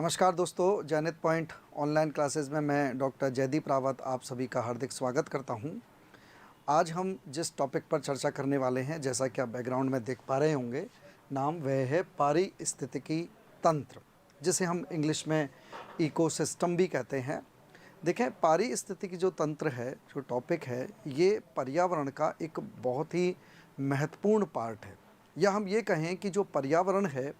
नमस्कार दोस्तों, जैनित point online classes में मैं डॉक्टर जयदीप रावत आप सभी का हार्दिक स्वागत करता हूं। आज हम जिस टॉपिक पर चर्चा करने वाले हैं, जैसा कि आप बैकग्राउंड में देख पा रहे होंगे, नाम वह है पारिस्थितिकी तंत्र, जिसे हम इंग्लिश में इकोसिस्टम भी कहते हैं। देखें, पारिस्थितिकी जो तंत्र है, जो टॉपिक है, ये पर्यावरण का एक बहुत ही महत्वपूर्ण पार्ट है। या हम ये कहें कि जो पर्यावरण है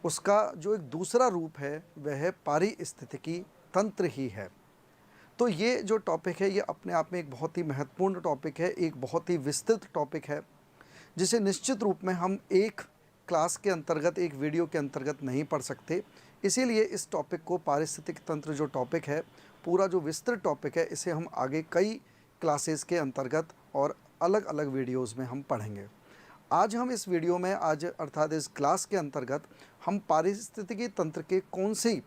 उसका जो एक दूसरा रूप है वह है पारिस्थितिकी तंत्र ही है। तो ये जो टॉपिक है ये अपने आप में एक बहुत ही महत्वपूर्ण टॉपिक है, एक बहुत ही विस्तृत टॉपिक है, जिसे निश्चित रूप में हम एक क्लास के अंतर्गत, एक वीडियो के अंतर्गत नहीं पढ़ सकते। इसीलिए इस टॉपिक को, पारिस्थितिक तंत्र जो टॉपिक है, पूरा जो विस्तृत टॉपिक है, इसे हम आगे कई क्लासेस के अंतर्गत और अलग अलग वीडियोज़ में हम पढ़ेंगे। आज हम इस वीडियो में, आज अर्थात इस क्लास के अंतर्गत, हम पारिस्थितिकी तंत्र के कौन सी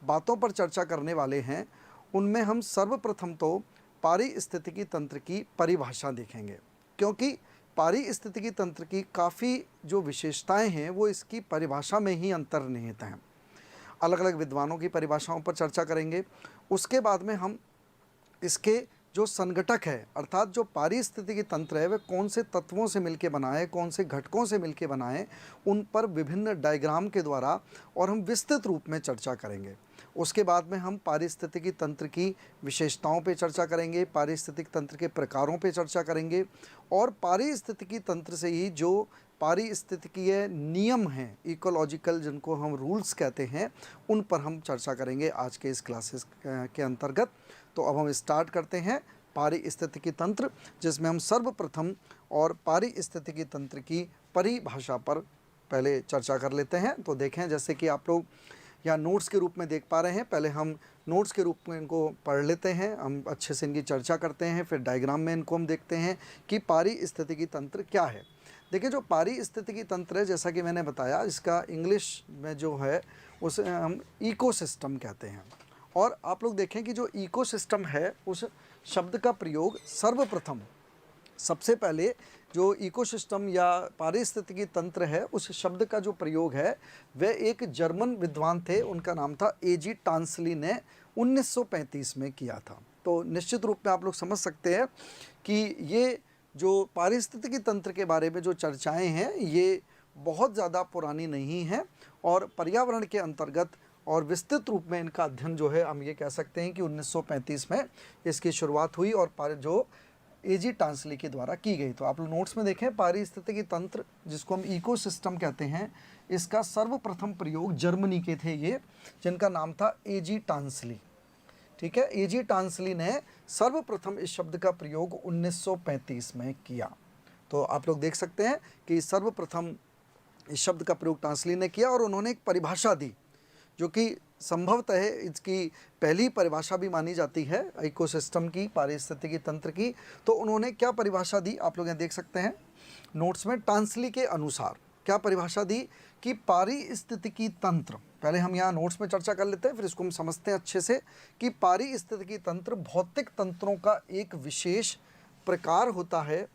बातों पर चर्चा करने वाले हैं। उनमें हम सर्वप्रथम तो पारिस्थितिकी तंत्र की परिभाषा देखेंगे, क्योंकि पारिस्थितिकी तंत्र की काफ़ी जो विशेषताएं हैं वो इसकी परिभाषा में ही अंतर्निहित हैं। अलग अलग विद्वानों की परिभाषाओं पर चर्चा करेंगे। उसके बाद में हम इसके जो संगठक है, अर्थात जो पारिस्थितिकी तंत्र है, वह कौन से तत्वों से मिलके बना है, कौन से घटकों से मिलके बना है, उन पर विभिन्न डायग्राम के द्वारा और हम विस्तृत रूप में चर्चा करेंगे। उसके बाद में हम पारिस्थितिकी तंत्र की विशेषताओं पे चर्चा करेंगे, पारिस्थितिक तंत्र के प्रकारों पे चर्चा करेंगे, और पारिस्थितिकी तंत्र से ही जो पारिस्थितिकीय नियम हैं, इकोलॉजिकल, जिनको हम रूल्स कहते हैं, उन पर हम चर्चा करेंगे आज के इस क्लासेस के अंतर्गत। तो अब हम स्टार्ट करते हैं पारिस्थितिकी तंत्र, जिसमें हम सर्वप्रथम और पारिस्थितिकी तंत्र की परिभाषा पर पहले चर्चा कर लेते हैं। तो देखें, जैसे कि आप लोग या नोट्स के रूप में देख पा रहे हैं, पहले हम नोट्स के रूप में इनको पढ़ लेते हैं, हम अच्छे से इनकी चर्चा करते हैं, फिर डायग्राम में इनको हम देखते हैं कि पारिस्थितिकी तंत्र क्या है। देखिए, जो पारिस्थितिकी तंत्र है, जैसा कि मैंने बताया, इसका इंग्लिश में जो है उसे हम इकोसिस्टम कहते हैं। और आप लोग देखें कि जो इकोसिस्टम है, उस शब्द का प्रयोग सर्वप्रथम, सबसे पहले जो इकोसिस्टम या पारिस्थितिकी तंत्र है, उस शब्द का जो प्रयोग है वह एक जर्मन विद्वान थे, उनका नाम था एजी टांसली ने 1935 में किया था। तो निश्चित रूप में आप लोग समझ सकते हैं कि ये जो पारिस्थितिकी तंत्र के बारे में जो चर्चाएं हैं ये बहुत ज़्यादा पुरानी नहीं हैं, और पर्यावरण के अंतर्गत और विस्तृत रूप में इनका अध्ययन जो है, हम ये कह सकते हैं कि 1935 में इसकी शुरुआत हुई और जो एजी टांसली के द्वारा की गई। तो आप लोग नोट्स में देखें, पारिस्थितिकी तंत्र, जिसको हम इकोसिस्टम कहते हैं, इसका सर्वप्रथम प्रयोग जर्मनी के थे ये, जिनका नाम था एजी टांसली। ठीक है, एजी टांसली ने सर्वप्रथम इस शब्द का प्रयोग 1935 में किया। तो आप लोग देख सकते हैं कि सर्वप्रथम इस शब्द का प्रयोग टांसली ने किया, और उन्होंने एक परिभाषा दी जो कि संभवतः इसकी पहली परिभाषा भी मानी जाती है इकोसिस्टम की, पारिस्थितिकी तंत्र की। तो उन्होंने क्या परिभाषा दी, आप लोग यहाँ देख सकते हैं नोट्स में। टांसली के अनुसार क्या परिभाषा दी कि पारिस्थितिकी तंत्र, पहले हम यहाँ नोट्स में चर्चा कर लेते हैं, फिर इसको हम समझते हैं अच्छे से, कि पारिस्थितिकी तंत्र भौतिक तंत्रों का एक विशेष प्रकार होता है।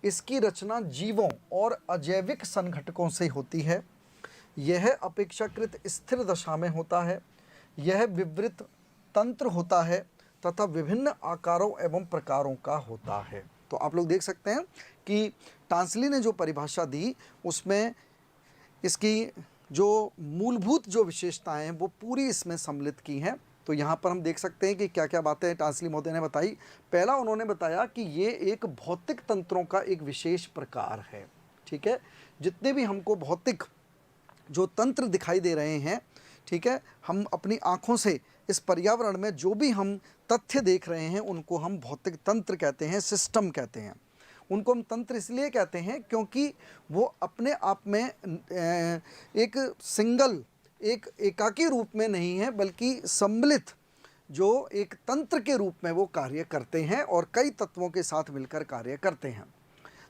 इसकी रचना जीवों और अजैविक संघटकों से होती है। यह अपेक्षाकृत स्थिर दशा में होता है। यह विवृत तंत्र होता है तथा विभिन्न आकारों एवं प्रकारों का होता है। तो आप लोग देख सकते हैं कि टांसली ने जो परिभाषा दी, उसमें इसकी जो मूलभूत जो विशेषताएं हैं वो पूरी इसमें सम्मिलित की हैं। तो यहाँ पर हम देख सकते हैं कि क्या क्या बातें टांसली महोदय ने बताई। पहला, उन्होंने बताया कि ये एक भौतिक तंत्रों का एक विशेष प्रकार है। ठीक है, जितने भी हमको भौतिक जो तंत्र दिखाई दे रहे हैं, ठीक है, हम अपनी आँखों से इस पर्यावरण में जो भी हम तथ्य देख रहे हैं उनको हम भौतिक तंत्र कहते हैं, सिस्टम कहते हैं। उनको हम तंत्र इसलिए कहते हैं क्योंकि वो अपने आप में एक सिंगल, एक एकाकी रूप में नहीं है, बल्कि सम्मिलित जो एक तंत्र के रूप में वो कार्य करते हैं और कई तत्वों के साथ मिलकर कार्य करते हैं।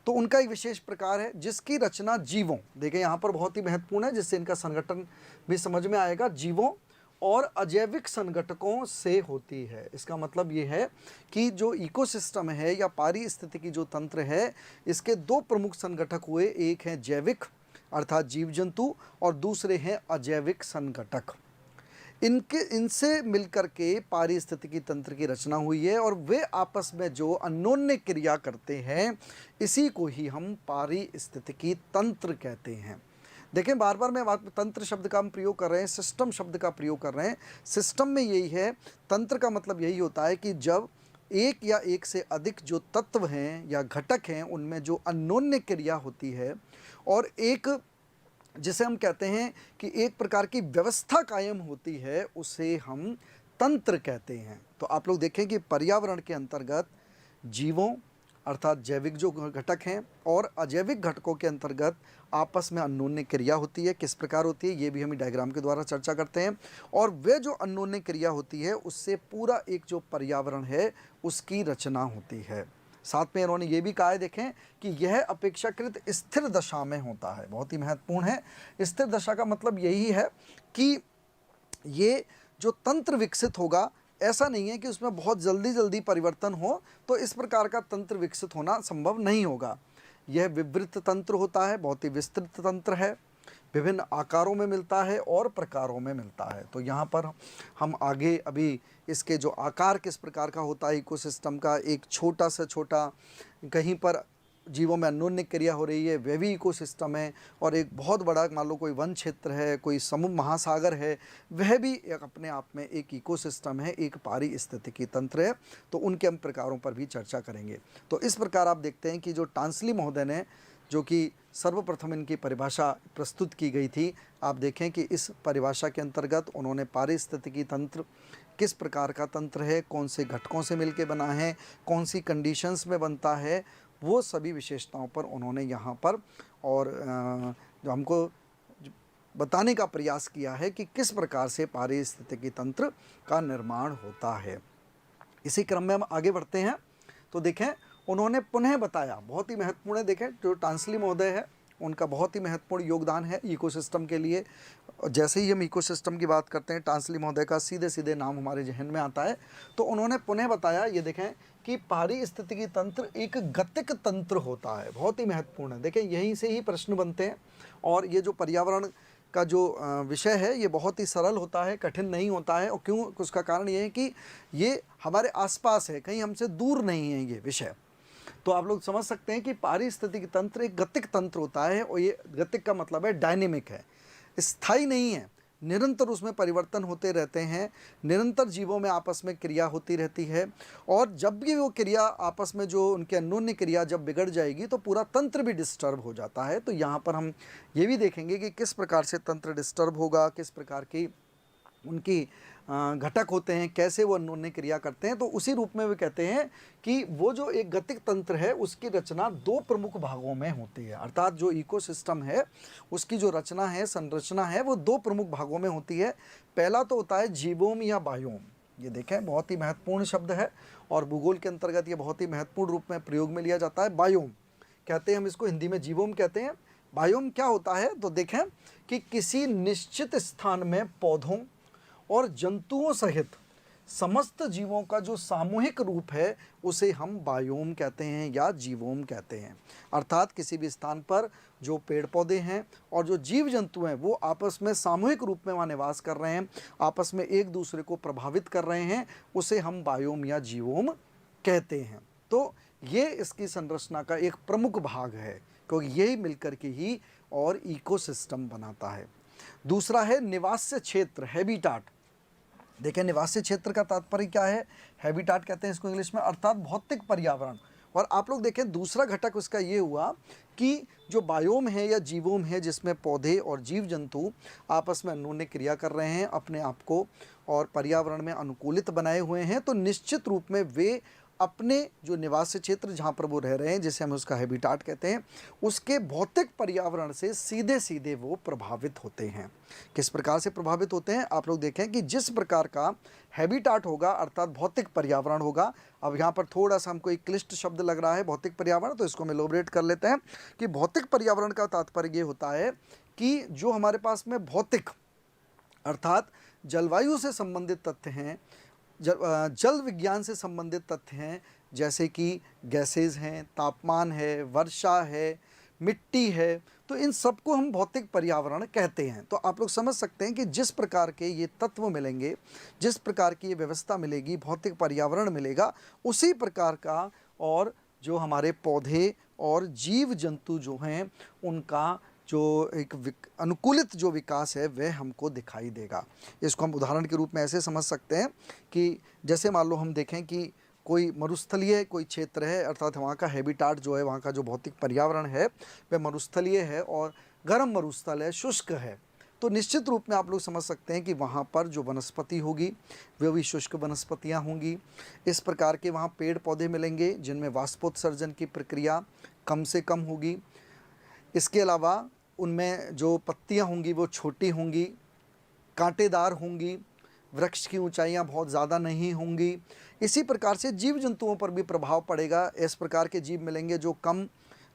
तो उनका एक विशेष प्रकार है जिसकी रचना जीवों, देखिए यहाँ पर बहुत ही महत्वपूर्ण है, जिससे इनका संगठन भी समझ में आएगा, जीवों और अजैविक संगठकों से होती है। इसका मतलब ये है कि जो इकोसिस्टम है या पारिस्थितिकी जो तंत्र है, इसके दो प्रमुख संगठक हुए, एक है जैविक अर्थात जीव जंतु और दूसरे हैं अजैविक संगठक। इनसे मिलकर के पारिस्थितिकी तंत्र की रचना हुई है और वे आपस में जो अन्योन्य क्रिया करते हैं, इसी को ही हम पारिस्थितिकी तंत्र कहते हैं। देखें, बार बार मैं तंत्र शब्द का हम प्रयोग कर रहे हैं, सिस्टम शब्द का प्रयोग कर रहे हैं। सिस्टम में यही है, तंत्र का मतलब यही होता है कि जब एक या एक से अधिक जो तत्व हैं या घटक हैं, उनमें जो अन्योन्य क्रिया होती है और एक, जिसे हम कहते हैं कि एक प्रकार की व्यवस्था कायम होती है, उसे हम तंत्र कहते हैं। तो आप लोग देखें कि पर्यावरण के अंतर्गत जीवों अर्थात जैविक जो घटक हैं और अजैविक घटकों के अंतर्गत आपस में अन्योन्य क्रिया होती है। किस प्रकार होती है, ये भी हम डायग्राम के द्वारा चर्चा करते हैं। और वे जो अन्योन्य क्रिया होती है, उससे पूरा एक जो पर्यावरण है उसकी रचना होती है। साथ में इन्होंने ये भी कहा है, देखें, कि यह अपेक्षाकृत स्थिर दशा में होता है। बहुत ही महत्वपूर्ण है। स्थिर दशा का मतलब यही है कि ये जो तंत्र विकसित होगा, ऐसा नहीं है कि उसमें बहुत जल्दी जल्दी परिवर्तन हो, तो इस प्रकार का तंत्र विकसित होना संभव नहीं होगा। यह विवृत तंत्र होता है, बहुत ही विस्तृत तंत्र है, विभिन्न आकारों में मिलता है और प्रकारों में मिलता है। तो यहाँ पर हम आगे अभी इसके जो आकार किस प्रकार का होता है इकोसिस्टम का, एक छोटा से छोटा कहीं पर जीवों में अन्योन्य क्रिया हो रही है, वह भी इकोसिस्टम है, और एक बहुत बड़ा मान लो कोई वन क्षेत्र है, कोई समुद्र महासागर है, वह भी एक अपने आप में एक इकोसिस्टम है, एक पारिस्थितिकी तंत्र है। तो उनके हम प्रकारों पर भी चर्चा करेंगे। तो इस प्रकार आप देखते हैं कि जो टांसली महोदय ने, जो कि सर्वप्रथम इनकी परिभाषा प्रस्तुत की गई थी, आप देखें कि इस परिभाषा के अंतर्गत उन्होंने पारिस्थितिकी तंत्र किस प्रकार का तंत्र है, कौन से घटकों से मिलकर बना है, कौन सी कंडीशंस में बनता है, वो सभी विशेषताओं पर उन्होंने यहाँ पर और जो हमको बताने का प्रयास किया है कि किस प्रकार से पारिस्थितिकी तंत्र का निर्माण होता है। इसी क्रम में हम आगे बढ़ते हैं। तो देखें, उन्होंने पुनः बताया, बहुत ही महत्वपूर्ण है। देखें, जो टांसली महोदय है, उनका बहुत ही महत्वपूर्ण योगदान है इकोसिस्टम के लिए। जैसे ही हम इकोसिस्टम की बात करते हैं, टांसली महोदय का सीधे सीधे नाम हमारे जहन में आता है। तो उन्होंने पुनः बताया, ये देखें, कि पारिस्थितिकी तंत्र एक गतिक तंत्र होता है। बहुत ही महत्वपूर्ण है। देखें, यहीं से ही प्रश्न बनते हैं। और ये जो पर्यावरण का जो विषय है, ये बहुत ही सरल होता है, कठिन नहीं होता है। और क्यों, उसका कारण ये है कि ये हमारे आसपास है, कहीं हमसे दूर नहीं है ये विषय। तो आप लोग समझ सकते हैं कि पारिस्थितिकी तंत्र एक गतिक तंत्र होता है। और ये गतिक का मतलब है डायनेमिक है, स्थायी नहीं है, निरंतर उसमें परिवर्तन होते रहते हैं, निरंतर जीवों में आपस में क्रिया होती रहती है। और जब भी वो क्रिया आपस में जो उनके अन्योन्य क्रिया जब बिगड़ जाएगी, तो पूरा तंत्र भी डिस्टर्ब हो जाता है। तो यहाँ पर हम ये भी देखेंगे कि किस प्रकार से तंत्र डिस्टर्ब होगा, किस प्रकार की उनकी घटक होते हैं, कैसे वो अन्योन्य क्रिया करते हैं। तो उसी रूप में वे कहते हैं कि वो जो एक गतिक तंत्र है, उसकी रचना दो प्रमुख भागों में होती है। अर्थात जो इकोसिस्टम है, उसकी जो रचना है, संरचना है, वो दो प्रमुख भागों में होती है। पहला तो होता है जीवोम या बायोम। ये देखें, बहुत ही महत्वपूर्ण शब्द है और भूगोल के अंतर्गत ये बहुत ही महत्वपूर्ण रूप में प्रयोग में लिया जाता है। बायोम कहते हैं हम इसको, हिंदी में जीवोम कहते हैं। बायोम क्या होता है, तो देखें कि किसी निश्चित स्थान में पौधों और जंतुओं सहित समस्त जीवों का जो सामूहिक रूप है, उसे हम बायोम कहते हैं या जीवोम कहते हैं। अर्थात किसी भी स्थान पर जो पेड़ पौधे हैं और जो जीव जंतु हैं, वो आपस में सामूहिक रूप में वहाँ निवास कर रहे हैं, आपस में एक दूसरे को प्रभावित कर रहे हैं, उसे हम बायोम या जीवोम कहते हैं। तो ये इसकी संरचना का एक प्रमुख भाग है, क्योंकि यही मिलकर के ही और इकोसिस्टम बनाता है। दूसरा है निवास्य क्षेत्र, हैबिटाट। देखें, निवासी क्षेत्र का तात्पर्य क्या है, हैबिटाट कहते हैं इसको इंग्लिश में, अर्थात भौतिक पर्यावरण। और आप लोग देखें, दूसरा घटक उसका ये हुआ कि जो बायोम है या जीवोम है, जिसमें पौधे और जीव जंतु आपस में अन्योन्य क्रिया कर रहे हैं, अपने आप को और पर्यावरण में अनुकूलित बनाए हुए हैं, तो निश्चित रूप में वे अपने जो निवासी क्षेत्र जहाँ पर वो रह रहे हैं, जिसे हम उसका हैबिटाट कहते हैं, उसके भौतिक पर्यावरण से सीधे सीधे वो प्रभावित होते हैं। किस प्रकार से प्रभावित होते हैं, आप लोग देखें कि जिस प्रकार का हैबिटाट होगा, अर्थात भौतिक पर्यावरण होगा। अब यहाँ पर थोड़ा सा हमको एक क्लिष्ट शब्द लग रहा है भौतिक पर्यावरण, तो इसको हम एलोबरेट कर लेते हैं कि भौतिक पर्यावरण का तात्पर्य ये होता है कि जो हमारे पास में भौतिक अर्थात जलवायु से संबंधित तथ्य हैं, जल विज्ञान से संबंधित तथ्य हैं, जैसे कि गैसेज हैं, तापमान है, वर्षा है, मिट्टी है, तो इन सबको हम भौतिक पर्यावरण कहते हैं। तो आप लोग समझ सकते हैं कि जिस प्रकार के ये तत्व मिलेंगे, जिस प्रकार की ये व्यवस्था मिलेगी, भौतिक पर्यावरण मिलेगा, उसी प्रकार का और जो हमारे पौधे और जीव जंतु जो हैं उनका जो एक अनुकूलित जो विकास है वह हमको दिखाई देगा। इसको हम उदाहरण के रूप में ऐसे समझ सकते हैं कि जैसे मान लो हम देखें कि कोई मरुस्थलीय कोई क्षेत्र है, अर्थात वहाँ का हैबिटाट जो है, वहाँ का जो भौतिक पर्यावरण है वह मरुस्थलीय है और गर्म मरुस्थल है, शुष्क है। तो निश्चित रूप में आप लोग समझ सकते हैं कि वहाँ पर जो वनस्पति होगी वे भी शुष्क वनस्पतियाँ होंगी। इस प्रकार के वहाँ पेड़ पौधे मिलेंगे जिनमें वाष्पोत्सर्जन की प्रक्रिया कम से कम होगी। इसके अलावा उनमें जो पत्तियाँ होंगी वो छोटी होंगी, कांटेदार होंगी, वृक्ष की ऊंचाइयाँ बहुत ज़्यादा नहीं होंगी। इसी प्रकार से जीव जंतुओं पर भी प्रभाव पड़ेगा। इस प्रकार के जीव मिलेंगे जो कम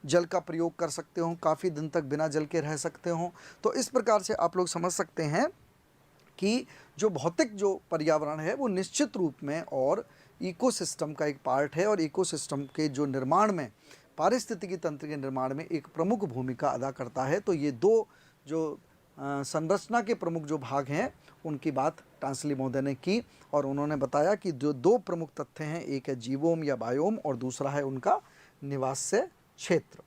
जल का प्रयोग कर सकते हों, काफ़ी दिन तक बिना जल के रह सकते हों। तो इस प्रकार से आप लोग समझ सकते हैं कि जो भौतिक जो पर्यावरण है वो निश्चित रूप में और इकोसिस्टम का एक पार्ट है और इकोसिस्टम के जो निर्माण में, पारिस्थितिकी तंत्र के निर्माण में एक प्रमुख भूमिका अदा करता है। तो ये दो जो संरचना के प्रमुख जो भाग हैं उनकी बात टांसली महोदय ने की और उन्होंने बताया कि जो दो प्रमुख तथ्य हैं, एक है जीवोम या बायोम और दूसरा है उनका निवास्य क्षेत्र।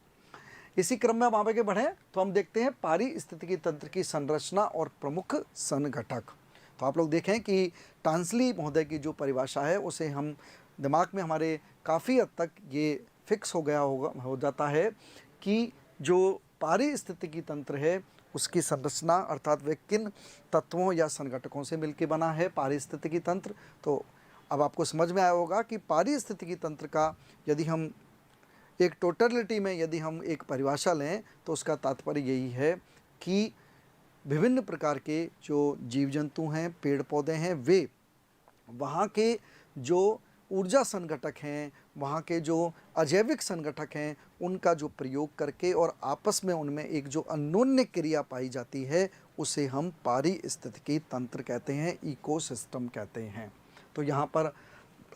इसी क्रम में हम आगे बढ़ें तो हम देखते हैं पारिस्थितिकी तंत्र की संरचना और प्रमुख संघटक। तो आप लोग देखें कि टांसली महोदय की जो परिभाषा है उसे हम दिमाग में हमारे काफ़ी हद तक ये फिक्स हो जाता है कि जो पारिस्थितिकी तंत्र है उसकी संरचना अर्थात वे किन तत्वों या संघटकों से मिलकर बना है पारिस्थितिकी तंत्र। तो अब आपको समझ में आया होगा कि पारिस्थितिकी तंत्र का यदि हम एक टोटलिटी में यदि हम एक परिभाषा लें तो उसका तात्पर्य यही है कि विभिन्न प्रकार के जो जीव जंतु हैं, पेड़ पौधे हैं, वे वहाँ के जो ऊर्जा संघटक हैं, वहाँ के जो अजैविक संघटक हैं, उनका जो प्रयोग करके और आपस में उनमें एक जो अन्योन्य क्रिया पाई जाती है उसे हम पारिस्थितिकी तंत्र कहते हैं, इकोसिस्टम कहते हैं। तो यहाँ पर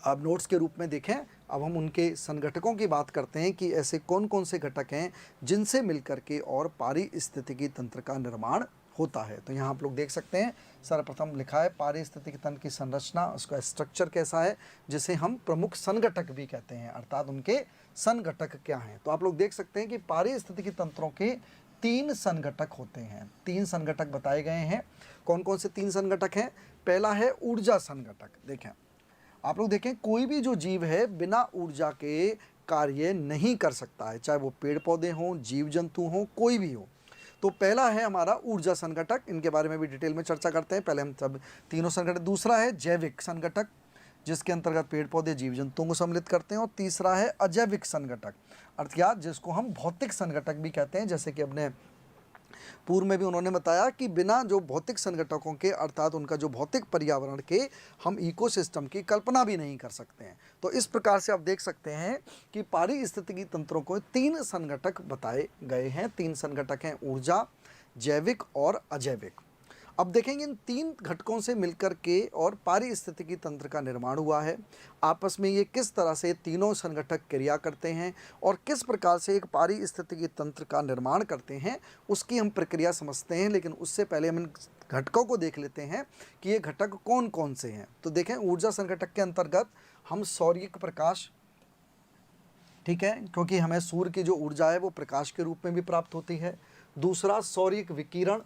आप नोट्स के रूप में देखें, अब हम उनके संघटकों की बात करते हैं कि ऐसे कौन कौन से घटक हैं जिनसे मिलकर के और पारिस्थितिकी तंत्र का निर्माण होता है। तो यहाँ आप लोग देख सकते हैं सर्वप्रथम लिखा है पारिस्थितिकी तंत्र की संरचना, उसका स्ट्रक्चर कैसा है, जिसे हम प्रमुख संघटक भी कहते हैं, अर्थात उनके संघटक क्या हैं। तो आप लोग देख सकते हैं कि पारिस्थितिकी तंत्रों के 3 संघटक होते हैं। 3 संघटक बताए गए हैं। कौन कौन से 3 संघटक हैं? पहला है ऊर्जा संघटक। देखें, आप लोग देखें कोई भी जो जीव है बिना ऊर्जा के कार्य नहीं कर सकता है, चाहे वो पेड़ पौधे हों, जीव जंतु हों, कोई भी हो। तो पहला है हमारा ऊर्जा संघटक, इनके बारे में भी डिटेल में चर्चा करते हैं। पहले हम सब तीनों संघटक। दूसरा है जैविक संघटक जिसके अंतर्गत पेड़ पौधे जीव जंतुओं को सम्मिलित करते हैं। और तीसरा है अजैविक संघटक अर्थात जिसको हम भौतिक संघटक भी कहते हैं। जैसे कि अपने पूर्व में भी उन्होंने बताया कि बिना जो भौतिक संघटकों के अर्थात उनका जो भौतिक पर्यावरण के हम इकोसिस्टम की कल्पना भी नहीं कर सकते हैं। तो इस प्रकार से आप देख सकते हैं कि पारिस्थितिकी तंत्रों को 3 संघटक बताए गए हैं। 3 संघटक हैं ऊर्जा, जैविक और अजैविक। अब देखेंगे इन 3 घटकों से मिलकर के और पारिस्थितिकी तंत्र का निर्माण हुआ है। आपस में ये किस तरह से तीनों संघटक क्रिया करते हैं और किस प्रकार से एक पारिस्थितिकी तंत्र का निर्माण करते हैं उसकी हम प्रक्रिया समझते हैं। लेकिन उससे पहले हम इन घटकों को देख लेते हैं कि ये घटक कौन कौन से हैं। तो देखें, ऊर्जा संघटक के अंतर्गत हम सौर्यिक प्रकाश, ठीक है, क्योंकि हमें सूर्य की जो ऊर्जा है वो प्रकाश के रूप में भी प्राप्त होती है। दूसरा सौर्यिक विकिरण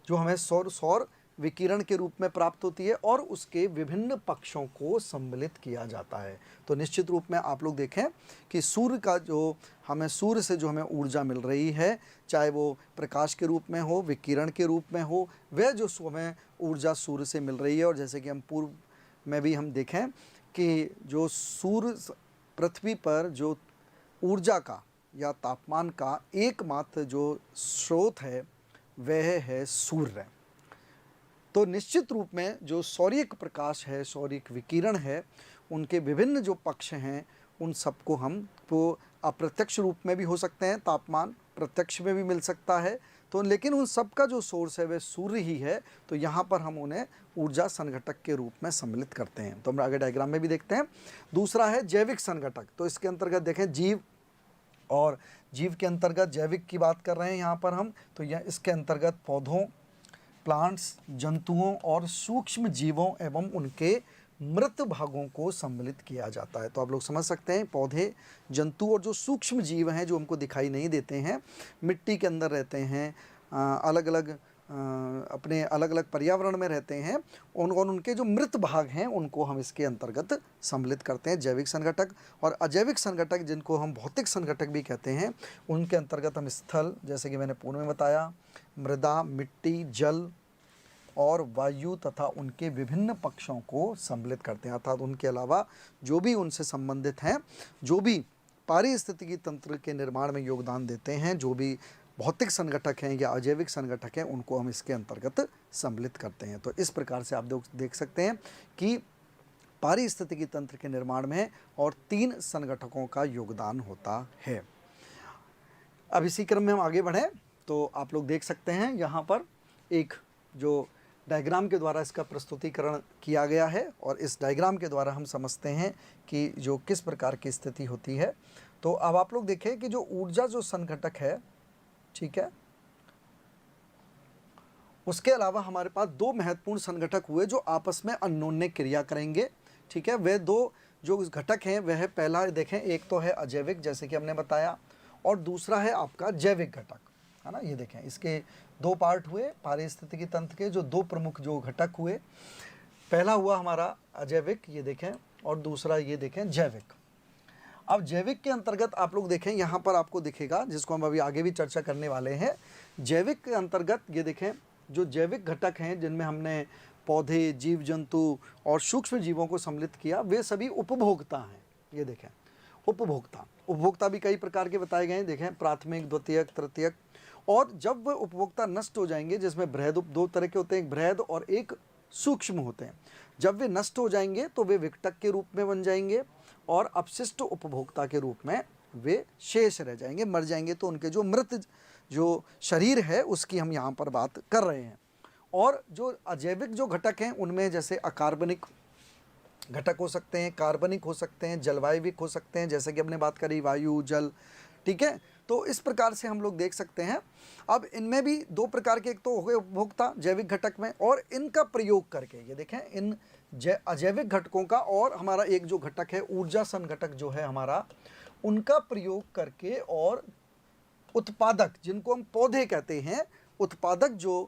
जो हमें सौर विकिरण के रूप में प्राप्त होती है और उसके विभिन्न पक्षों को सम्मिलित किया जाता है। तो निश्चित रूप में आप लोग देखें कि सूर्य का जो हमें सूर्य से जो हमें ऊर्जा मिल रही है, चाहे वो प्रकाश के रूप में हो, विकिरण के रूप में हो, वह जो हमें ऊर्जा सूर्य से मिल रही है। और जैसे कि हम पूर्व में भी हम देखें कि जो सूर्य पृथ्वी पर जो ऊर्जा का या तापमान का एकमात्र जो स्रोत है वह है सूर्य। तो निश्चित रूप में जो सौर्यिक प्रकाश है, सौर्यिक विकिरण है, उनके विभिन्न जो पक्ष हैं उन सबको हम तो अप्रत्यक्ष रूप में भी हो सकते हैं, तापमान प्रत्यक्ष में भी मिल सकता है। तो लेकिन उन सब का जो सोर्स है वह सूर्य ही है। तो यहाँ पर हम उन्हें ऊर्जा संघटक के रूप में सम्मिलित करते हैं। तो हम आगे डायग्राम में भी देखते हैं। दूसरा है जैविक संघटक। तो इसके अंतर्गत देखें जीव और जीव के अंतर्गत जैविक की बात कर रहे हैं यहाँ पर हम, तो यह इसके अंतर्गत पौधों, प्लांट्स, जंतुओं और सूक्ष्म जीवों एवं उनके मृत भागों को सम्मिलित किया जाता है। तो आप लोग समझ सकते हैं, पौधे, जंतु और जो सूक्ष्म जीव हैं जो हमको दिखाई नहीं देते हैं, मिट्टी के अंदर रहते हैं, अलग अलग अपने अलग अलग पर्यावरण में रहते हैं, और उनके जो मृत भाग हैं उनको हम इसके अंतर्गत सम्मिलित करते हैं, जैविक संगठक। और अजैविक संगठक, जिनको हम भौतिक संगठक भी कहते हैं, उनके अंतर्गत हम स्थल, जैसे कि मैंने पूर्व में बताया, मृदा, मिट्टी, जल और वायु तथा उनके विभिन्न पक्षों को सम्मिलित करते हैं। अर्थात उनके अलावा जो भी उनसे संबंधित हैं, जो भी पारिस्थितिकी तंत्र के निर्माण में योगदान देते हैं, जो भी भौतिक संगठक हैं या अजैविक संगठक हैं, उनको हम इसके अंतर्गत सम्मिलित करते हैं। तो इस प्रकार से आप देख सकते हैं कि पारिस्थितिकी तंत्र के निर्माण में और 3 संगठकों का योगदान होता है। अब इसी क्रम में हम आगे बढ़ें तो आप लोग देख सकते हैं यहाँ पर एक जो डायग्राम के द्वारा इसका प्रस्तुतिकरण किया गया है, और इस डायग्राम के द्वारा हम समझते हैं कि जो किस प्रकार की स्थिति होती है। तो अब आप लोग देखें कि जो ऊर्जा जो संघटक है, ठीक है, उसके अलावा हमारे पास 2 महत्वपूर्ण संगठक हुए जो आपस में अन्योन्य क्रिया करेंगे, ठीक है। वे 2 जो घटक हैं वह पहला देखें, एक तो है अजैविक जैसे कि हमने बताया, और दूसरा है आपका जैविक घटक, है ना। ये देखें, इसके 2 पार्ट हुए पारिस्थितिकी तंत्र के, जो 2 प्रमुख जो घटक हुए। पहला हुआ हमारा अजैविक, ये देखें, और दूसरा ये देखें जैविक। अब जैविक के अंतर्गत आप लोग देखें, यहाँ पर आपको दिखेगा, जिसको हम अभी आगे भी चर्चा करने वाले हैं। जैविक के अंतर्गत ये देखें, जो जैविक घटक हैं जिनमें हमने पौधे, जीव जंतु और सूक्ष्म जीवों को सम्मिलित किया, वे सभी उपभोक्ता हैं। ये देखें, उपभोक्ता भी कई प्रकार के बताए गए हैं, देखें, प्राथमिक, द्वितीयक, तृतीयक। और जब वह उपभोक्ता नष्ट हो जाएंगे, जिसमें बृहद 2 तरह के होते हैं, एक बृहद और एक सूक्ष्म होते हैं, जब वे नष्ट हो जाएंगे तो वे विघटक के रूप में बन जाएंगे और अपशिष्ट उपभोक्ता के रूप में वे शेष रह जाएंगे, मर जाएंगे। तो उनके जो मृत जो शरीर है उसकी हम यहाँ पर बात कर रहे हैं। और जो अजैविक जो घटक हैं उनमें जैसे अकार्बनिक घटक हो सकते हैं, कार्बनिक हो सकते हैं, जलवायविक हो सकते हैं, जैसे कि हमने बात करी वायु, जल, ठीक है। तो इस प्रकार से हम लोग देख सकते हैं। अब इनमें भी 2 प्रकार के, एक तो हो गए उपभोक्ता जैविक घटक में, और इनका प्रयोग करके, ये देखें, इन अजैविक घटकों का, और हमारा एक जो घटक है ऊर्जा संघटक जो है हमारा, उनका प्रयोग करके, और उत्पादक जिनको हम पौधे कहते हैं, उत्पादक जो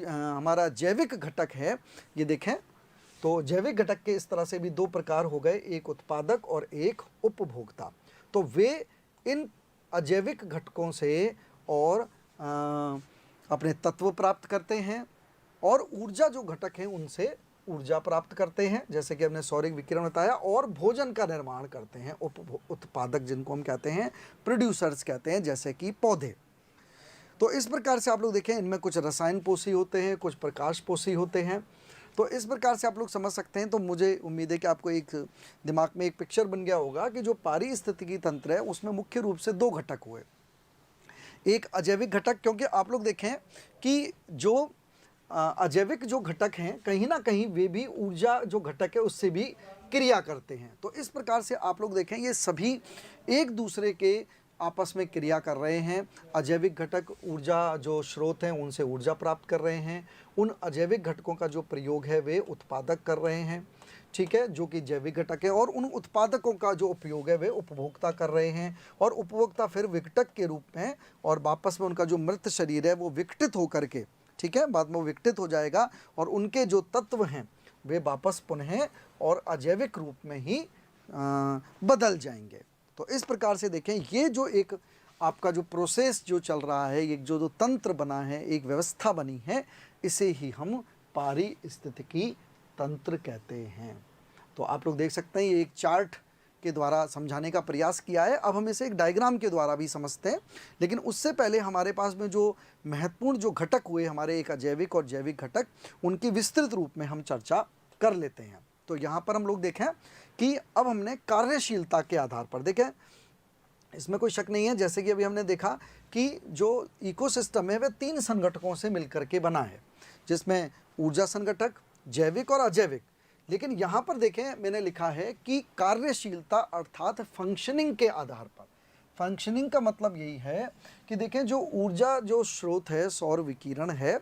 हमारा जैविक घटक है, ये देखें। तो जैविक घटक के इस तरह से भी 2 प्रकार हो गए, एक उत्पादक और एक उपभोक्ता। तो वे इन अजैविक घटकों से और अपने तत्व प्राप्त करते हैं, और ऊर्जा जो घटक हैं उनसे ऊर्जा प्राप्त करते हैं, जैसे कि हमने सौरिक विकिरण बताया, और भोजन का निर्माण करते हैं उत्पादक, जिनको हम कहते हैं प्रोड्यूसर्स कहते हैं, जैसे कि पौधे। तो इस प्रकार से आप लोग देखें, इनमें कुछ रसायन पोषी होते हैं, कुछ प्रकाश पोषी होते हैं। तो इस प्रकार से आप लोग समझ सकते हैं। तो मुझे उम्मीद है कि आपको एक दिमाग में एक पिक्चर बन गया होगा कि जो पारिस्थितिकी तंत्र है उसमें मुख्य रूप से 2 घटक हुए, एक अजैविक घटक, क्योंकि आप लोग देखें कि जो अजैविक जो घटक हैं कहीं ना कहीं वे भी ऊर्जा जो घटक है उससे भी क्रिया करते हैं। तो इस प्रकार से आप लोग देखें, ये सभी एक दूसरे के आपस में क्रिया कर रहे हैं। अजैविक घटक ऊर्जा जो स्रोत हैं उनसे ऊर्जा प्राप्त कर रहे हैं, उन अजैविक घटकों का जो प्रयोग है वे उत्पादक कर रहे हैं, ठीक है, जो कि जैविक घटक है, और उन उत्पादकों का जो उपयोग है वे उपभोक्ता कर रहे हैं, और उपभोक्ता फिर विघटक के रूप में, और वापस में उनका जो मृत शरीर है वो विघटित होकर के, ठीक है, बाद में वो विघटित हो जाएगा, और उनके जो तत्व हैं वे वापस पुनः और अजैविक रूप में ही बदल जाएंगे। तो इस प्रकार से देखें, ये जो एक आपका जो प्रोसेस जो चल रहा है, एक जो तंत्र बना है, एक व्यवस्था बनी है, इसे ही हम पारिस्थितिकी तंत्र कहते हैं। तो आप लोग देख सकते हैं, ये एक चार्ट के द्वारा समझाने का प्रयास किया है। अब हम इसे एक डायग्राम के द्वारा भी समझते हैं, लेकिन उससे पहले हमारे पास में जो महत्वपूर्ण जो घटक हुए हमारे, एक अजैविक और जैविक घटक, उनकी विस्तृत रूप में हम चर्चा कर लेते हैं। तो यहाँ पर हम लोग देखें कि अब हमने कार्यशीलता के आधार पर देखें, इसमें कोई शक नहीं है, जैसे कि अभी हमने देखा कि जो इकोसिस्टम है वह 3 संगठकों से मिलकर के बना है, जिसमें ऊर्जा संगठक, जैविक और अजैविक। लेकिन यहाँ पर देखें, मैंने लिखा है कि कार्यशीलता अर्थात फंक्शनिंग के आधार पर, फंक्शनिंग का मतलब यही है कि देखें जो ऊर्जा जो स्रोत है सौर विकिरण है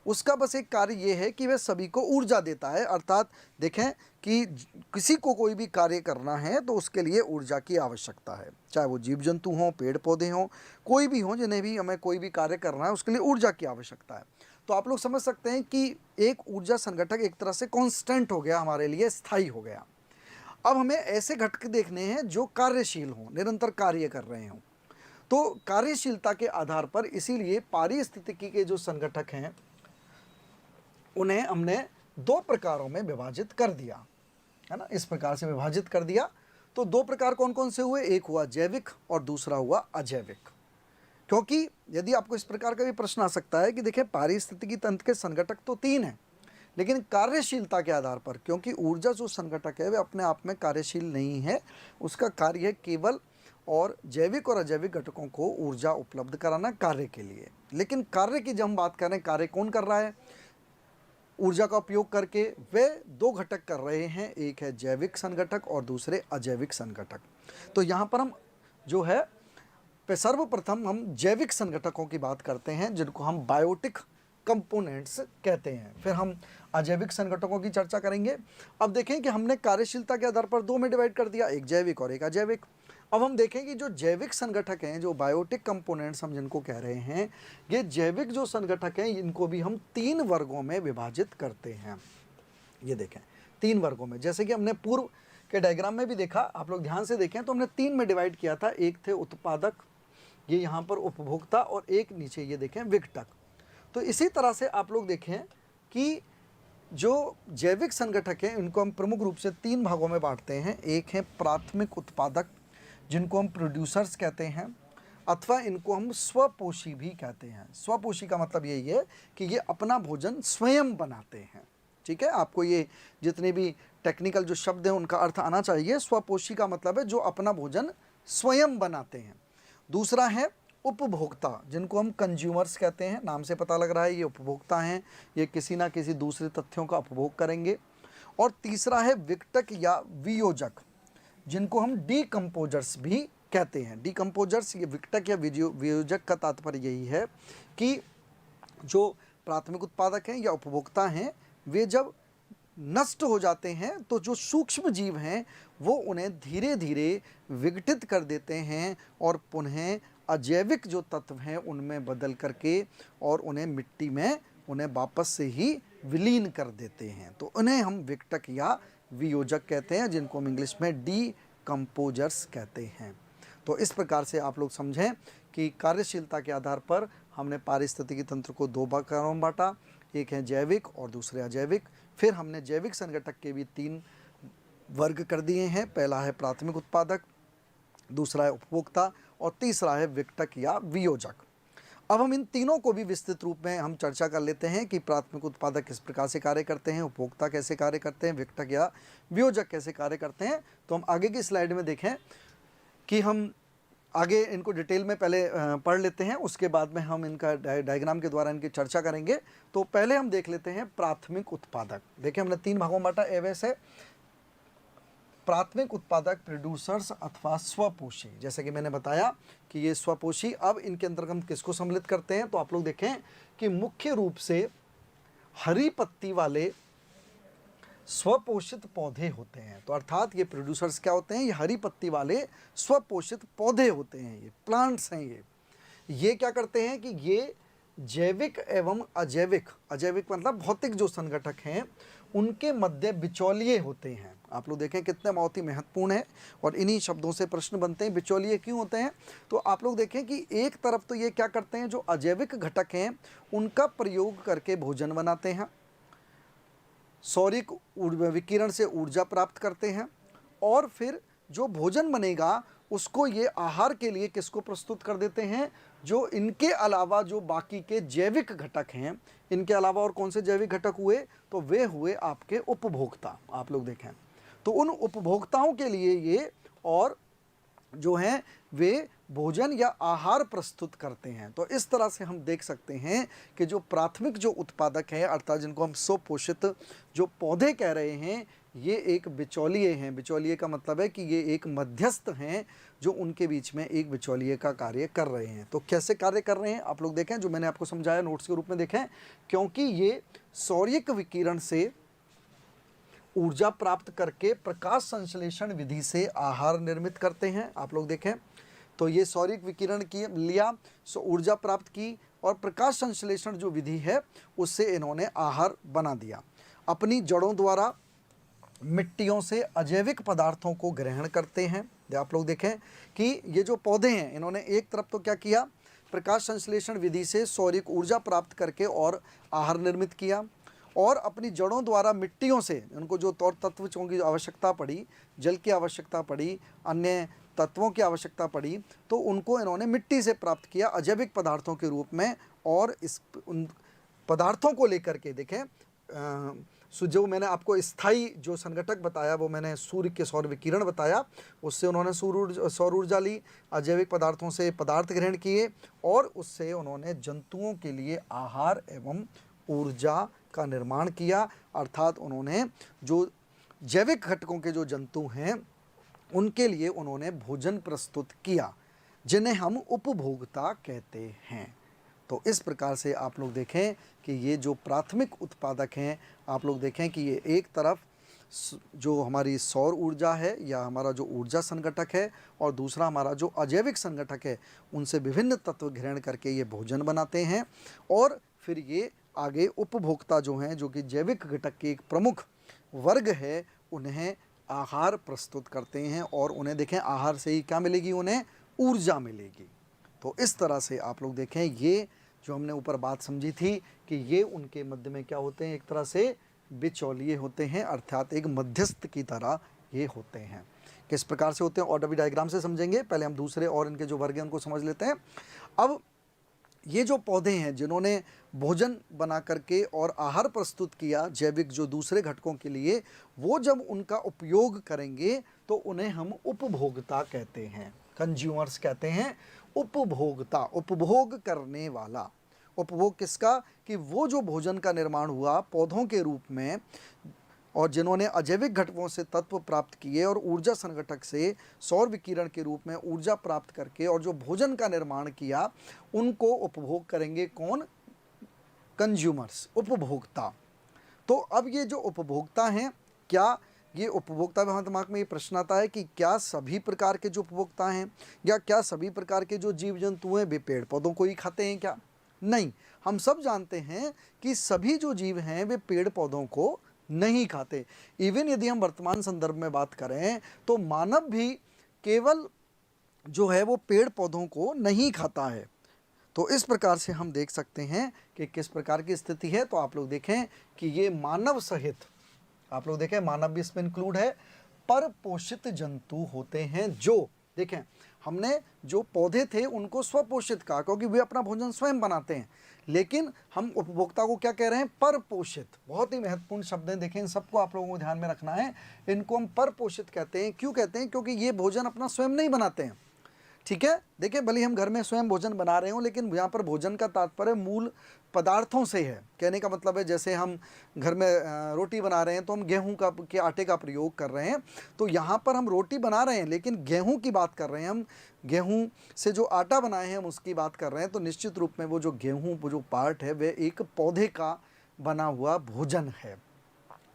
उसका बस एक कार्य ये है कि वह सभी को ऊर्जा देता है। अर्थात देखें कि किसी को कोई भी कार्य करना है तो उसके लिए ऊर्जा की आवश्यकता है, चाहे वो जीव जंतु हों, पेड़ पौधे हों, कोई भी हों, जिन्हें भी हमें कोई भी कार्य करना है उसके लिए ऊर्जा की आवश्यकता है। तो आप लोग समझ सकते हैं कि एक ऊर्जा संघटक एक तरह से कांस्टेंट हो गया, हमारे लिए स्थायी हो गया। अब हमें ऐसे घटक देखने हैं जो कार्यशील हों, निरंतर कार्य कर रहे हों। तो कार्यशीलता के आधार पर इसीलिए पारिस्थितिकी के जो संगठक हैं उन्हें हमने दो प्रकारों में विभाजित कर दिया, है ना, इस प्रकार से विभाजित कर दिया। तो दो प्रकार कौन कौन से हुए, एक हुआ जैविक और दूसरा हुआ अजैविक। क्योंकि यदि आपको इस प्रकार का भी प्रश्न आ सकता है कि देखिए पारिस्थितिकी तंत्र के संगठक तो तीन हैं, लेकिन कार्यशीलता के आधार पर, क्योंकि ऊर्जा जो संगठक है वह अपने आप में कार्यशील नहीं है, उसका कार्य है केवल और जैविक और अजैविक घटकों को ऊर्जा उपलब्ध कराना कार्य के लिए। लेकिन कार्य की जब हम बात करें, कार्य कौन कर रहा है ऊर्जा का उपयोग करके, वे दो घटक कर रहे हैं, एक है जैविक संगठक और दूसरे अजैविक संगठक। तो यहाँ पर हम जो है सर्वप्रथम हम जैविक संगठकों की बात करते हैं जिनको हम बायोटिक कंपोनेंट्स कहते हैं, फिर हम अजैविक संगठकों की चर्चा करेंगे। अब देखें कि हमने कार्यशीलता के आधार पर दो में डिवाइड कर दिया, एक जैविक और एक अजैविक। अब हम देखें कि जो जैविक संगठक हैं, जो बायोटिक कंपोनेंट्स हम जिनको कह रहे हैं, ये जैविक जो संगठक हैं इनको भी हम तीन वर्गों में विभाजित करते हैं। ये देखें तीन वर्गों में, जैसे कि हमने पूर्व के डायग्राम में भी देखा, आप लोग ध्यान से देखें तो हमने तीन में डिवाइड किया था। एक थे उत्पादक, ये यहाँ पर उपभोक्ता, और एक नीचे ये देखें विघटक। तो इसी तरह से आप लोग देखें कि जो जैविक संगठक हैं इनको हम प्रमुख रूप से तीन भागों में बांटते हैं। एक है प्राथमिक उत्पादक जिनको हम प्रोड्यूसर्स कहते हैं, अथवा इनको हम स्वपोषी भी कहते हैं। स्वपोषी का मतलब यही है कि ये अपना भोजन स्वयं बनाते हैं। ठीक है, आपको ये जितने भी टेक्निकल जो शब्द हैं उनका अर्थ आना चाहिए। स्वपोषी का मतलब है जो अपना भोजन स्वयं बनाते हैं। दूसरा है उपभोक्ता जिनको हम कंज्यूमर्स कहते हैं, नाम से पता लग रहा है ये उपभोक्ता हैं, ये किसी ना किसी दूसरे तथ्यों का उपभोग करेंगे। और तीसरा है विघटक या वियोजक जिनको हम डीकम्पोजर्स भी कहते हैं। डीकम्पोजर्स, ये विघटक या वियोजक का तात्पर्य यही है कि जो प्राथमिक उत्पादक हैं या उपभोक्ता हैं वे जब नष्ट हो जाते हैं तो जो सूक्ष्म जीव हैं वो उन्हें धीरे धीरे विघटित कर देते हैं और पुनः अजैविक जो तत्व हैं उनमें बदल करके और उन्हें मिट्टी में उन्हें वापस से ही विलीन कर देते हैं। तो उन्हें हम विघटक या वियोजक कहते हैं, जिनको हम इंग्लिश में डीकम्पोजर्स कहते हैं। तो इस प्रकार से आप लोग समझें कि कार्यशीलता के आधार पर हमने पारिस्थितिकी तंत्र को दो भागों में बांटा, एक है जैविक और दूसरे अजैविक। फिर हमने जैविक संगठक के भी तीन वर्ग कर दिए हैं, पहला है प्राथमिक उत्पादक, दूसरा है उपभोक्ता और तीसरा है विघटक या वियोजक। अब हम इन तीनों को भी विस्तृत रूप में हम चर्चा कर लेते हैं कि प्राथमिक उत्पादक किस प्रकार से कार्य करते हैं, उपभोक्ता कैसे कार्य करते हैं, विघटक या वियोजक कैसे कार्य करते हैं। तो हम आगे की स्लाइड में देखें कि हम आगे इनको डिटेल में पहले पढ़ लेते हैं, उसके बाद में हम इनका डायग्राम के द्वारा इनकी चर्चा करेंगे। तो पहले हम देख लेते हैं प्राथमिक उत्पादक। देखिए हमने तीन भागों में बांटा, एवैसे प्राथमिक उत्पादक प्रोड्यूसर्स अथवा स्वपोषी। जैसे कि मैंने बताया कि ये स्वपोषी, अब इनके अंतर्गत हम किसको सम्मिलित करते हैं, तो आप लोग देखें कि मुख्य रूप से हरी पत्ती वाले स्वपोषित पौधे होते हैं। तो अर्थात ये प्रोड्यूसर्स क्या होते हैं, ये हरी पत्ती वाले स्वपोषित पौधे होते हैं, ये प्लांट्स हैं। ये क्या करते हैं कि ये जैविक एवं अजैविक, अजैविक मतलब भौतिक जो संगठक हैं उनके मध्य बिचौलिए होते हैं। आप लोग देखें कितने बहुत ही महत्वपूर्ण है, और इन्हीं शब्दों से प्रश्न बनते हैं, बिचौलिए क्यों होते हैं। तो आप लोग देखें कि एक तरफ तो ये क्या करते हैं, जो अजैविक घटक हैं उनका प्रयोग करके भोजन बनाते हैं, सौरिक विकिरण से ऊर्जा प्राप्त करते हैं, और फिर जो भोजन बनेगा उसको ये आहार के लिए किसको प्रस्तुत कर देते हैं, जो इनके अलावा जो बाकी के जैविक घटक हैं, इनके अलावा और कौन से जैविक घटक हुए, तो वे हुए आपके उपभोक्ता। आप लोग देखें तो उन उपभोक्ताओं के लिए ये और जो हैं वे भोजन या आहार प्रस्तुत करते हैं। तो इस तरह से हम देख सकते हैं कि जो प्राथमिक जो उत्पादक हैं, अर्थात जिनको हम स्वपोषित जो पौधे कह रहे हैं, ये एक बिचौलिए हैं। बिचौलिए का मतलब है कि ये एक मध्यस्थ हैं जो उनके बीच में एक बिचौलिए का कार्य कर रहे हैं। तो कैसे कार्य कर रहे हैं आप लोग देखें, जो मैंने आपको समझाया नोट्स के रूप में देखें। क्योंकि ये सौर्यिक विकिरण से ऊर्जा प्राप्त करके प्रकाश संश्लेषण विधि से आहार निर्मित करते हैं। आप लोग देखें तो ये सौर्यिक विकिरण की लिया, ऊर्जा प्राप्त की और प्रकाश संश्लेषण जो विधि है उससे इन्होंने आहार बना दिया। अपनी जड़ों द्वारा मिट्टियों से अजैविक पदार्थों को ग्रहण करते हैं। आप लोग देखें कि ये जो पौधे हैं इन्होंने एक तरफ तो क्या किया, प्रकाश संश्लेषण विधि से सौर्यिक ऊर्जा प्राप्त करके और आहार निर्मित किया, और अपनी जड़ों द्वारा मिट्टियों से उनको जो तौर तत्वों की आवश्यकता पड़ी, जल की आवश्यकता पड़ी, अन्य तत्वों की आवश्यकता पड़ी, तो उनको इन्होंने मिट्टी से प्राप्त किया अजैविक पदार्थों के रूप में। और उन पदार्थों को लेकर के देखें, जो मैंने आपको स्थायी जो संगठक बताया वो मैंने सूर्य के सौर विकिरण बताया, उससे उन्होंने सौर ऊर्जा ली, अजैविक पदार्थों से पदार्थ ग्रहण किए और उससे उन्होंने जंतुओं के लिए आहार एवं ऊर्जा का निर्माण किया। अर्थात उन्होंने जो जैविक घटकों के जो जंतु हैं उनके लिए उन्होंने भोजन प्रस्तुत किया, जिन्हें हम उपभोक्ता कहते हैं। तो इस प्रकार से आप लोग देखें कि ये जो प्राथमिक उत्पादक हैं, आप लोग देखें कि ये एक तरफ जो हमारी सौर ऊर्जा है या हमारा जो ऊर्जा संगठक है, और दूसरा हमारा जो अजैविक संगठक है, उनसे विभिन्न तत्व ग्रहण करके ये भोजन बनाते हैं। और फिर ये आगे उपभोक्ता जो हैं, जो कि जैविक घटक के एक प्रमुख वर्ग है, उन्हें आहार प्रस्तुत करते हैं। और उन्हें देखें आहार से ही क्या मिलेगी, उन्हें ऊर्जा मिलेगी। तो इस तरह से आप लोग देखें ये जो हमने ऊपर बात समझी थी कि ये उनके मध्य में क्या होते हैं, एक तरह से बिचौलिए होते हैं, अर्थात एक मध्यस्थ की तरह ये होते हैं। किस प्रकार से होते हैं और अभी डायग्राम से समझेंगे। पहले हम दूसरे और इनके जो वर्ग हैं उनको समझ लेते हैं। अब ये जो पौधे हैं जिन्होंने भोजन बना करके और आहार प्रस्तुत किया जैविक जो दूसरे घटकों के लिए, वो जब उनका उपयोग करेंगे तो उन्हें हम उपभोक्ता कहते हैं, कंज्यूमर्स कहते हैं। उपभोक्ता, उपभोग करने वाला। उपभोग किसका, कि वो जो भोजन का निर्माण हुआ पौधों के रूप में और जिन्होंने अजैविक घटकों से तत्व प्राप्त किए और ऊर्जा संगठक से सौर विकिरण के रूप में ऊर्जा प्राप्त करके और जो भोजन का निर्माण किया, उनको उपभोग करेंगे कौन, कंज्यूमर्स, उपभोक्ता। तो अब ये जो उपभोक्ता हैं, क्या ये उपभोक्ता में हमारे दिमाग में ये प्रश्न आता है कि क्या सभी प्रकार के जो उपभोक्ता हैं या क्या सभी प्रकार के जो जीव जंतु हैं वे पेड़ पौधों को ही खाते हैं क्या? नहीं, हम सब जानते हैं कि सभी जो जीव हैं वे पेड़ पौधों को नहीं खाते। इवन यदि हम वर्तमान संदर्भ में बात करें तो मानव भी केवल जो है वो पेड़ पौधों को नहीं खाता है। तो इस प्रकार से हम देख सकते हैं कि किस प्रकार की स्थिति है। तो आप लोग देखें कि ये मानव सहित, आप लोग देखें मानव भी इसमें इंक्लूड है, पर पोषित जंतु होते हैं। जो देखें हमने जो पौधे थे उनको स्वपोषित कहा क्योंकि वे अपना भोजन स्वयं बनाते हैं, लेकिन हम उपभोक्ता को क्या कह रहे हैं, पर पोषित। बहुत ही महत्वपूर्ण शब्द हैं, देखें इन सबको आप लोगों को ध्यान में रखना है। इनको हम पर पोषित कहते हैं। क्यों कहते हैं, क्योंकि ये भोजन अपना स्वयं नहीं बनाते हैं। ठीक है, देखिए भले हम घर में स्वयं भोजन बना रहे हो, लेकिन यहाँ पर भोजन का तात्पर्य मूल पदार्थों से है। कहने का मतलब है जैसे हम घर में रोटी बना रहे हैं तो हम गेहूं के आटे का प्रयोग कर रहे हैं, तो यहाँ पर हम रोटी बना रहे हैं लेकिन गेहूं की बात कर रहे हैं। हम गेहूं से जो आटा बनाए हैं हम उसकी बात कर रहे हैं। तो निश्चित रूप में वो जो गेहूं वो जो पार्ट है वह एक पौधे का बना हुआ भोजन है।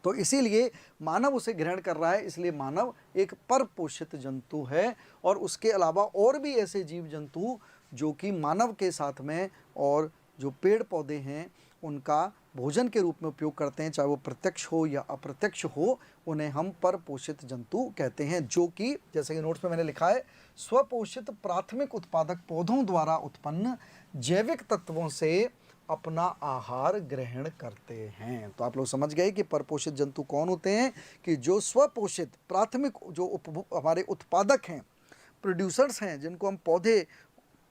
तो इसीलिए मानव उसे ग्रहण कर रहा है, इसलिए मानव एक परपोषित जंतु है। और उसके अलावा और भी ऐसे जीव जंतु जो कि मानव के साथ में और जो पेड़ पौधे हैं उनका भोजन के रूप में उपयोग करते हैं, चाहे वो प्रत्यक्ष हो या अप्रत्यक्ष हो, उन्हें हम परपोषित जंतु कहते हैं। जो कि जैसे कि नोट्स में मैंने लिखा है, स्वपोषित प्राथमिक उत्पादक पौधों द्वारा उत्पन्न जैविक तत्वों से अपना आहार ग्रहण करते हैं। तो आप लोग समझ गए कि परपोषित जंतु कौन होते हैं, कि जो स्वपोषित प्राथमिक जो हमारे उत्पादक हैं, प्रोड्यूसर्स हैं, जिनको हम पौधे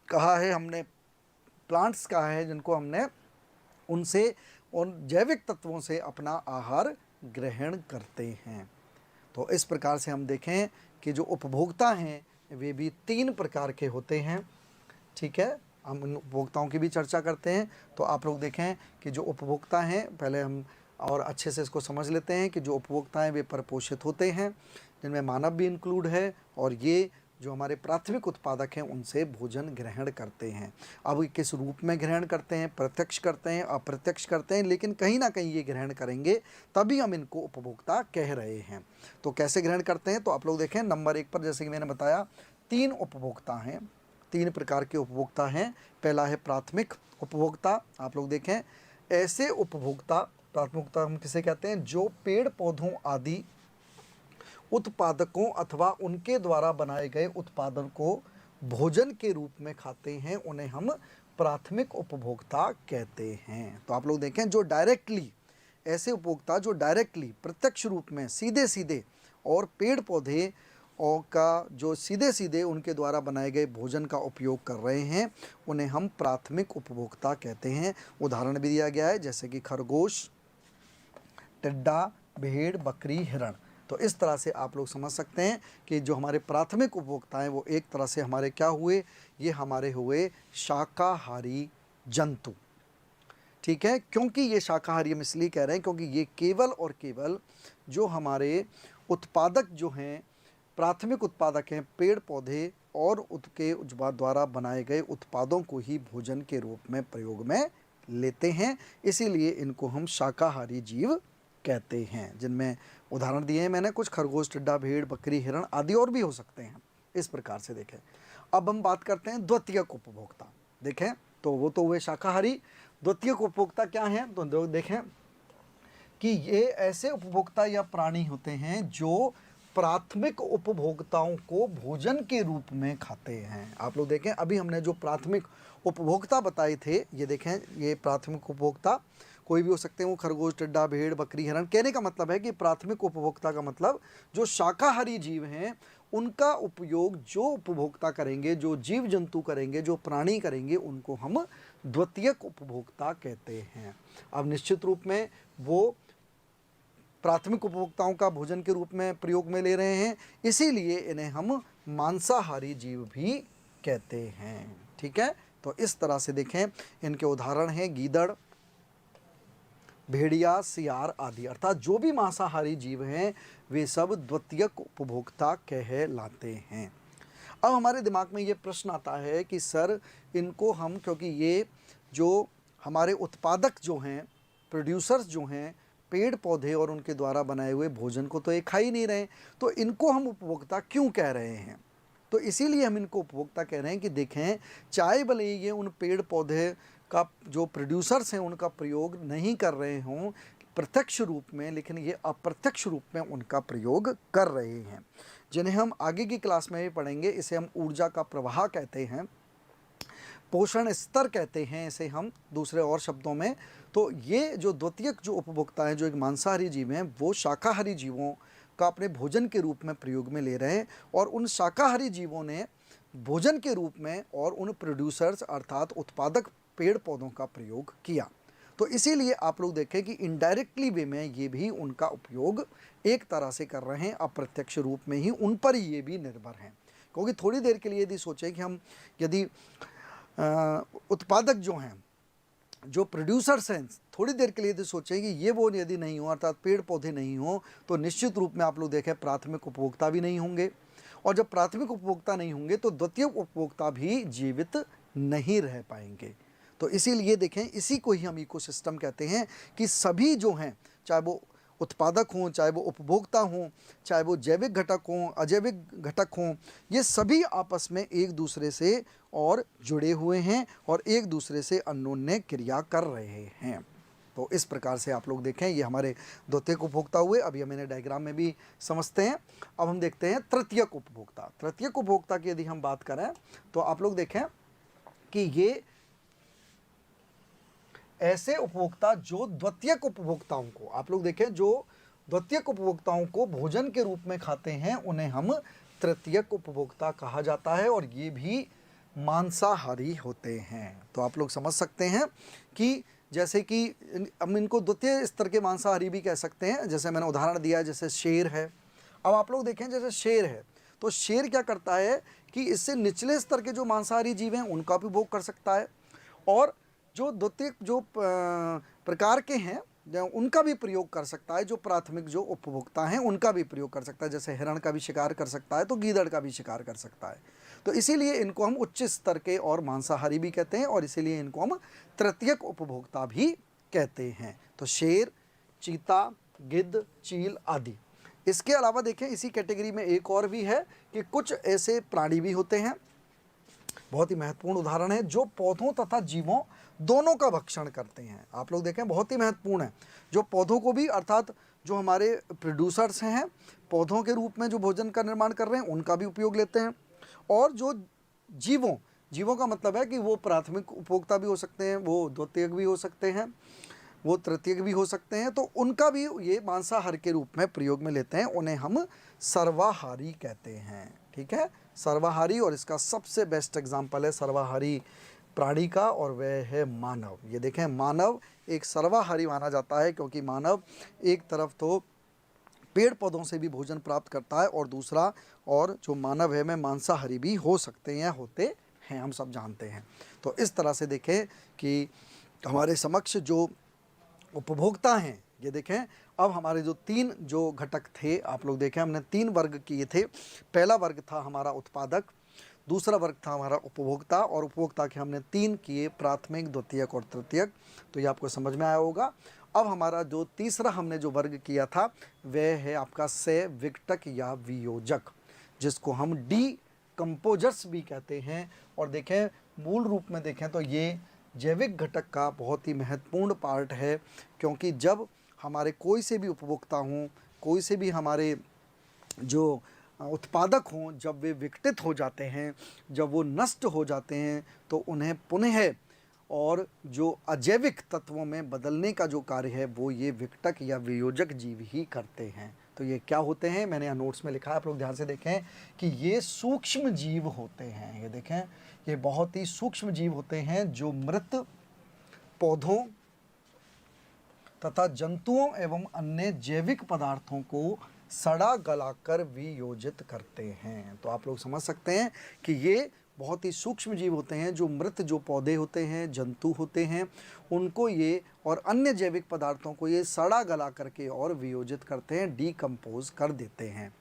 कहा है, हमने प्लांट्स कहा है, जिनको हमने उनसे उन जैविक तत्वों से अपना आहार ग्रहण करते हैं। तो इस प्रकार से हम देखें कि जो उपभोक्ता हैं वे भी 3 प्रकार के होते हैं। ठीक है, हम उन उपभोक्ताओं की भी चर्चा करते हैं। तो आप लोग देखें कि जो उपभोक्ता हैं, पहले हम और अच्छे से इसको समझ लेते हैं कि जो उपभोक्ता हैं वे परपोषित होते हैं, जिनमें मानव भी इंक्लूड है, और ये जो हमारे प्राथमिक उत्पादक हैं उनसे भोजन ग्रहण करते हैं। अब ये किस रूप में ग्रहण करते हैं, प्रत्यक्ष करते हैं, अप्रत्यक्ष करते हैं, लेकिन कहीं ना कहीं ये ग्रहण करेंगे तभी हम इनको उपभोक्ता कह रहे हैं। तो कैसे ग्रहण करते हैं, तो आप लोग देखें नंबर 1 पर, जैसे कि मैंने बताया, 3 उपभोक्ता हैं, 3 प्रकार के उपभोक्ता हैं। पहला है प्राथमिक उपभोक्ता। आप लोग देखें, ऐसे उपभोक्ता, प्राथमिकता हम किसे कहते हैं, जो पेड़ पौधों आदि उत्पादकों अथवा उनके द्वारा बनाए गए उत्पादन को भोजन के रूप में खाते हैं, उन्हें हम प्राथमिक उपभोक्ता कहते हैं। तो आप लोग देखें, जो डायरेक्टली, ऐसे उपभोक्ता जो डायरेक्टली, प्रत्यक्ष रूप में, सीधे सीधे और पेड़ पौधे और का जो सीधे सीधे उनके द्वारा बनाए गए भोजन का उपयोग कर रहे हैं, उन्हें हम प्राथमिक उपभोक्ता कहते हैं। उदाहरण भी दिया गया है, जैसे कि खरगोश, टिड्डा, भेड़, बकरी, हिरण। तो इस तरह से आप लोग समझ सकते हैं कि जो हमारे प्राथमिक उपभोक्ता हैं वो एक तरह से हमारे क्या हुए, ये हमारे हुए शाकाहारी जंतु। ठीक है, क्योंकि ये शाकाहारी हम इसलिए कह रहे हैं क्योंकि ये केवल और केवल जो हमारे उत्पादक जो हैं, प्राथमिक उत्पादक हैं, पेड़ पौधे और उनके द्वारा बनाए गए उत्पादों को ही भोजन के रूप में प्रयोग में लेते हैं, इसीलिए इनको हम शाकाहारी जीव कहते हैं। जिनमें उदाहरण दिए हैं मैंने कुछ, खरगोश, टिड्डा, भेड़, बकरी, हिरण आदि और भी हो सकते हैं। इस प्रकार से देखें। अब हम बात करते हैं द्वितीयक उपभोक्ता। देखें, तो वो तो हुए शाकाहारी। द्वितीयक उपभोक्ता क्या हैं, तो देखें कि ये ऐसे उपभोक्ता या प्राणी होते हैं जो प्राथमिक उपभोक्ताओं को भोजन के रूप में खाते हैं। आप लोग देखें, अभी हमने जो प्राथमिक उपभोक्ता बताए थे, ये देखें, ये प्राथमिक उपभोक्ता कोई भी हो सकते हैं, वो खरगोश, टिड्डा, भेड़, बकरी, हिरण। कहने का मतलब है कि प्राथमिक उपभोक्ता का मतलब जो शाकाहारी जीव हैं उनका उपयोग जो उपभोक्ता करेंगे, जो जीव जंतु करेंगे, जो प्राणी करेंगे, उनको हम द्वितीयक उपभोक्ता कहते हैं। अब निश्चित रूप में वो प्राथमिक उपभोक्ताओं का भोजन के रूप में प्रयोग में ले रहे हैं, इसीलिए इन्हें हम मांसाहारी जीव भी कहते हैं। ठीक है, तो इस तरह से देखें, इनके उदाहरण हैं गीदड़, भेड़िया, सियार आदि। अर्थात जो भी मांसाहारी जीव हैं वे सब द्वितीयक उपभोक्ता कहलाते हैं। अब हमारे दिमाग में ये प्रश्न आता है कि सर, इनको हम, क्योंकि ये जो हमारे उत्पादक जो हैं, प्रोड्यूसर्स जो हैं, पेड़ पौधे और उनके द्वारा बनाए हुए भोजन को तो ये खा ही नहीं रहे, तो इनको हम उपभोक्ता क्यों कह रहे हैं? तो इसीलिए हम इनको उपभोक्ता कह रहे हैं कि देखें, चाहे भले ये उन पेड़ पौधे का जो प्रोड्यूसर्स हैं उनका प्रयोग नहीं कर रहे हों प्रत्यक्ष रूप में, लेकिन ये अप्रत्यक्ष रूप में उनका प्रयोग कर रहे हैं, जिन्हें हम आगे की क्लास में भी पढ़ेंगे। इसे हम ऊर्जा का प्रवाह कहते हैं, पोषण स्तर कहते हैं इसे हम दूसरे और शब्दों में। तो ये जो द्वितीयक जो उपभोक्ता हैं, जो एक मांसाहारी जीव हैं, वो शाकाहारी जीवों का अपने भोजन के रूप में प्रयोग में ले रहे हैं, और उन शाकाहारी जीवों ने भोजन के रूप में और उन प्रोड्यूसर्स अर्थात उत्पादक पेड़ पौधों का प्रयोग किया। तो इसीलिए आप लोग देखें कि इनडायरेक्टली वे में ये भी उनका उपयोग एक तरह से कर रहे हैं, अप्रत्यक्ष रूप में ही उन पर ये भी निर्भर हैं। क्योंकि थोड़ी देर के लिए यदि सोचें कि हम यदि उत्पादक जो हैं, जो प्रोड्यूसर्स हैं, थोड़ी देर के लिए यदि सोचें कि ये वो यदि नहीं हो, अर्थात पेड़ पौधे नहीं हो, तो निश्चित रूप में आप लोग देखें प्राथमिक उपभोक्ता भी नहीं होंगे, और जब प्राथमिक उपभोक्ता नहीं होंगे तो द्वितीयक उपभोक्ता भी जीवित नहीं रह पाएंगे। तो इसीलिए देखें, इसी को ही हम इकोसिस्टम कहते हैं कि सभी जो हैं, चाहे वो उत्पादक हों, चाहे वो उपभोक्ता हों, चाहे वो जैविक घटक हों, अजैविक घटक हों, ये सभी आपस में एक दूसरे से और जुड़े हुए हैं और एक दूसरे से अन्योन्य क्रिया कर रहे हैं। तो इस प्रकार से आप लोग देखें, ये हमारे द्वितीयक उपभोक्ता हुए। अभी हम इन्हें डायग्राम में भी समझते हैं। अब हम देखते हैं तृतीयक उपभोक्ता। तृतीयक उपभोक्ता की यदि हम बात करें तो आप लोग देखें कि ये ऐसे उपभोक्ता जो द्वितीयक उपभोक्ताओं को, आप लोग देखें, जो द्वितीयक उपभोक्ताओं को भोजन के रूप में खाते हैं, उन्हें हम तृतीयक उपभोक्ता कहा जाता है, और ये भी मांसाहारी होते हैं। तो आप लोग समझ सकते हैं कि जैसे कि हम इनको द्वितीय स्तर के मांसाहारी भी कह सकते हैं। जैसे मैंने उदाहरण दिया है, जैसे शेर है। अब आप लोग देखें, जैसे शेर है, तो शेर क्या करता है कि इससे निचले स्तर के जो मांसाहारी जीव हैं उनका भी भोग कर सकता है, और जो द्वितीय जो प्रकार के हैं, उनका भी प्रयोग कर सकता है, जो प्राथमिक जो उपभोक्ता हैं उनका भी प्रयोग कर सकता है। जैसे हिरण का भी शिकार कर सकता है तो गीदड़ का भी शिकार कर सकता है। तो इसीलिए इनको हम उच्च स्तर के और मांसाहारी भी कहते हैं, और इसीलिए इनको हम तृतीयक उपभोक्ता भी कहते हैं। तो शेर, चीता, गिद्ध, चील आदि। इसके अलावा देखें इसी कैटेगरी में एक और भी है कि कुछ ऐसे प्राणी भी होते हैं, बहुत ही महत्वपूर्ण उदाहरण है, जो पौधों तथा जीवों दोनों का भक्षण करते हैं। आप लोग देखें बहुत ही महत्वपूर्ण है, जो पौधों को भी, अर्थात जो हमारे प्रोड्यूसर्स हैं पौधों के रूप में जो भोजन का निर्माण कर रहे हैं उनका भी उपयोग लेते हैं, और जो जीवों जीवों का मतलब है कि वो प्राथमिक उपभोक्ता भी हो सकते हैं, वो द्वितीयक भी हो सकते हैं, वो तृतीयक भी हो सकते हैं, तो उनका भी ये मांसाहार के रूप में प्रयोग में लेते हैं। उन्हें हम सर्वाहारी कहते हैं। ठीक है, सर्वाहारी। और इसका सबसे बेस्ट एग्जाम्पल है सर्वाहारी प्राणी का, और वह है मानव। ये देखें, मानव एक सर्वाहारी माना जाता है, क्योंकि मानव एक तरफ तो पेड़ पौधों से भी भोजन प्राप्त करता है, और दूसरा और जो मानव है मैं मांसाहारी भी हो सकते हैं, होते हैं, हम सब जानते हैं। तो इस तरह से देखें कि हमारे समक्ष जो उपभोक्ता हैं, ये देखें अब हमारे जो तीन जो घटक थे, आप लोग देखें हमने तीन वर्ग किए थे। पहला वर्ग था हमारा उत्पादक, दूसरा वर्ग था हमारा उपभोक्ता, और उपभोक्ता के हमने तीन किए, प्राथमिक, द्वितीयक और तृतीयक। तो ये आपको समझ में आया होगा। अब हमारा जो तीसरा हमने जो वर्ग किया था वह है आपका सह विघटक या वियोजक, जिसको हम डीकम्पोजर्स भी कहते हैं। और देखें मूल रूप में देखें तो ये जैविक घटक का बहुत ही महत्वपूर्ण पार्ट है, क्योंकि जब हमारे कोई से भी उपभोक्ता हों, कोई से भी हमारे जो उत्पादक हों, जब वे विघटित हो जाते हैं, जब वो नष्ट हो जाते हैं, तो उन्हें पुनः और जो अजैविक तत्वों में बदलने का जो कार्य है वो ये विघटक या वियोजक जीव ही करते हैं। तो ये क्या होते हैं, मैंने यहाँ नोट्स में लिखा है, आप लोग ध्यान से देखें कि ये सूक्ष्म जीव होते हैं। ये देखें, ये बहुत ही सूक्ष्म जीव होते हैं जो मृत पौधों तथा जंतुओं एवं अन्य जैविक पदार्थों को सड़ा गलाकर वियोजित करते हैं। तो आप लोग समझ सकते हैं कि ये बहुत ही सूक्ष्म जीव होते हैं, जो मृत जो पौधे होते हैं, जंतु होते हैं, उनको ये और अन्य जैविक पदार्थों को ये सड़ा गला करके और वियोजित करते हैं, डीकम्पोज कर देते हैं।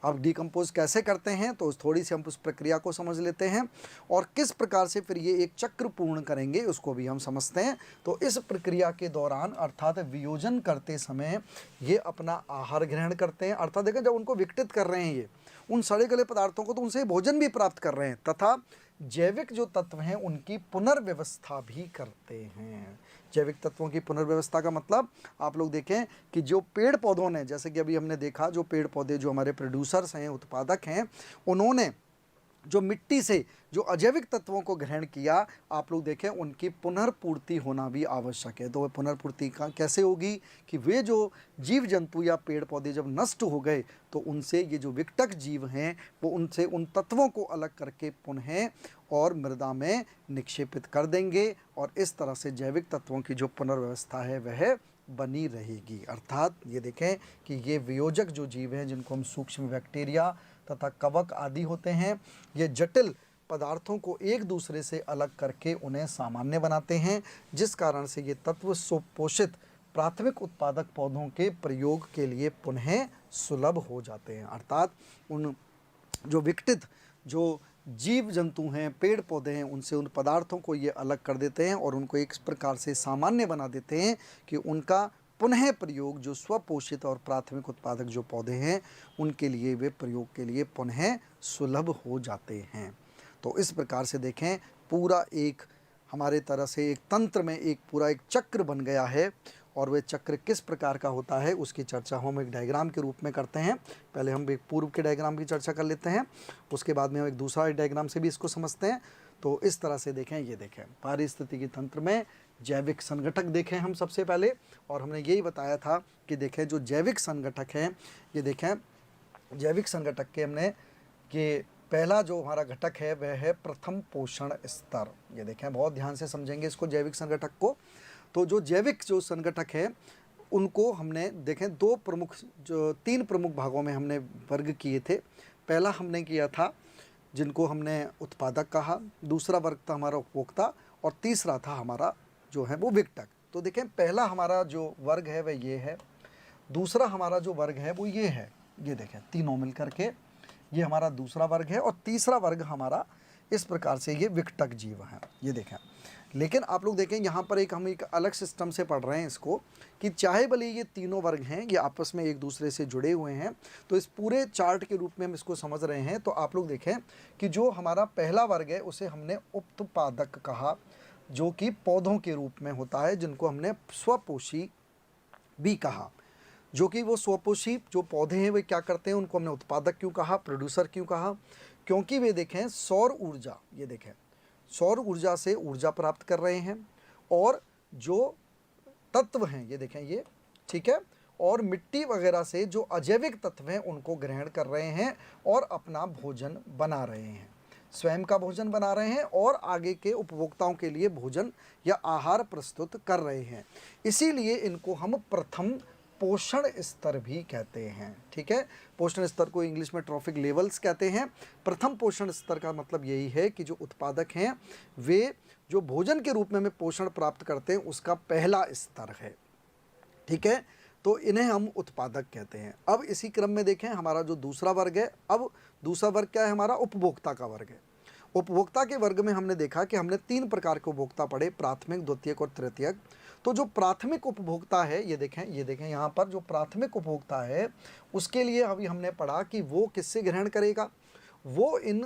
अब डीकम्पोज कैसे करते हैं तो थोड़ी सी हम उस प्रक्रिया को समझ लेते हैं, और किस प्रकार से फिर ये एक चक्र पूर्ण करेंगे उसको भी हम समझते हैं। तो इस प्रक्रिया के दौरान अर्थात वियोजन करते समय ये अपना आहार ग्रहण करते हैं, अर्थात देखें जब उनको विघटित कर रहे हैं ये उन सड़े गले पदार्थों को, तो उनसे भोजन भी प्राप्त कर रहे हैं, तथा जैविक जो तत्व हैं उनकी पुनर्व्यवस्था भी करते हैं। जैविक तत्वों की पुनर्व्यवस्था का मतलब आप लोग देखें कि जो पेड़ पौधों ने, जैसे कि अभी हमने देखा, जो पेड़ पौधे जो हमारे प्रोड्यूसर्स हैं, उत्पादक हैं, उन्होंने जो मिट्टी से जो अजैविक तत्वों को ग्रहण किया, आप लोग देखें उनकी पुनर्पूर्ति होना भी आवश्यक है। तो वह पुनर्पूर्ति का कैसे होगी कि वे जो जीव जंतु या पेड़ पौधे जब नष्ट हो गए तो उनसे ये जो विघटक जीव हैं वो उनसे उन तत्वों को अलग करके पुनः और मृदा में निक्षेपित कर देंगे, और इस तरह से जैविक तत्वों की जो पुनर्व्यवस्था है वह बनी रहेगी। अर्थात ये देखें कि ये वियोजक जो जीव हैं, जिनको हम सूक्ष्म बैक्टीरिया तथा कवक आदि होते हैं, ये जटिल पदार्थों को एक दूसरे से अलग करके उन्हें सामान्य बनाते हैं, जिस कारण से ये तत्व सुपोषित प्राथमिक उत्पादक पौधों के प्रयोग के लिए पुनः सुलभ हो जाते हैं। अर्थात उन जो विघटित जो जीव जंतु हैं, पेड़ पौधे हैं, उनसे उन पदार्थों को ये अलग कर देते हैं और उनको एक प्रकार से सामान्य बना देते हैं कि उनका पुनः प्रयोग जो स्वपोषित और प्राथमिक उत्पादक जो पौधे हैं उनके लिए वे प्रयोग के लिए पुनः सुलभ हो जाते हैं। तो इस प्रकार से देखें पूरा एक हमारे तरह से एक तंत्र में एक पूरा एक चक्र बन गया है, और वह चक्र किस प्रकार का होता है उसकी चर्चा हम एक डायग्राम के रूप में करते हैं। पहले हम एक पूर्व के डायग्राम की चर्चा कर लेते हैं, उसके बाद में हम एक दूसरा डायग्राम से भी इसको समझते हैं। तो इस तरह से देखें, ये देखें पारिस्थितिकी तंत्र में जैविक संगठक देखें हम सबसे पहले, और हमने यही बताया था कि देखें जो जैविक संगठक हैं, ये देखें जैविक संगठक के हमने ये पहला जो हमारा घटक है वह है प्रथम पोषण स्तर। ये देखें बहुत ध्यान से समझेंगे इसको जैविक संगठक को। तो जो जैविक जो संगठक है उनको हमने देखें तीन प्रमुख भागों में हमने वर्ग किए थे। पहला हमने किया था जिनको हमने उत्पादक कहा, दूसरा वर्ग था हमारा उपभोक्ता, और तीसरा था हमारा जो है वो विघटक। तो देखें पहला हमारा जो वर्ग है वह ये है, दूसरा हमारा जो वर्ग है वो ये है, ये देखें तीनों मिल करके ये हमारा दूसरा वर्ग है, और तीसरा वर्ग हमारा इस प्रकार से ये विकटक जीव है, ये देखें। लेकिन आप लोग देखें यहाँ पर हम एक अलग सिस्टम से पढ़ रहे हैं इसको, कि चाहे भले ये तीनों वर्ग हैं ये आपस में एक दूसरे से जुड़े हुए हैं, तो इस पूरे चार्ट के रूप में हम इसको समझ रहे हैं। तो आप लोग देखें कि जो हमारा पहला वर्ग है उसे हमने उत्पादक कहा, जो कि पौधों के रूप में होता है, जिनको हमने स्वपोषी भी कहा। जो कि वो स्वपोषी जो पौधे हैं वे क्या करते हैं, उनको हमने उत्पादक क्यों कहा, प्रोड्यूसर क्यों कहा, क्योंकि वे देखें सौर ऊर्जा, ये देखें सौर ऊर्जा से ऊर्जा प्राप्त कर रहे हैं, और जो तत्व हैं ये देखें ये, ठीक है, और मिट्टी वगैरह से जो अजैविक तत्व हैं उनको ग्रहण कर रहे हैं और अपना भोजन बना रहे हैं, स्वयं का भोजन बना रहे हैं और आगे के उपभोक्ताओं के लिए भोजन या आहार प्रस्तुत कर रहे हैं। इसीलिए इनको हम प्रथम पोषण स्तर भी कहते हैं, ठीक है। पोषण स्तर को इंग्लिश में ट्रॉफिक लेवल्स कहते हैं। प्रथम पोषण स्तर का मतलब यही है कि जो उत्पादक हैं वे जो भोजन के रूप में हमें पोषण प्राप्त करते हैं उसका पहला स्तर है, ठीक है। तो इन्हें हम उत्पादक कहते हैं। अब इसी क्रम में देखें हमारा जो दूसरा वर्ग है, अब दूसरा वर्ग क्या है हमारा, उपभोक्ता का वर्ग है। उपभोक्ता के वर्ग में हमने देखा कि हमने 3 प्रकार के उपभोक्ता पढ़े, प्राथमिक, द्वितीयक और तृतीयक। तो जो प्राथमिक उपभोक्ता है ये देखें यहाँ पर जो प्राथमिक उपभोक्ता है उसके लिए अभी हमने पढ़ा कि वो किससे ग्रहण करेगा, वो इन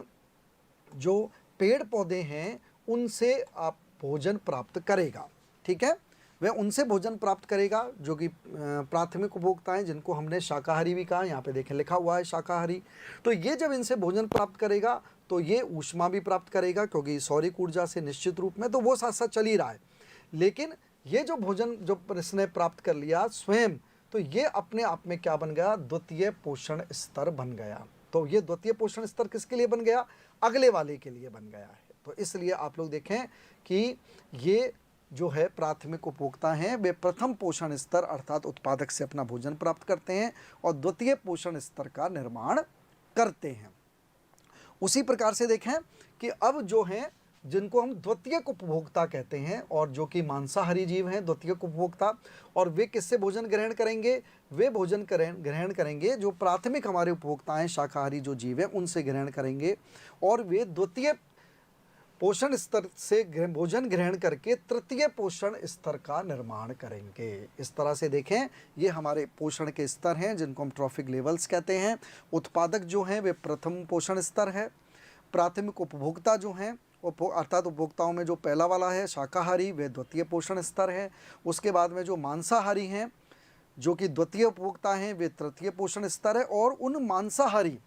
जो पेड़ पौधे हैं उनसे आप भोजन प्राप्त करेगा, ठीक है। वह उनसे भोजन प्राप्त करेगा जो कि प्राथमिक उपभोक्ता हैं, जिनको हमने शाकाहारी भी कहा, यहाँ पे देखें लिखा हुआ है शाकाहारी। तो ये जब इनसे भोजन प्राप्त करेगा तो ये ऊष्मा भी प्राप्त करेगा, क्योंकि सौरिक ऊर्जा से निश्चित रूप में तो वो साथ साथ चल ही रहा है। लेकिन ये जो भोजन जो इसने प्राप्त कर लिया स्वयं, तो ये अपने आप में क्या बन गया, द्वितीय पोषण स्तर बन गया। तो ये द्वितीय पोषण स्तर किसके लिए बन गया, अगले वाले के लिए बन गया है। तो इसलिए आप लोग देखें कि ये जो है प्राथमिक उपभोक्ता हैं वे प्रथम पोषण स्तर अर्थात उत्पादक से अपना भोजन प्राप्त करते हैं और द्वितीय पोषण स्तर का निर्माण करते हैं। उसी प्रकार से देखें कि अब जो हैं जिनको हम द्वितीयक उपभोक्ता कहते हैं, और जो कि मांसाहारी जीव हैं द्वितीयक उपभोक्ता, और वे किससे भोजन ग्रहण करेंगे, वे भोजन ग्रहण करेंगे जो प्राथमिक हमारे उपभोक्ता हैं शाकाहारी जो जीव हैं उनसे ग्रहण करेंगे, और वे द्वितीय पोषण स्तर से भोजन ग्रहण करके तृतीय पोषण स्तर का निर्माण करेंगे। इस तरह से देखें ये हमारे पोषण के स्तर हैं जिनको हम ट्रॉफिक लेवल्स कहते हैं। उत्पादक जो हैं वे प्रथम पोषण स्तर है, प्राथमिक उपभोक्ता जो हैं अर्थात उपभोक्ताओं में जो पहला वाला है शाकाहारी वे द्वितीय पोषण स्तर है, उसके बाद में जो मांसाहारी हैं जो कि द्वितीय उपभोक्ता हैं वे तृतीय पोषण स्तर है, और उन मांसाहारी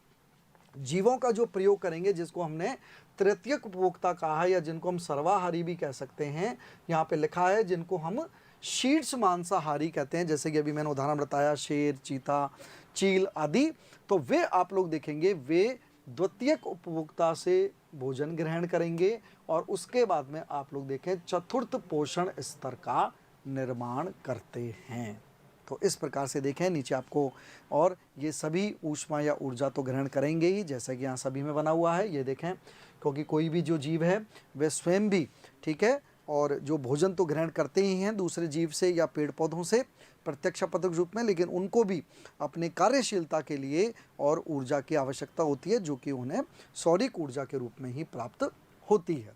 जीवों का जो प्रयोग करेंगे जिसको हमने तृतीयक उपभोक्ता कहा है या जिनको हम सर्वाहारी भी कह सकते हैं, यहाँ पे लिखा है जिनको हम शीर्ष मांसाहारी कहते हैं, जैसे कि अभी मैंने उदाहरण बताया शेर, चीता, चील आदि। तो वे आप लोग देखेंगे वे द्वितीयक उपभोक्ता से भोजन ग्रहण करेंगे और उसके बाद में आप लोग देखें चतुर्थ पोषण स्तर का निर्माण करते हैं। तो इस प्रकार से देखें नीचे आपको, और ये सभी ऊष्मा या ऊर्जा तो ग्रहण करेंगे ही, जैसा कि यहाँ सभी में बना हुआ है ये देखें, क्योंकि कोई भी जो जीव है वे स्वयं भी, ठीक है, और जो भोजन तो ग्रहण करते ही हैं दूसरे जीव से या पेड़ पौधों से प्रत्यक्ष अपरोक्ष रूप में, लेकिन उनको भी अपने कार्यशीलता के लिए और ऊर्जा की आवश्यकता होती है जो कि उन्हें सौरिक ऊर्जा के रूप में ही प्राप्त होती है।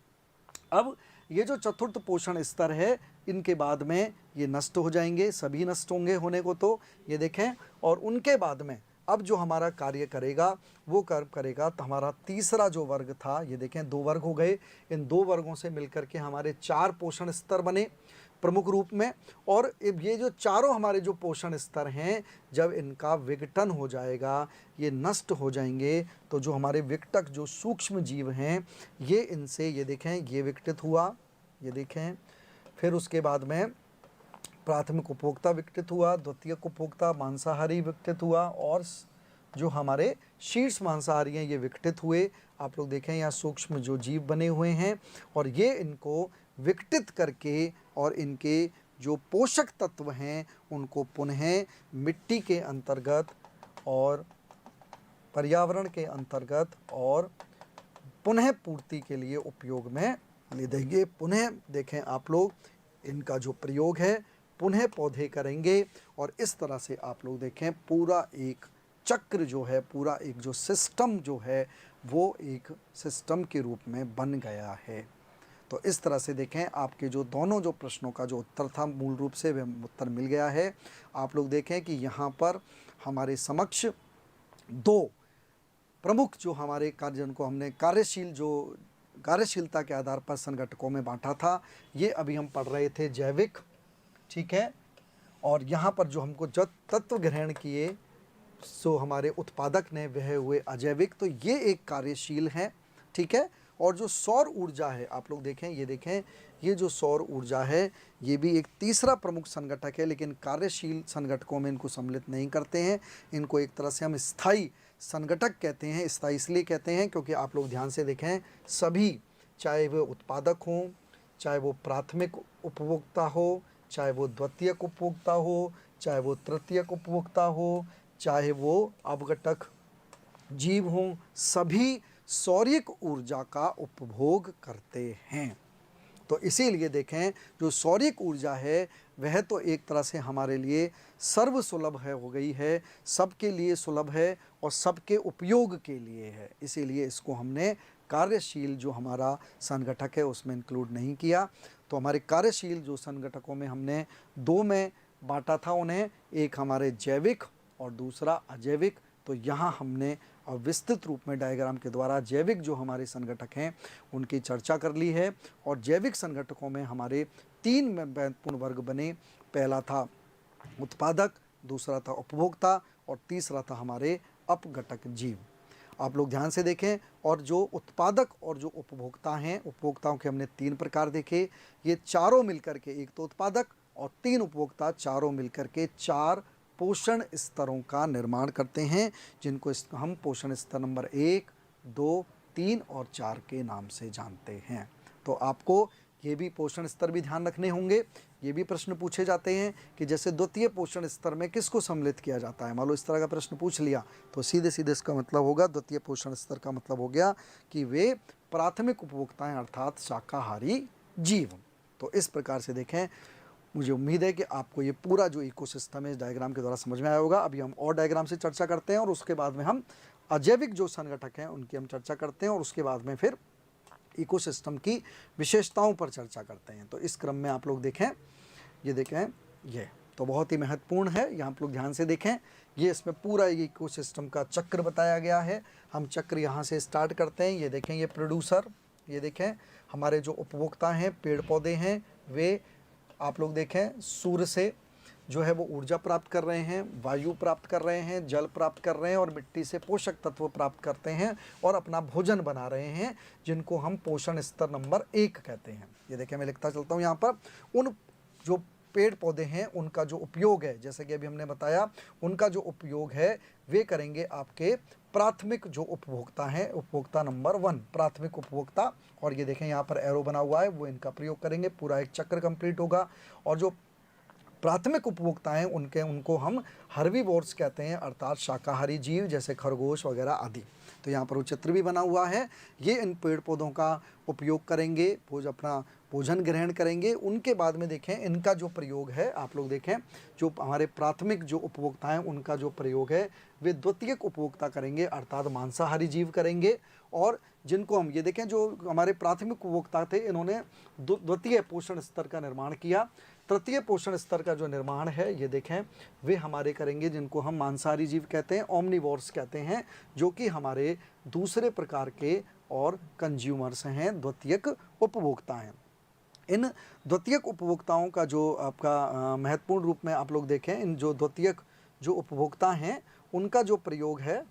अब ये जो चतुर्थ पोषण स्तर है इनके बाद में ये नष्ट हो जाएंगे, सभी नष्ट होंगे होने को, तो ये देखें, और उनके बाद में अब जो हमारा कार्य करेगा वो कर्म करेगा। तो हमारा तीसरा जो वर्ग था ये देखें 2 वर्ग हो गए, इन 2 वर्गों से मिलकर के हमारे 4 पोषण स्तर बने प्रमुख रूप में, और ये जो चारों हमारे जो पोषण स्तर हैं जब इनका विघटन हो जाएगा, ये नष्ट हो जाएंगे, तो जो हमारे विघटक जो सूक्ष्म जीव हैं ये इनसे ये देखें ये विघटित हुआ, ये देखें, फिर उसके बाद में प्राथमिक उपभोक्ता विकसित हुआ, द्वितीयक उपभोक्ता मांसाहारी विकसित हुआ, और जो हमारे शीर्ष मांसाहारी हैं ये विकसित हुए। आप लोग देखें यहाँ सूक्ष्म जो जीव बने हुए हैं और ये इनको विकसित करके और इनके जो पोषक तत्व हैं उनको पुनः मिट्टी के अंतर्गत और पर्यावरण के अंतर्गत और पुनः पूर्ति के लिए उपयोग में ले देंगे। पुनः देखें आप लोग इनका जो प्रयोग है पुनः पौधे करेंगे। और इस तरह से आप लोग देखें पूरा एक चक्र जो है, पूरा एक जो सिस्टम जो है वो एक सिस्टम के रूप में बन गया है। तो इस तरह से देखें आपके जो दोनों जो प्रश्नों का जो उत्तर था मूल रूप से वह उत्तर मिल गया है। आप लोग देखें कि यहाँ पर हमारे समक्ष दो प्रमुख जो हमारे कार्य, जिनको हमने कार्यशीलता के आधार पर संगठकों में बांटा था, ये अभी हम पढ़ रहे थे जैविक, ठीक है। और यहाँ पर जो हमको जो तत्व ग्रहण किए सो हमारे उत्पादक ने वह हुए अजैविक। तो ये एक कार्यशील है, ठीक है। और जो सौर ऊर्जा है आप लोग देखें, ये देखें ये जो सौर ऊर्जा है ये भी एक तीसरा प्रमुख संगठक है, लेकिन कार्यशील संगठकों में इनको सम्मिलित नहीं करते हैं। इनको एक तरह से हम स्थायी संगठक कहते हैं। स्थायी इसलिए कहते हैं क्योंकि आप लोग ध्यान से देखें सभी, चाहे वो उत्पादक हों, चाहे वो प्राथमिक उपभोक्ता हो, चाहे वो द्वितीयक उपभोक्ता हो, चाहे वो तृतीयक उपभोक्ता हो, चाहे वो अपघटक जीव हों, सभी सौरिक ऊर्जा का उपभोग करते हैं। तो इसीलिए देखें जो सौरिक ऊर्जा है वह तो एक तरह से हमारे लिए सर्व सुलभ है, हो गई है, सबके लिए सुलभ है और सबके उपयोग के लिए है। इसीलिए इसको हमने कार्यशील जो हमारा संगठक है उसमें इंक्लूड नहीं किया। तो हमारे कार्यशील जो संगठकों में हमने दो में बांटा था उन्हें, एक हमारे जैविक और दूसरा अजैविक। तो यहाँ हमने विस्तृत रूप में डायग्राम के द्वारा जैविक जो हमारे संगठक हैं उनकी चर्चा कर ली है। और जैविक संगठकों में हमारे तीन महत्वपूर्ण वर्ग बने। पहला था उत्पादक, दूसरा था उपभोक्ता और तीसरा था हमारे अपघटक जीव। आप लोग ध्यान से देखें। और जो उत्पादक और जो उपभोक्ता हैं, उपभोक्ताओं के हमने तीन प्रकार देखे। ये चारों मिलकर के, एक तो उत्पादक और तीन उपभोक्ता, चारों मिलकर के चार पोषण स्तरों का निर्माण करते हैं, जिनको हम पोषण स्तर नंबर 1, 2, 3 और 4 के नाम से जानते हैं। तो आपको ये भी पोषण स्तर भी ध्यान रखने होंगे। ये भी प्रश्न पूछे जाते हैं कि जैसे द्वितीय पोषण स्तर में किसको सम्मिलित किया जाता है। मान लो इस तरह का प्रश्न पूछ लिया तो सीधे सीधे इसका मतलब होगा, द्वितीय पोषण स्तर का मतलब हो गया कि वे प्राथमिक उपभोक्ता हैं, अर्थात शाकाहारी जीव। तो इस प्रकार से देखें, मुझे उम्मीद है कि आपको ये पूरा जो इकोसिस्टम है इस डायग्राम के द्वारा समझ में आया होगा। अभी हम और डायग्राम से चर्चा करते हैं और उसके बाद में हम अजैविक जो संगठक हैं उनकी हम चर्चा करते हैं और उसके बाद में फिर इकोसिस्टम की विशेषताओं पर चर्चा करते हैं। तो इस क्रम में आप लोग देखें, ये देखें, ये तो बहुत ही महत्वपूर्ण है। यहाँ आप लोग ध्यान से देखें, ये इसमें पूरा इकोसिस्टम का चक्र बताया गया है। हम चक्र यहाँ से स्टार्ट करते हैं। ये देखें, ये प्रोड्यूसर, ये देखें हमारे जो उपभोक्ता हैं, पेड़ पौधे हैं, वे आप लोग देखें सूर्य से जो है वो ऊर्जा प्राप्त कर रहे हैं, वायु प्राप्त कर रहे हैं, जल प्राप्त कर रहे हैं और मिट्टी से पोषक तत्व प्राप्त करते हैं और अपना भोजन बना रहे हैं, जिनको हम पोषण स्तर नंबर 1 कहते हैं। ये देखिए मैं लिखता चलता हूँ यहाँ पर। उन जो पेड़ पौधे हैं उनका जो उपयोग है, जैसे कि अभी हमने बताया, उनका जो उपयोग है वे करेंगे आपके प्राथमिक जो उपभोक्ता हैं, उपभोक्ता नंबर 1 प्राथमिक उपभोक्ता। और ये देखें यहाँ पर एरो बना हुआ है, वो इनका प्रयोग करेंगे, पूरा एक चक्र कंप्लीट होगा। और जो प्राथमिक उपभोक्ता हैं उनको हम हर्बीवोर्स कहते हैं, अर्थात शाकाहारी जीव, जैसे खरगोश वगैरह आदि। तो यहाँ पर वो चित्र भी बना हुआ है। ये इन पेड़ पौधों का उपयोग करेंगे, अपना भोजन ग्रहण करेंगे। उनके बाद में देखें इनका जो प्रयोग है, आप लोग देखें जो हमारे प्राथमिक जो उपभोक्ता हैं उनका जो प्रयोग है वे द्वितीयक उपभोक्ता करेंगे, अर्थात मांसाहारी जीव करेंगे। और जिनको हम ये देखें, जो हमारे प्राथमिक उपभोक्ता थे इन्होंने द्वितीय पोषण स्तर का निर्माण किया। तृतीय पोषण स्तर का जो निर्माण है ये देखें वे हमारे करेंगे, जिनको हम मांसाहारी जीव कहते हैं, ओमनिवोर्स कहते हैं, जो कि हमारे दूसरे प्रकार के और कंज्यूमर्स हैं, द्वितीयक उपभोक्ता हैं। इन द्वितीयक उपभोक्ताओं का जो आपका महत्वपूर्ण रूप में आप लोग देखें, इन जो द्वितीयक जो उपभोक्ता हैं उनका जो प्रयोग है,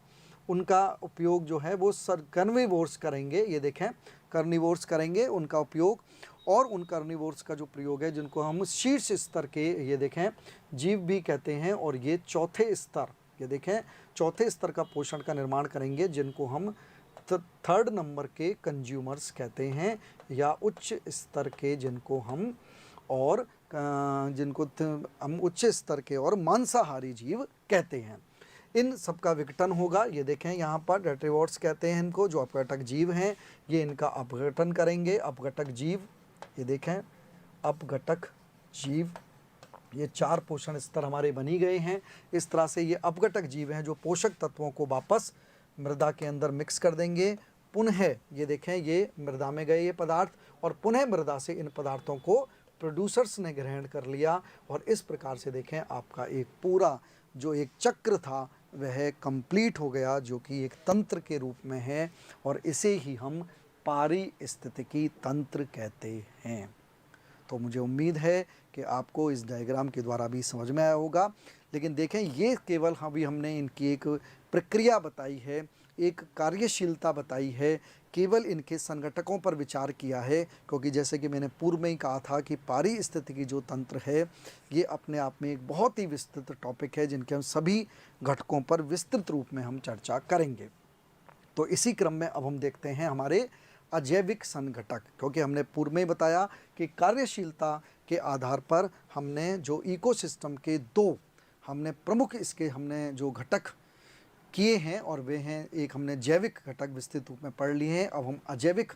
उनका उपयोग जो है वो कार्निवोर्स करेंगे। ये देखें कार्निवोर्स करेंगे उनका उपयोग। और उन कार्निवोर्स का जो प्रयोग है जिनको हम शीर्ष स्तर के ये देखें जीव भी कहते हैं, और ये चौथे स्तर, ये देखें चौथे स्तर का पोषण का निर्माण करेंगे, जिनको हम थर्ड नंबर के कंज्यूमर्स कहते हैं, या उच्च स्तर के जिनको हम और जिनको हम उच्च स्तर के और मांसाहारी जीव कहते हैं। इन सब का विघटन होगा। ये देखें यहाँ पर डेट्रीवोर्स कहते हैं इनको, जो अपघटक जीव हैं, ये इनका अपघटन करेंगे, अपघटक जीव। ये देखें अपघटक जीव। ये 4 पोषण स्तर हमारे बनी गए हैं। इस तरह से ये अपघटक जीव हैं जो पोषक तत्वों को वापस मृदा के अंदर मिक्स कर देंगे। पुनः ये देखें, ये मृदा में गए ये पदार्थ और पुनः मृदा से इन पदार्थों को प्रोड्यूसर्स ने ग्रहण कर लिया और इस प्रकार से देखें आपका एक पूरा जो एक चक्र था वह कंप्लीट हो गया, जो कि एक तंत्र के रूप में है और इसे ही हम पारिस्थितिकी तंत्र कहते हैं। तो मुझे उम्मीद है कि आपको इस डायग्राम के द्वारा भी समझ में आया होगा। लेकिन देखें, ये केवल अभी हमने इनकी एक प्रक्रिया बताई है, एक कार्यशीलता बताई है, केवल इनके संगठकों पर विचार किया है, क्योंकि जैसे कि मैंने पूर्व में ही कहा था कि पारिस्थितिकी जो तंत्र है ये अपने आप में एक बहुत ही विस्तृत टॉपिक है जिनके हम सभी घटकों पर विस्तृत रूप में हम चर्चा करेंगे। तो इसी क्रम में अब हम देखते हैं हमारे अजैविक संघटक, क्योंकि हमने पूर्व में बताया कि कार्यशीलता के आधार पर हमने जो इकोसिस्टम के 2 हमने प्रमुख इसके हमने जो घटक किए हैं और वे हैं, एक हमने जैविक घटक विस्तृत रूप में पढ़ लिए हैं, अब हम अजैविक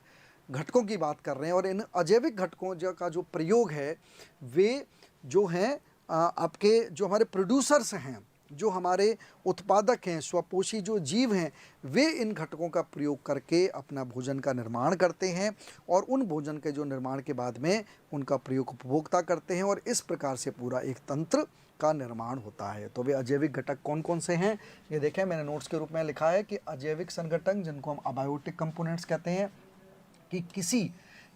घटकों की बात कर रहे हैं। और इन अजैविक घटकों का जो प्रयोग है वे जो हैं आपके जो हमारे प्रोड्यूसर्स हैं, जो हमारे उत्पादक हैं, स्वपोषी जो जीव हैं, वे इन घटकों का प्रयोग करके अपना भोजन का निर्माण करते हैं और उन भोजन के जो निर्माण के बाद में उनका प्रयोग उपभोक्ता करते हैं और इस प्रकार से पूरा एक तंत्र का निर्माण होता है। तो वे अजैविक घटक कौन कौन से हैं ये देखें, मैंने नोट्स के रूप में लिखा है कि अजैविक संघटक, जिनको हम अबायोटिक कंपोनेंट्स कहते हैं, कि किसी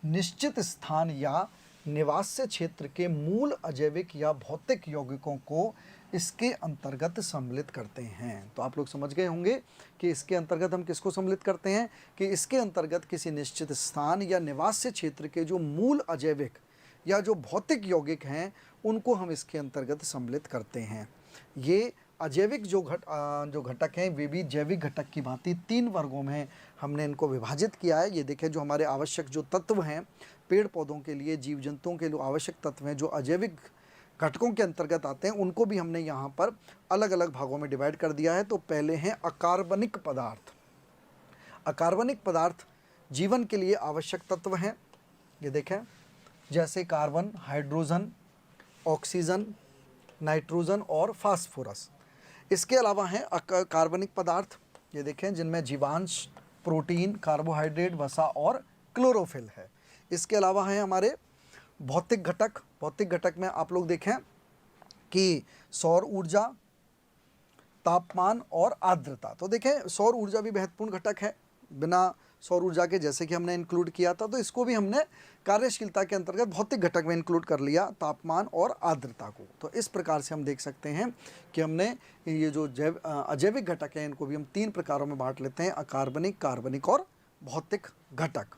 निश्चित स्थान या निवास्य क्षेत्र के मूल अजैविक या भौतिक यौगिकों को इसके अंतर्गत सम्मिलित करते हैं। तो आप लोग समझ गए होंगे कि इसके अंतर्गत हम किसको सम्मिलित करते हैं, कि इसके अंतर्गत किसी निश्चित स्थान या निवास्य क्षेत्र के जो मूल अजैविक या जो भौतिक यौगिक हैं उनको हम इसके अंतर्गत सम्मिलित करते हैं। ये अजैविक जो घटक हैं वे भी जैविक घटक की भांति 3 वर्गों में हमने इनको विभाजित किया है। ये देखें, जो हमारे आवश्यक जो तत्व हैं पेड़ पौधों के लिए, जीव जंतुओं के लिए आवश्यक तत्व हैं जो अजैविक घटकों के अंतर्गत आते हैं, उनको भी हमने यहाँ पर अलग अलग भागों में डिवाइड कर दिया है। तो पहले हैं अकार्बनिक पदार्थ। अकार्बनिक पदार्थ जीवन के लिए आवश्यक तत्व हैं। ये देखें, जैसे कार्बन, हाइड्रोजन, ऑक्सीजन, नाइट्रोजन और फास्फोरस। इसके अलावा हैं कार्बनिक पदार्थ, ये देखें, जिनमें जीवांश, प्रोटीन, कार्बोहाइड्रेट, वसा और क्लोरोफिल है। इसके अलावा हैं हमारे भौतिक घटक। भौतिक घटक में आप लोग देखें कि सौर ऊर्जा, तापमान और आर्द्रता। तो देखें, सौर ऊर्जा भी महत्वपूर्ण घटक है। बिना सौर ऊर्जा के जैसे कि हमने इंक्लूड किया था, तो इसको भी हमने कार्यशीलता के अंतर्गत भौतिक घटक में इंक्लूड कर लिया, तापमान और आर्द्रता को। तो इस प्रकार से हम देख सकते हैं कि हमने ये जो अजैविक घटक हैं इनको भी हम 3 प्रकारों में बांट लेते हैं, अकार्बनिक, कार्बनिक और भौतिक घटक।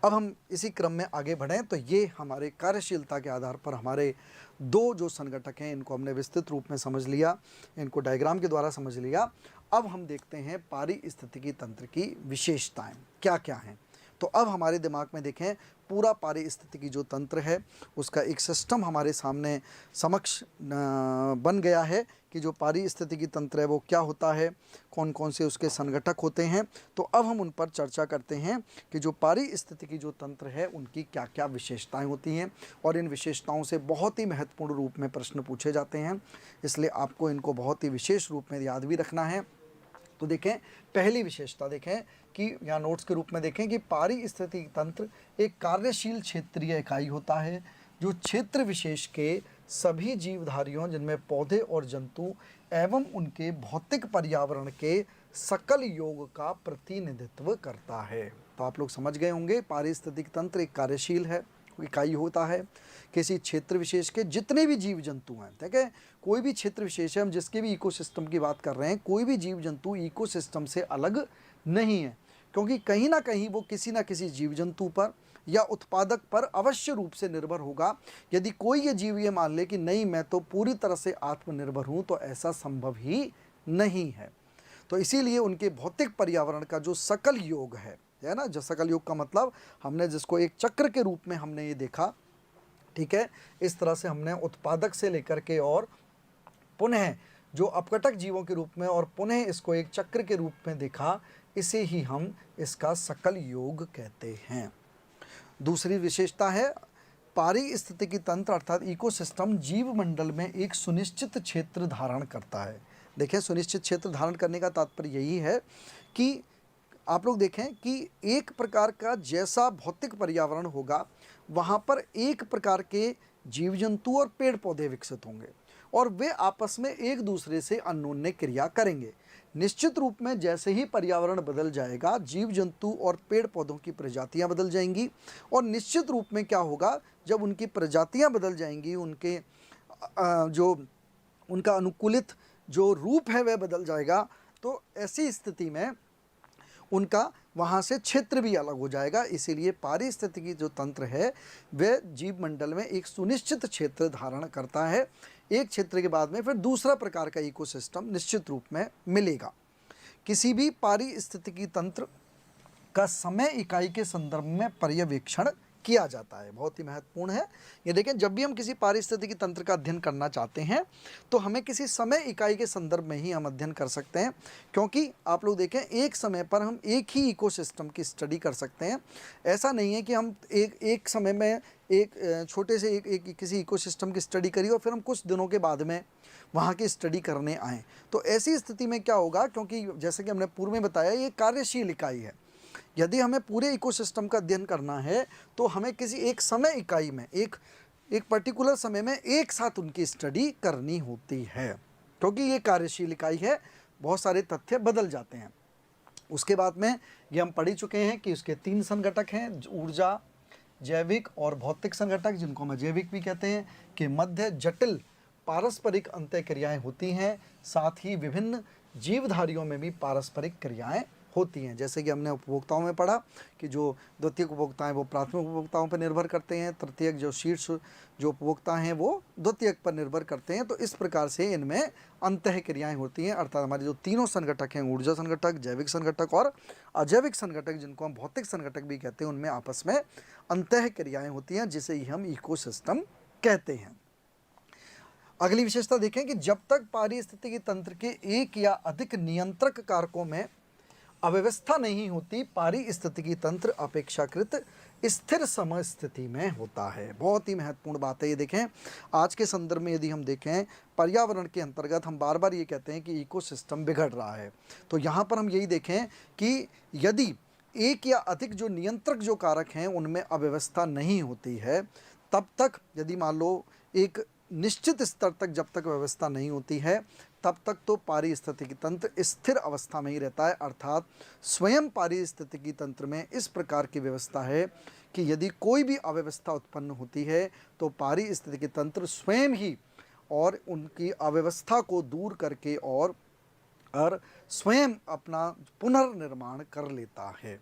अब हम इसी क्रम में आगे बढ़ें तो ये हमारे कार्यशीलता के आधार पर हमारे 2 जो संघटक हैं इनको हमने विस्तृत रूप में समझ लिया, इनको डायग्राम के द्वारा समझ लिया। अब हम देखते हैं पारिस्थितिकी तंत्र की विशेषताएं क्या क्या हैं। तो अब हमारे दिमाग में देखें, पूरा पारिस्थितिकी जो तंत्र है उसका एक सिस्टम हमारे सामने समक्ष बन गया है कि जो पारिस्थितिकी तंत्र है वो क्या होता है, कौन कौन से उसके संघटक होते हैं। तो अब हम उन पर चर्चा करते हैं कि जो पारिस्थितिकी जो तंत्र है उनकी क्या क्या विशेषताएं होती हैं और इन विशेषताओं से बहुत ही महत्वपूर्ण रूप में प्रश्न पूछे जाते हैं, इसलिए आपको इनको बहुत ही विशेष रूप में याद भी रखना है। तो देखें, पहली विशेषता देखें कि यहाँ नोट्स के रूप में देखें कि पारिस्थितिकी तंत्र एक कार्यशील क्षेत्रीय इकाई होता है जो क्षेत्र विशेष के सभी जीवधारियों, जिनमें पौधे और जंतु एवं उनके भौतिक पर्यावरण के सकल योग का प्रतिनिधित्व करता है। तो आप लोग समझ गए होंगे, पारिस्थितिकी तंत्र एक कार्यशील है इकाई होता है किसी क्षेत्र विशेष के जितने भी जीव जंतु हैं। ठीक है, कोई भी क्षेत्र विशेष है, हम जिसके भी इकोसिस्टम की बात कर रहे हैं, कोई भी जीव जंतु इकोसिस्टम से अलग नहीं है, क्योंकि कहीं ना कहीं वो किसी ना किसी जीव जंतु पर या उत्पादक पर अवश्य रूप से निर्भर होगा। यदि कोई ये जीव ये मान ले कि नहीं मैं तो पूरी तरह से आत्मनिर्भर हूँ, तो ऐसा संभव ही नहीं है। तो इसीलिए उनके भौतिक पर्यावरण का जो सकल योग है ना, जो सकल योग का मतलब हमने जिसको एक चक्र के रूप में हमने ये देखा, ठीक है, इस तरह से हमने उत्पादक से लेकर के और पुनः जो अपघटक जीवों के रूप में और पुनः इसको एक चक्र के रूप में देखा, इसे ही हम इसका सकल योग कहते हैं। दूसरी विशेषता है पारिस्थितिकी तंत्र अर्थात इकोसिस्टम जीव मंडल में एक सुनिश्चित क्षेत्र धारण करता है। देखें, सुनिश्चित क्षेत्र धारण करने का तात्पर्य यही है कि आप लोग देखें कि एक प्रकार का जैसा भौतिक पर्यावरण होगा वहाँ पर एक प्रकार के जीव जंतु और पेड़ पौधे विकसित होंगे और वे आपस में एक दूसरे से अन्योन्य क्रिया करेंगे। निश्चित रूप में जैसे ही पर्यावरण बदल जाएगा, जीव जंतु और पेड़ पौधों की प्रजातियां बदल जाएंगी और निश्चित रूप में क्या होगा, जब उनकी प्रजातियां बदल जाएंगी, उनके जो उनका अनुकूलित जो रूप है वह बदल जाएगा, तो ऐसी स्थिति में उनका वहाँ से क्षेत्र भी अलग हो जाएगा। इसीलिए पारिस्थितिकी जो तंत्र है वह जीव मंडल में एक सुनिश्चित क्षेत्र धारण करता है। एक क्षेत्र के बाद में फिर दूसरा प्रकार का इकोसिस्टम निश्चित रूप में मिलेगा। किसी भी पारिस्थितिकी तंत्र का समय इकाई के संदर्भ में पर्यवेक्षण किया जाता है, बहुत ही महत्वपूर्ण है। ये देखें, जब भी हम किसी पारिस्थितिकी तंत्र का अध्ययन करना चाहते हैं तो हमें किसी समय इकाई के संदर्भ में ही हम अध्ययन कर सकते हैं, क्योंकि आप लोग देखें एक समय पर हम एक ही इकोसिस्टम की स्टडी कर सकते हैं। ऐसा नहीं है कि हम एक समय में एक छोटे से एक किसी इकोसिस्टम की स्टडी करिए और फिर हम कुछ दिनों के बाद में वहाँ की स्टडी करने आएँ। तो ऐसी स्थिति में क्या होगा, क्योंकि जैसे कि हमने पूर्व में बताया ये कार्यशील इकाई है। यदि हमें पूरे इकोसिस्टम का अध्ययन करना है तो हमें किसी एक समय इकाई में एक पर्टिकुलर समय में एक साथ उनकी स्टडी करनी होती है, क्योंकि ये कार्यशील इकाई है, बहुत सारे तथ्य बदल जाते हैं। उसके बाद में ये हम पढ़ ही चुके हैं कि उसके 3 संघटक हैं, ऊर्जा, जैविक और भौतिक संघटक, जिनको हम जैविक भी कहते हैं, के मध्य जटिल पारस्परिक अंतःक्रियाएँ होती हैं। साथ ही विभिन्न जीवधारियों में भी पारस्परिक क्रियाएँ होती हैं। जैसे कि हमने उपभोक्ताओं में पढ़ा कि जो द्वितीयक उपभोक्ता हैं वो प्राथमिक उपभोक्ताओं पर निर्भर करते हैं, तृतीयक जो शीर्ष जो उपभोक्ता हैं वो द्वितीयक पर निर्भर करते हैं। तो इस प्रकार से इनमें अंतःक्रियाएँ होती हैं, अर्थात हमारे जो तीनों संघटक हैं, ऊर्जा संघटक, जैविक संघटक और अजैविक संघटक, जिनको हम भौतिक संघटक भी कहते हैं, उनमें आपस में अंतःक्रियाएँ होती हैं, जिसे ही हम इकोसिस्टम कहते हैं। अगली विशेषता देखें कि जब तक पारिस्थितिकी तंत्र के एक या अधिक नियंत्रक कारकों में अव्यवस्था नहीं होती, पारिस्थितिकी तंत्र अपेक्षाकृत स्थिर समय स्थिति में होता है। बहुत ही महत्वपूर्ण बात है ये। देखें, आज के संदर्भ में यदि हम देखें पर्यावरण के अंतर्गत हम बार बार ये कहते हैं कि इकोसिस्टम बिगड़ रहा है, तो यहाँ पर हम यही देखें कि यदि एक या अधिक जो नियंत्रक जो कारक हैं उनमें अव्यवस्था नहीं होती है, तब तक यदि मान लो एक निश्चित स्तर तक जब तक व्यवस्था नहीं होती है तब तक तो पारिस्थितिकी तंत्र स्थिर अवस्था में ही रहता है। अर्थात स्वयं पारिस्थितिकी तंत्र में इस प्रकार की व्यवस्था है कि यदि कोई भी अव्यवस्था उत्पन्न होती है तो पारिस्थितिकी तंत्र स्वयं ही और उनकी अव्यवस्था को दूर करके और स्वयं अपना पुनर्निर्माण कर लेता है।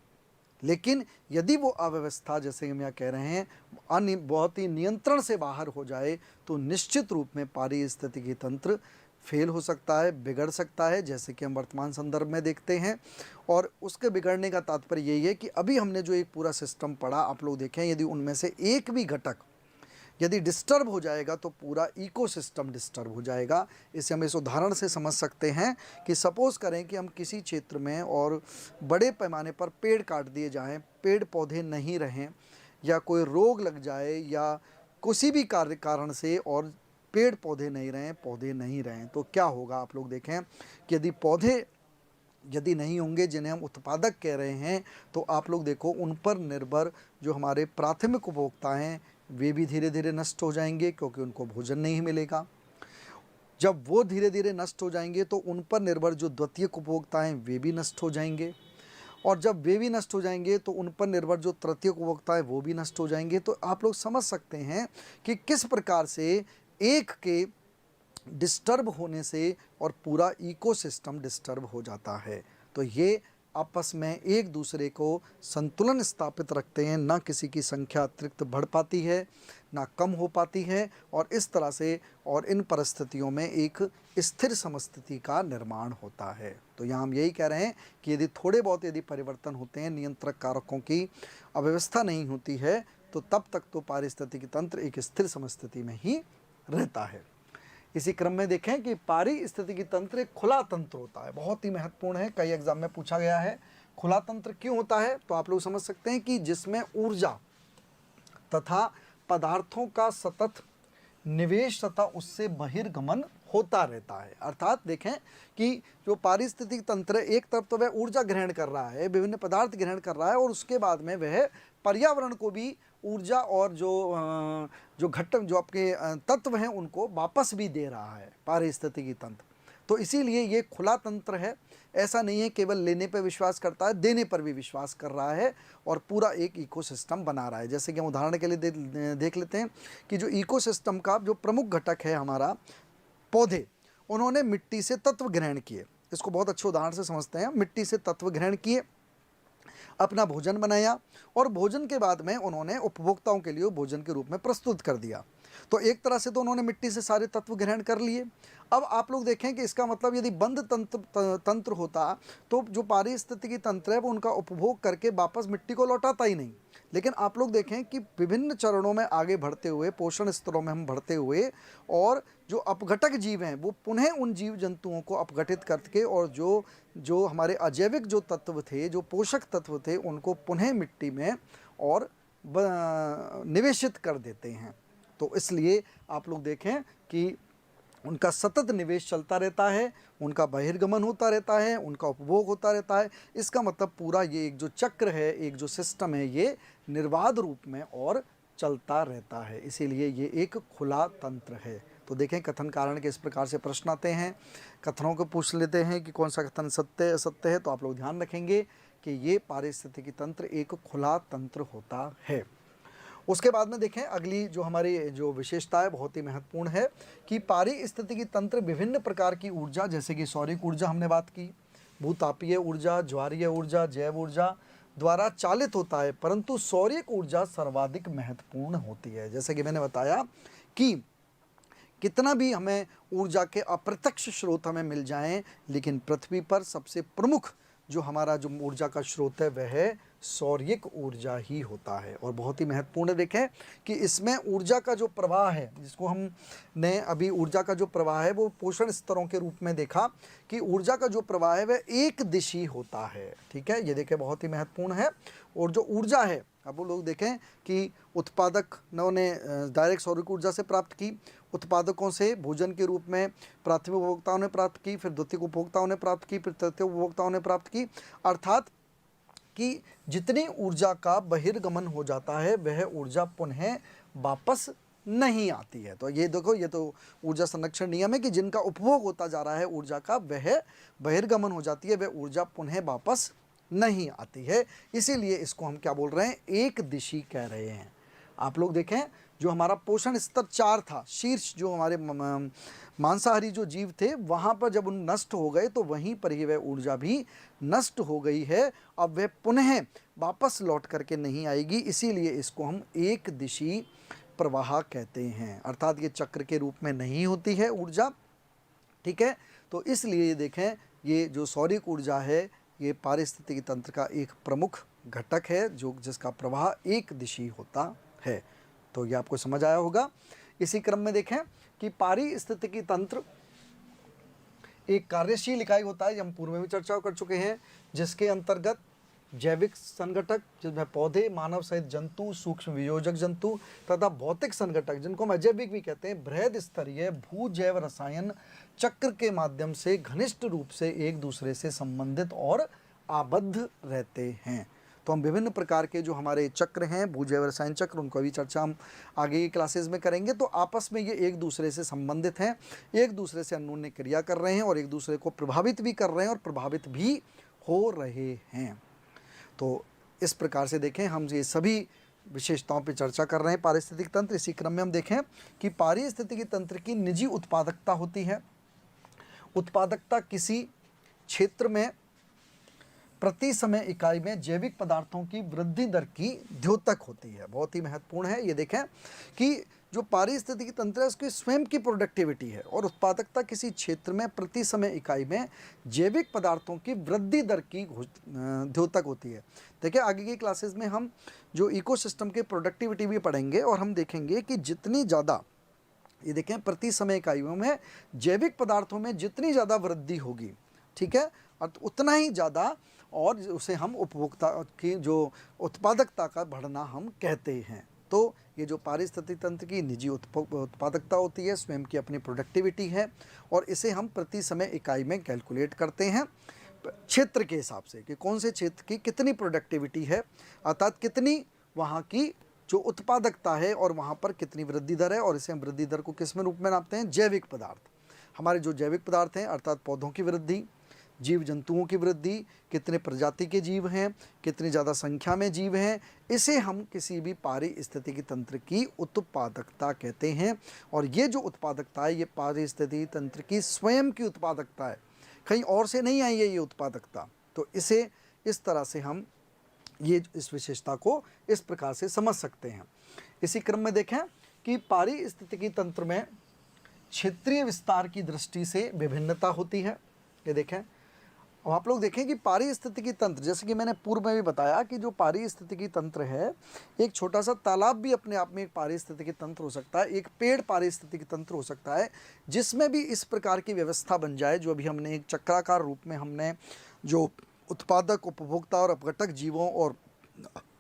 लेकिन यदि वो अव्यवस्था, जैसे हम यहाँ कह रहे हैं, बहुत ही नियंत्रण से बाहर हो जाए तो निश्चित रूप में पारिस्थितिकी तंत्र फेल हो सकता है, बिगड़ सकता है, जैसे कि हम वर्तमान संदर्भ में देखते हैं। और उसके बिगड़ने का तात्पर्य यही है कि अभी हमने जो एक पूरा सिस्टम पढ़ा, आप लोग देखें, यदि उनमें से एक भी घटक यदि डिस्टर्ब हो जाएगा तो पूरा इकोसिस्टम डिस्टर्ब हो जाएगा। इसे हम इस उदाहरण से समझ सकते हैं कि सपोज़ करें कि हम किसी क्षेत्र में और बड़े पैमाने पर पेड़ काट दिए जाएं, पेड़ पौधे नहीं रहें, या कोई रोग लग जाए या किसी भी कारण से और पेड़ पौधे नहीं रहें, तो क्या होगा। आप लोग देखें कि यदि पौधे यदि नहीं होंगे जिन्हें हम उत्पादक कह रहे हैं, तो आप लोग देखो उन पर निर्भर जो हमारे प्राथमिक उपभोक्ता हैं वे भी धीरे धीरे नष्ट हो जाएंगे, क्योंकि उनको भोजन नहीं मिलेगा। जब वो धीरे धीरे नष्ट हो जाएंगे तो उन पर निर्भर जो द्वितीयक उपभोक्ता हैं वे भी नष्ट हो जाएंगे, और जब वे भी नष्ट हो जाएंगे तो उन पर निर्भर जो तृतीयक उपभोक्ता है वो भी नष्ट हो जाएंगे। तो आप लोग समझ सकते हैं कि किस प्रकार से एक के डिस्टर्ब होने से और पूरा इकोसिस्टम डिस्टर्ब हो जाता है। तो ये आपस में एक दूसरे को संतुलन स्थापित रखते हैं, ना किसी की संख्या अतिरिक्त बढ़ पाती है ना कम हो पाती है, और इस तरह से और इन परिस्थितियों में एक स्थिर समस्थिति का निर्माण होता है। तो यहाँ हम यही कह रहे हैं कि यदि थोड़े बहुत यदि परिवर्तन होते हैं, नियंत्रक कारकों की अव्यवस्था नहीं होती है, तो तब तक तो पारिस्थितिकी तंत्र एक स्थिर समस्थिति में ही रहता है। इसी क्रम में देखें कि पारिस्थितिकी तंत्र एक खुला तंत्र होता है, बहुत ही महत्वपूर्ण है, कई एग्जाम में पूछा गया है। खुला तंत्र क्यों होता है, तो आप लोग समझ सकते हैं कि जिसमें ऊर्जा तथा पदार्थों का सतत निवेश तथा उससे बहिर्गमन होता रहता है। अर्थात देखें कि जो पारिस्थितिक तंत्र है, एक तरफ तो वह ऊर्जा ग्रहण कर रहा है, विभिन्न पदार्थ ग्रहण कर रहा है, और उसके बाद में वह पर्यावरण को भी ऊर्जा और जो घटक जो आपके तत्व हैं उनको वापस भी दे रहा है पारिस्थितिकी तंत्र। तो इसीलिए ये खुला तंत्र है, ऐसा नहीं है केवल लेने पर विश्वास करता है, देने पर भी विश्वास कर रहा है और पूरा एक इकोसिस्टम बना रहा है। जैसे कि हम उदाहरण के लिए देख लेते हैं कि जो इकोसिस्टम का जो प्रमुख घटक है हमारा पौधे, उन्होंने मिट्टी से तत्व ग्रहण किए। इसको बहुत अच्छे उदाहरण से समझते हैं। मिट्टी से तत्व ग्रहण किए, अपना भोजन बनाया और भोजन के बाद में उन्होंने उपभोक्ताओं के लिए भोजन के रूप में प्रस्तुत कर दिया। तो एक तरह से तो उन्होंने मिट्टी से सारे तत्व ग्रहण कर लिए। अब आप लोग देखें कि इसका मतलब यदि बंद तंत्र होता तो जो पारिस्थितिकी तंत्र है वो उनका उपभोग करके वापस मिट्टी को लौटाता ही नहीं। लेकिन आप लोग देखें कि विभिन्न चरणों में आगे बढ़ते हुए, पोषण स्तरों में हम बढ़ते हुए, और जो अपघटक जीव हैं वो पुनः उन जीव जंतुओं को अपघटित करके और जो हमारे अजैविक जो तत्व थे, जो पोषक तत्व थे, उनको पुनः मिट्टी में और निवेशित कर देते हैं। तो इसलिए आप लोग देखें कि उनका सतत निवेश चलता रहता है, उनका बहिर्गमन होता रहता है, उनका उपभोग होता रहता है। इसका मतलब पूरा ये एक जो चक्र है, एक जो सिस्टम है, ये निर्बाध रूप में और चलता रहता है। इसीलिए ये एक खुला तंत्र है। तो देखें कथन कारण के इस प्रकार से प्रश्न आते हैं। कथनों को पूछ लेते हैं कि कौन सा कथन सत्य असत्य है। तो आप लोग ध्यान रखेंगे कि ये पारिस्थितिकी तंत्र एक खुला तंत्र होता है। उसके बाद में देखें अगली जो हमारी जो विशेषता है बहुत ही महत्वपूर्ण है कि पारिस्थितिकी तंत्र विभिन्न प्रकार की ऊर्जा, जैसे कि सौरिक ऊर्जा हमने बात की, भूतापीय ऊर्जा, ज्वारीय ऊर्जा, जैव ऊर्जा द्वारा चालित होता है, परंतु सौरिक ऊर्जा सर्वाधिक महत्वपूर्ण होती है। जैसे कि मैंने बताया कि कितना भी हमें ऊर्जा के अप्रत्यक्ष स्रोत हमें मिल जाएं, लेकिन पृथ्वी पर सबसे प्रमुख जो हमारा जो ऊर्जा का स्रोत है वह सौरिक ऊर्जा ही होता है। और बहुत ही महत्वपूर्ण देखें कि इसमें ऊर्जा का जो प्रवाह है, जिसको हमने अभी ऊर्जा का जो प्रवाह है वो पोषण स्तरों के रूप में देखा कि ऊर्जा का जो प्रवाह है वह एक दिशी होता है। ठीक है, ये देखें बहुत ही महत्वपूर्ण है। और जो ऊर्जा है, अब वो लोग देखें कि उत्पादकों ने डायरेक्ट सौरिक ऊर्जा से प्राप्त की, उत्पादकों से भोजन के रूप में प्राथमिक उपभोक्ताओं ने प्राप्त की, फिर द्वितीयक उपभोक्ताओं ने प्राप्त की, फिर तृतीयक उपभोक्ताओं ने प्राप्त की। अर्थात कि जितनी ऊर्जा का बहिर्गमन हो जाता है वह ऊर्जा पुनः वापस नहीं आती है। तो ये देखो, ये तो ऊर्जा संरक्षण नियम है कि जिनका उपभोग होता जा रहा है ऊर्जा का, वह बहिर्गमन हो जाती है, वह ऊर्जा पुनः वापस नहीं आती है। इसीलिए इसको हम क्या बोल रहे हैं, एक दिशी कह रहे हैं। आप लोग देखें जो हमारा पोषण स्तर 4 था, शीर्ष जो हमारे मांसाहारी जो जीव थे, वहाँ पर जब उन नष्ट हो गए तो वहीं पर ही वह ऊर्जा भी नष्ट हो गई है। अब वह पुनः वापस लौट करके नहीं आएगी। इसीलिए इसको हम एक दिशी प्रवाह कहते हैं। अर्थात ये चक्र के रूप में नहीं होती है ऊर्जा। ठीक है, तो इसलिए देखें ये जो सौरिक ऊर्जा है ये पारिस्थितिकी तंत्र का एक प्रमुख घटक है जो जिसका प्रवाह एक दिशी होता है। तो ये आपको समझ आया होगा। इसी क्रम में देखें कि पारिस्थितिकी तंत्र एक कार्यशील इकाई होता है, हम पूर्व में भी चर्चा कर चुके हैं, जिसके अंतर्गत जैविक संगठक जिसमें पौधे, मानव सहित जंतु, सूक्ष्म वियोजक जंतु तथा भौतिक संगठक जिनको हम अजैविक भी कहते हैं, बृहद स्तरीय भू जैव रसायन चक्र के माध्यम से घनिष्ठ रूप से एक दूसरे से संबंधित और आबद्ध रहते हैं। तो हम विभिन्न प्रकार के जो हमारे चक्र हैं, भू जैव रसायन चक्र, उनको भी चर्चा हम आगे की क्लासेस में करेंगे। तो आपस में ये एक दूसरे से संबंधित हैं, एक दूसरे से अन्योन्य क्रिया कर रहे हैं और एक दूसरे को प्रभावित भी कर रहे हैं और प्रभावित भी हो रहे हैं। तो इस प्रकार से देखें हम ये सभी विशेषताओं पर चर्चा कर रहे हैं पारिस्थितिक तंत्र। इसी क्रम में हम देखें कि पारिस्थितिकी तंत्र की निजी उत्पादकता होती है। उत्पादकता किसी क्षेत्र में प्रति समय इकाई में जैविक पदार्थों की वृद्धि दर की द्योतक होती है। बहुत ही महत्वपूर्ण है। ये देखें कि जो पारिस्थितिकी तंत्र है उसकी स्वयं की प्रोडक्टिविटी है और उत्पादकता किसी क्षेत्र में प्रति समय इकाई में जैविक पदार्थों की वृद्धि दर की द्योतक होती है। देखिए आगे की क्लासेस में हम जो इकोसिस्टम की प्रोडक्टिविटी भी पढ़ेंगे और हम देखेंगे कि जितनी ज़्यादा, ये देखें, प्रति समय इकाइयों में जैविक पदार्थों में जितनी ज़्यादा वृद्धि होगी, ठीक है, और उतना ही ज़्यादा और उसे हम उपभोक्ता की जो उत्पादकता का बढ़ना हम कहते हैं। तो ये जो पारिस्थितिकी तंत्र की निजी उत्पादकता होती है, स्वयं की अपनी प्रोडक्टिविटी है, और इसे हम प्रति समय इकाई में कैलकुलेट करते हैं क्षेत्र के हिसाब से कि कौन से क्षेत्र की कितनी प्रोडक्टिविटी है, अर्थात कितनी वहाँ की जो उत्पादकता है और वहाँ पर कितनी वृद्धि दर है। और इसे हम वृद्धि दर को किस में रूप में नापते हैं? जैविक पदार्थ। हमारे जो जैविक पदार्थ हैं अर्थात पौधों की वृद्धि, जीव जंतुओं की वृद्धि, कितने प्रजाति के जीव हैं, कितनी ज़्यादा संख्या में जीव हैं, इसे हम किसी भी पारिस्थितिकी तंत्र की उत्पादकता कहते हैं। और ये जो उत्पादकता है ये पारिस्थितिकी तंत्र की स्वयं की उत्पादकता है, कहीं और से नहीं आई है ये उत्पादकता। तो इसे इस तरह से हम ये इस विशेषता को इस प्रकार से समझ सकते हैं। इसी क्रम में देखें कि पारिस्थितिकी तंत्र में क्षेत्रीय विस्तार की दृष्टि से विभिन्नता होती है। ये देखें, अब आप लोग देखें कि पारिस्थितिकी तंत्र, जैसे कि मैंने पूर्व में भी बताया कि जो पारिस्थितिकी तंत्र है, एक छोटा सा तालाब भी अपने आप में एक पारिस्थितिकी तंत्र हो सकता है, एक पेड़ पारिस्थितिकी तंत्र हो सकता है, जिसमें भी इस प्रकार की व्यवस्था बन जाए जो अभी हमने एक चक्राकार रूप में हमने जो उत्पादक, उपभोक्ता और अपघटक जीवों और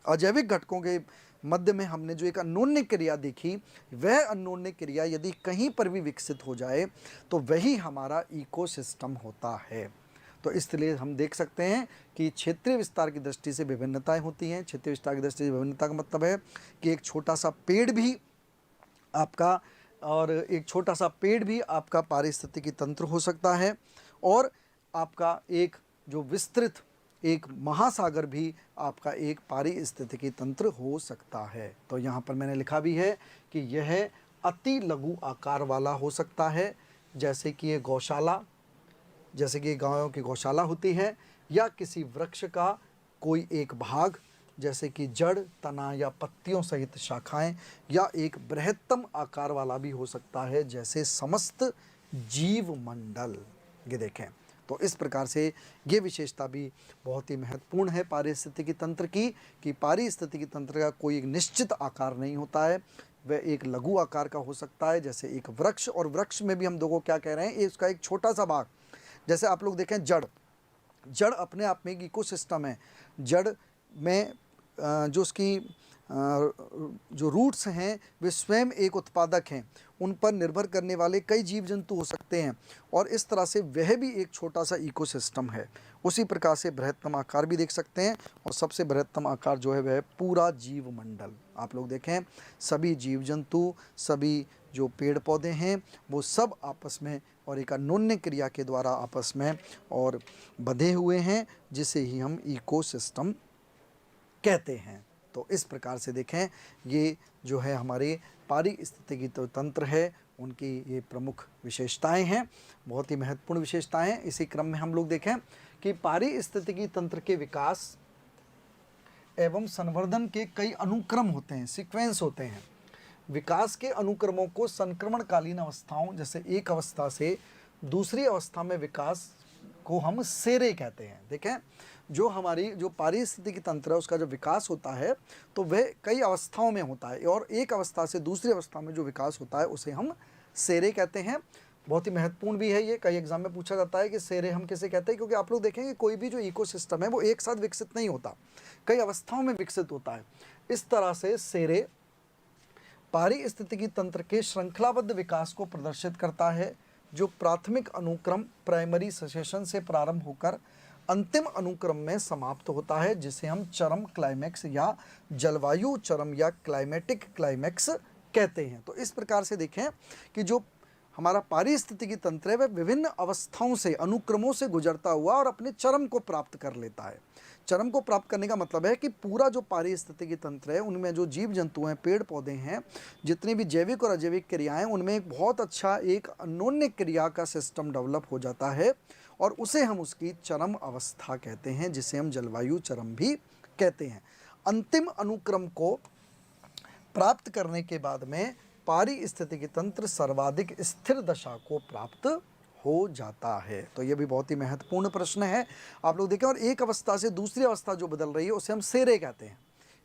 अजैविक घटकों के मध्य में हमने जो एक अन्योन्य क्रिया देखी, वह अन्योन्य क्रिया यदि कहीं पर भी विकसित हो जाए तो वही हमारा इकोसिस्टम होता है। तो इसलिए हम देख सकते हैं कि क्षेत्रीय विस्तार की दृष्टि से विभिन्नताएं होती हैं। क्षेत्रीय विस्तार की दृष्टि से विभिन्नता का मतलब है कि एक छोटा सा पेड़ भी आपका पारिस्थितिकी तंत्र हो सकता है, और आपका एक जो विस्तृत एक महासागर भी आपका एक पारिस्थितिकी तंत्र हो सकता है। तो यहाँ पर मैंने लिखा भी है कि यह अति लघु आकार वाला हो सकता है, जैसे कि ये गौशाला, जैसे कि गायों की गौशाला होती है, या किसी वृक्ष का कोई एक भाग जैसे कि जड़, तना या पत्तियों सहित शाखाएं, या एक बृहत्तम आकार वाला भी हो सकता है जैसे समस्त जीव मंडल। ये देखें, तो इस प्रकार से ये विशेषता भी बहुत ही महत्वपूर्ण है पारिस्थितिकी तंत्र की, कि पारिस्थितिकी तंत्र का कोई एक निश्चित आकार नहीं होता है, वह एक लघु आकार का हो सकता है जैसे एक वृक्ष। और वृक्ष में भी हम दोनों क्या कह रहे हैं, इसका एक छोटा सा भाग, जैसे आप लोग देखें जड़ अपने आप में एक इकोसिस्टम है। जड़ में जो उसकी जो रूट्स हैं वे स्वयं एक उत्पादक हैं, उन पर निर्भर करने वाले कई जीव जंतु हो सकते हैं, और इस तरह से वह भी एक छोटा सा इकोसिस्टम है। उसी प्रकार से बृहत्तम आकार भी देख सकते हैं, और सबसे बृहत्तम आकार जो है वह पूरा जीव मंडल। आप लोग देखें, सभी जीव जंतु, सभी जो पेड़ पौधे हैं वो सब आपस में और एक अन्योन्य क्रिया के द्वारा आपस में और बंधे हुए हैं, जिसे ही हम इकोसिस्टम कहते हैं। तो इस प्रकार से देखें, ये जो है हमारे पारिस्थितिकी तंत्र है, उनकी ये प्रमुख विशेषताएं हैं, बहुत ही महत्वपूर्ण विशेषताएं हैं। इसी क्रम में हम लोग देखें कि पारिस्थितिकी तंत्र के विकास एवं संवर्धन के कई अनुक्रम होते हैं, सीक्वेंस होते हैं। विकास के अनुक्रमों को संक्रमणकालीन अवस्थाओं, जैसे एक अवस्था से दूसरी अवस्था में विकास को हम सेरे कहते हैं। देखें, जो हमारी जो पारिस्थितिकी तंत्र है उसका जो विकास होता है तो वह कई अवस्थाओं में होता है, और एक अवस्था से दूसरी अवस्था में जो विकास होता है उसे हम सेरे कहते हैं। बहुत ही महत्वपूर्ण भी है ये, कई एग्जाम में पूछा जाता है कि सेरे हम किसे कहते हैं, क्योंकि आप लोग देखेंगे कोई भी जो इकोसिस्टम है वो एक साथ विकसित नहीं होता, कई अवस्थाओं में विकसित होता है। इस तरह से सेरे पारिस्थितिकी तंत्र के श्रृंखलाबद्ध विकास को प्रदर्शित करता है, जो प्राथमिक अनुक्रम प्राइमरी सेसेशन से प्रारंभ होकर अंतिम अनुक्रम में समाप्त होता है, जिसे हम चरम क्लाइमैक्स या जलवायु चरम या क्लाइमेटिक क्लाइमैक्स कहते हैं। तो इस प्रकार से देखें कि जो हमारा पारिस्थितिकी तंत्र है वह विभिन्न अवस्थाओं से, अनुक्रमों से गुजरता हुआ और अपने चरम को प्राप्त कर लेता है। चरम को प्राप्त करने का मतलब है कि पूरा जो पारिस्थितिकी तंत्र है उनमें जो जीव जंतु हैं, पेड़ पौधे हैं, जितनी भी जैविक और अजैविक क्रियाएं, उनमें एक बहुत अच्छा एक अन्योन्य क्रिया का सिस्टम डेवलप हो जाता है, और उसे हम उसकी चरम अवस्था कहते हैं, जिसे हम जलवायु चरम भी कहते हैं। अंतिम अनुक्रम को प्राप्त करने के बाद में पारिस्थितिकी तंत्र सर्वाधिक स्थिर दशा को प्राप्त हो जाता है। तो ये भी बहुत ही महत्वपूर्ण प्रश्न है, आप लोग देखें। और एक अवस्था से दूसरी अवस्था जो बदल रही है उसे हम सेरे कहते हैं,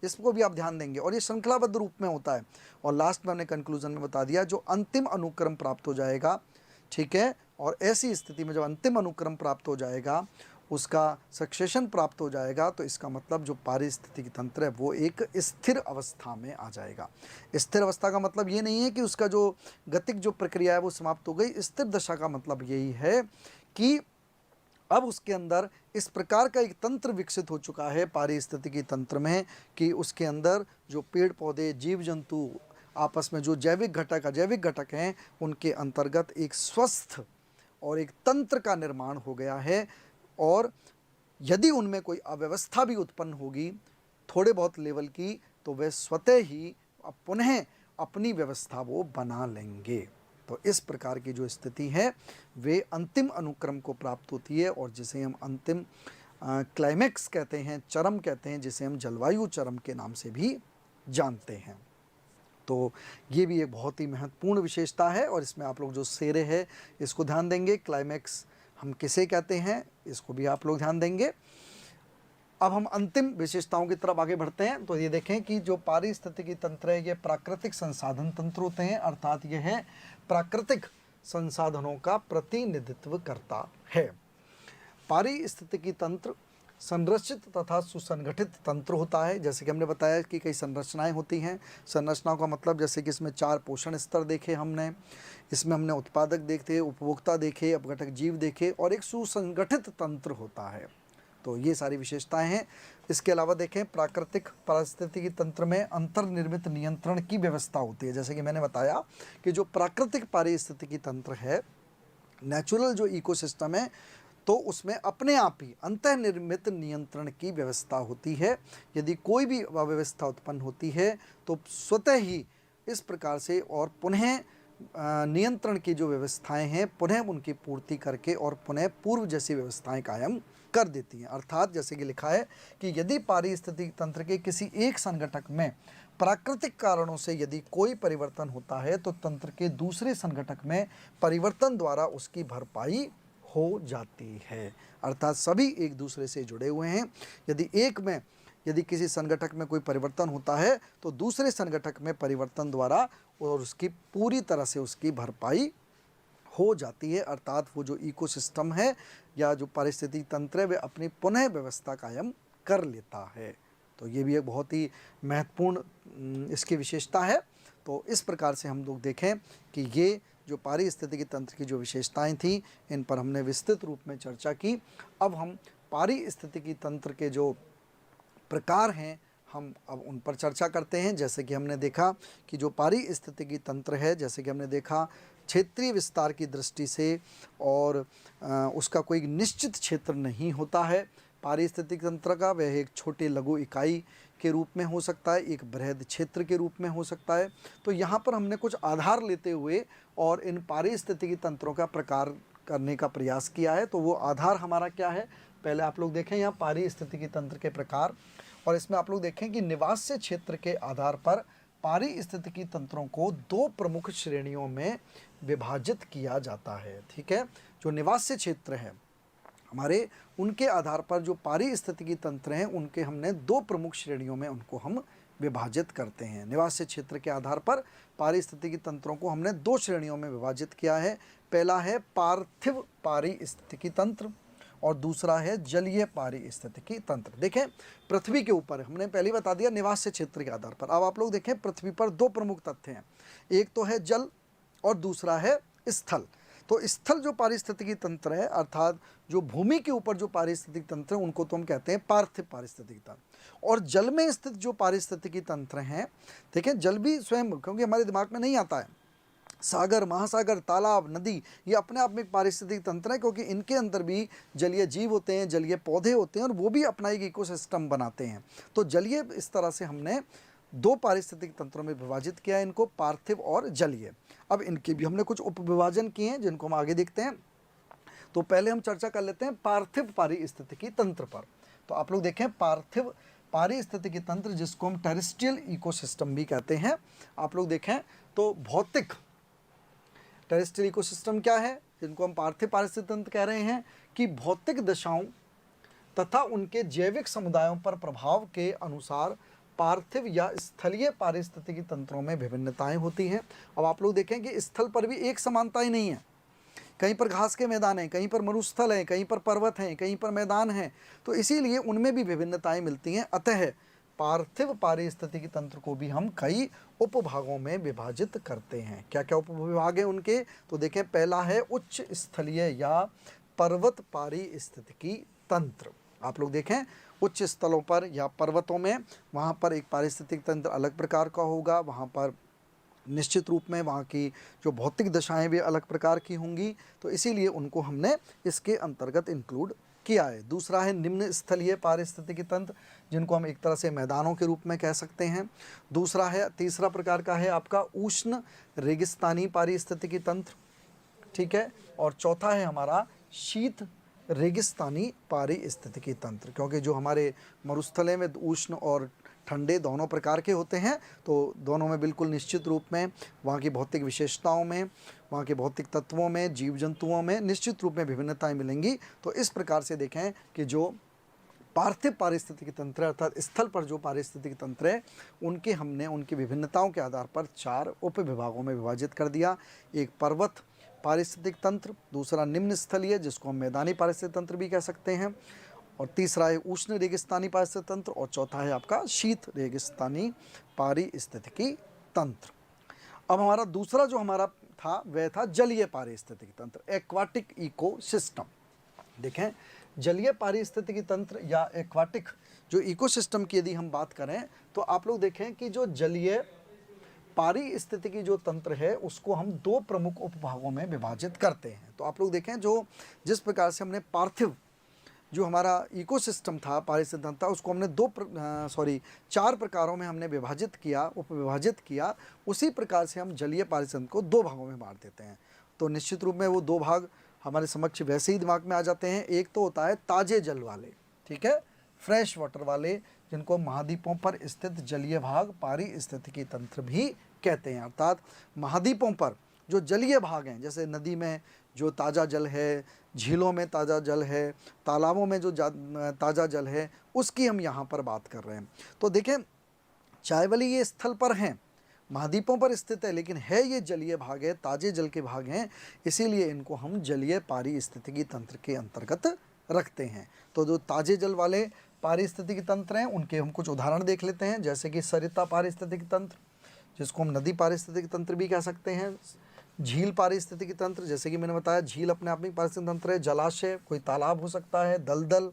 इसको भी आप ध्यान देंगे, और ये श्रृंखलाबद्ध रूप में होता है। और लास्ट में हमने कंक्लूजन में बता दिया, जो अंतिम अनुक्रम प्राप्त हो जाएगा, ठीक है, और ऐसी स्थिति में जब अंतिम अनुक्रम प्राप्त हो जाएगा उसका सक्सेशन प्राप्त हो जाएगा, तो इसका मतलब जो पारिस्थितिकी तंत्र है वो एक स्थिर अवस्था में आ जाएगा। स्थिर अवस्था का मतलब ये नहीं है कि उसका जो गतिक जो प्रक्रिया है वो समाप्त हो गई। स्थिर दशा का मतलब यही है कि अब उसके अंदर इस प्रकार का एक तंत्र विकसित हो चुका है पारिस्थितिकी तंत्र में कि उसके अंदर जो पेड़ पौधे, जीव जंतु आपस में जो जैविक घटक हैं, उनके अंतर्गत एक स्वस्थ और एक तंत्र का निर्माण हो गया है। और यदि उनमें कोई अव्यवस्था भी उत्पन्न होगी थोड़े बहुत लेवल की, तो वे स्वतः ही पुनः अपनी व्यवस्था वो बना लेंगे। तो इस प्रकार की जो स्थिति है वे अंतिम अनुक्रम को प्राप्त होती है, और जिसे हम अंतिम क्लाइमेक्स कहते हैं, चरम कहते हैं, जिसे हम जलवायु चरम के नाम से भी जानते हैं। तो ये भी एक बहुत ही महत्वपूर्ण विशेषता है, और इसमें आप लोग जो शेरे है इसको ध्यान देंगे। क्लाइमेक्स हम किसे कहते हैं इसको भी आप लोग ध्यान देंगे। अब हम अंतिम विशेषताओं की तरफ आगे बढ़ते हैं। तो ये देखें कि जो पारिस्थितिकी तंत्र है ये प्राकृतिक संसाधन तंत्र होते हैं, अर्थात यह है प्राकृतिक संसाधनों का प्रतिनिधित्व करता है। पारिस्थितिकी तंत्र संरचित तथा सुसंगठित तंत्र होता है। जैसे कि हमने बताया कि कई संरचनाएं होती हैं। संरचनाओं का मतलब जैसे कि इसमें 4 पोषण स्तर देखे हमने, इसमें हमने उत्पादक देखे, उपभोक्ता देखे, अपघटक जीव देखे, और एक सुसंगठित तंत्र होता है। तो ये सारी विशेषताएं हैं। इसके अलावा देखें प्राकृतिक पारिस्थितिकी तंत्र में अंतर्निर्मित नियंत्रण की व्यवस्था होती है। जैसे कि मैंने बताया कि जो प्राकृतिक पारिस्थितिकी तंत्र है, नेचुरल जो इकोसिस्टम है, तो उसमें अपने आप ही अंतर्निर्मित नियंत्रण की व्यवस्था होती है। यदि कोई भी अव्यवस्था उत्पन्न होती है तो स्वतः ही इस प्रकार से और पुनः नियंत्रण की जो व्यवस्थाएं हैं पुनः उनकी पूर्ति करके और पुनः पूर्व जैसी व्यवस्थाएं कायम कर देती हैं। अर्थात जैसे कि लिखा है कि यदि पारिस्थितिक तंत्र के किसी एक संगठक में प्राकृतिक कारणों से यदि कोई परिवर्तन होता है तो तंत्र के दूसरे संगठक में परिवर्तन द्वारा उसकी भरपाई हो जाती है। अर्थात सभी एक दूसरे से जुड़े हुए हैं। यदि किसी संगठक में कोई परिवर्तन होता है तो दूसरे संगठक में परिवर्तन द्वारा और उसकी पूरी तरह से उसकी भरपाई हो जाती है। अर्थात वो जो इकोसिस्टम है या जो पारिस्थितिक तंत्र है वे अपनी पुनः व्यवस्था कायम कर लेता है। तो ये भी एक बहुत ही महत्वपूर्ण इसकी विशेषता है। तो इस प्रकार से हम लोग देखें कि ये जो पारिस्थितिकी तंत्र की जो विशेषताएं थी इन पर हमने विस्तृत रूप में चर्चा की। अब हम पारिस्थितिकी तंत्र के जो प्रकार हैं हम अब उन पर चर्चा करते हैं। जैसे कि हमने देखा कि जो पारिस्थितिकी तंत्र है, जैसे कि हमने देखा क्षेत्रीय विस्तार की दृष्टि से और उसका कोई निश्चित क्षेत्र नहीं होता है। पारिस्थितिक तंत्र का वह एक छोटे लघु इकाई के रूप में हो सकता है, एक बृहद क्षेत्र के रूप में हो सकता है। तो यहाँ पर हमने कुछ आधार लेते हुए और इन पारिस्थितिकी तंत्रों का प्रकार करने का प्रयास किया है। तो वो आधार हमारा क्या है, पहले आप लोग देखें यहाँ पारिस्थितिकी तंत्र के प्रकार, और इसमें आप लोग देखें कि निवास्य क्षेत्र के आधार पर पारिस्थितिकी तंत्रों को 2 प्रमुख श्रेणियों में विभाजित किया जाता है। ठीक है, जो निवास्य क्षेत्र है हमारे, उनके आधार पर जो पारिस्थितिकी तंत्र हैं उनके हमने 2 प्रमुख श्रेणियों में उनको हम विभाजित करते हैं। निवास्य क्षेत्र के आधार पर पारिस्थितिकी तंत्रों को हमने 2 श्रेणियों में विभाजित किया है। पहला है पार्थिव पारिस्थितिकी तंत्र और दूसरा है जलीय पारिस्थितिकी तंत्र। देखें पृथ्वी के ऊपर हमने पहले बता दिया निवास्य क्षेत्र के आधार पर। अब आप लोग देखें पृथ्वी पर 2 प्रमुख तथ्य हैं, एक तो है जल और दूसरा है स्थल। तो स्थल जो पारिस्थितिकी तंत्र है अर्थात जो भूमि के ऊपर जो पारिस्थितिकी तंत्र है उनको तो हम कहते हैं पार्थिव पारिस्थितिकी तंत्र। और जल में स्थित जो पारिस्थितिकी तंत्र हैं, देखें जल भी स्वयं, क्योंकि हमारे दिमाग में नहीं आता है, सागर, महासागर, तालाब, नदी, ये अपने आप में एक पारिस्थितिक तंत्र है, क्योंकि इनके अंदर भी जलीय जीव होते हैं, जलीय पौधे होते हैं और वो भी अपना एक इकोसिस्टम बनाते हैं। तो जलीय इस तरह से हमने 2 पारिस्थितिक तंत्रों में विभाजित किया है इनको, पार्थिव और जलीय। अब इनके भी हमने कुछ उपविभाजन किए हैं जिनको हम आगे देखते हैं। तो पहले हम चर्चा कर लेते हैं पार्थिव पारिस्थितिकी तंत्र पर। तो आप लोग देखें पार्थिव पारिस्थितिकी तंत्र जिसको हम टेरेस्ट्रियल इकोसिस्टम भी कहते हैं। आप लोग देखें तो भौतिक टेरेस्ट्रियल इकोसिस्टम क्या है, जिनको हम पार्थिव पारिस्थितिकी तंत्र कह रहे हैं, कि भौतिक दशाओं तथा उनके जैविक समुदायों पर प्रभाव के अनुसार पार्थिव या स्थलीय पारिस्थितिकी तंत्रों में विभिन्नताएं होती हैं। अब आप लोग देखें कि स्थल पर भी एक समानता ही नहीं है। कहीं पर घास के मैदान हैं, कहीं पर मरुस्थल हैं, कहीं पर पर्वत हैं, कहीं पर मैदान हैं, तो इसीलिए उनमें भी विभिन्नताएं मिलती हैं। अतः पार्थिव पारिस्थितिकी तंत्र को भी हम कई उपभागों में विभाजित करते हैं। क्या क्या उपविभाग हैं उनके, तो देखें, पहला है उच्च स्थलीय या पर्वत पारिस्थितिकी तंत्र। आप लोग देखें, उच्च स्थलों पर या पर्वतों में वहाँ पर एक पारिस्थितिक तंत्र अलग प्रकार का होगा, वहाँ पर निश्चित रूप में वहाँ की जो भौतिक दशाएं भी अलग प्रकार की होंगी, तो इसीलिए उनको हमने इसके अंतर्गत इंक्लूड किया है। दूसरा है निम्न स्थलीय पारिस्थितिकी तंत्र, जिनको हम एक तरह से मैदानों के रूप में कह सकते हैं। दूसरा है, तीसरा प्रकार का है आपका उष्ण रेगिस्तानी पारिस्थितिकी तंत्र, ठीक है। और चौथा है हमारा शीत रेगिस्तानी पारिस्थितिकी तंत्र, क्योंकि जो हमारे मरुस्थल में उष्ण और ठंडे दोनों प्रकार के होते हैं, तो दोनों में बिल्कुल निश्चित रूप में वहाँ की भौतिक विशेषताओं में, वहाँ के भौतिक तत्वों में, जीव जंतुओं में निश्चित रूप में विभिन्नताएं मिलेंगी। तो इस प्रकार से देखें कि जो पार्थिव पारिस्थितिकी तंत्र अर्थात स्थल पर जो पारिस्थितिकी तंत्र है, उनके हमने उनकी विभिन्नताओं के आधार पर 4 उप विभागों में विभाजित कर दिया। एक पर्वत पारिस्थितिक तंत्र, दूसरा निम्न स्थलीय जिसको हम मैदानी पारिस्थितिक तंत्र भी कह सकते हैं, और तीसरा है उष्ण रेगिस्तानी पारिस्थितिक तंत्र, और चौथा है आपका शीत रेगिस्तानी पारिस्थितिकी तंत्र। अब हमारा दूसरा जो हमारा था वह था जलीय पारिस्थितिकी तंत्र, एक्वाटिक इकोसिस्टम। देखें, जलीय पारिस्थितिकी तंत्र या एक्वाटिक जो इकोसिस्टम की यदि हम बात करें, तो आप लोग देखें कि जो जलीय पारिस्थितिकी जो तंत्र है उसको हम 2 प्रमुख उपभागों में विभाजित करते हैं। तो आप लोग देखें, जो जिस प्रकार से हमने पार्थिव जो हमारा इकोसिस्टम था, पारिस्थितिक तंत्र था, उसको हमने 4 प्रकारों में हमने विभाजित किया, उपविभाजित किया, उसी प्रकार से हम जलीय पारिस्थितिक को 2 भागों में बांट देते हैं। तो निश्चित रूप में वो 2 भाग हमारे समक्ष वैसे ही दिमाग में आ जाते हैं। एक तो होता है ताजे जल वाले, ठीक है, फ्रेश वाटर वाले, जिनको महाद्वीपों पर स्थित जलीय भाग पारिस्थितिकी तंत्र भी कहते हैं। अर्थात महाद्वीपों पर जो जलीय भाग हैं, जैसे नदी में जो ताज़ा जल है, झीलों में ताज़ा जल है, तालाबों में जो ताज़ा जल है, उसकी हम यहाँ पर बात कर रहे हैं। तो देखें, चाय ये स्थल पर हैं, महाद्वीपों पर स्थित है, लेकिन है ये जलीय भाग है, ताजे जल के भाग हैं, इसीलिए इनको हम जलीय पारिस्थितिकी तंत्र के अंतर्गत रखते हैं। तो जो ताजे जल वाले पारिस्थितिकी तंत्र हैं उनके हम कुछ उदाहरण देख लेते हैं, जैसे कि सरिता पारिस्थितिकी तंत्र, जिसको हम नदी पारिस्थितिकी तंत्र भी कह सकते हैं। झील पारिस्थितिकी तंत्र, जैसे कि मैंने बताया, झील अपने आप में पारिस्थितिकी तंत्र है। जलाशय, कोई तालाब हो सकता है, दलदल,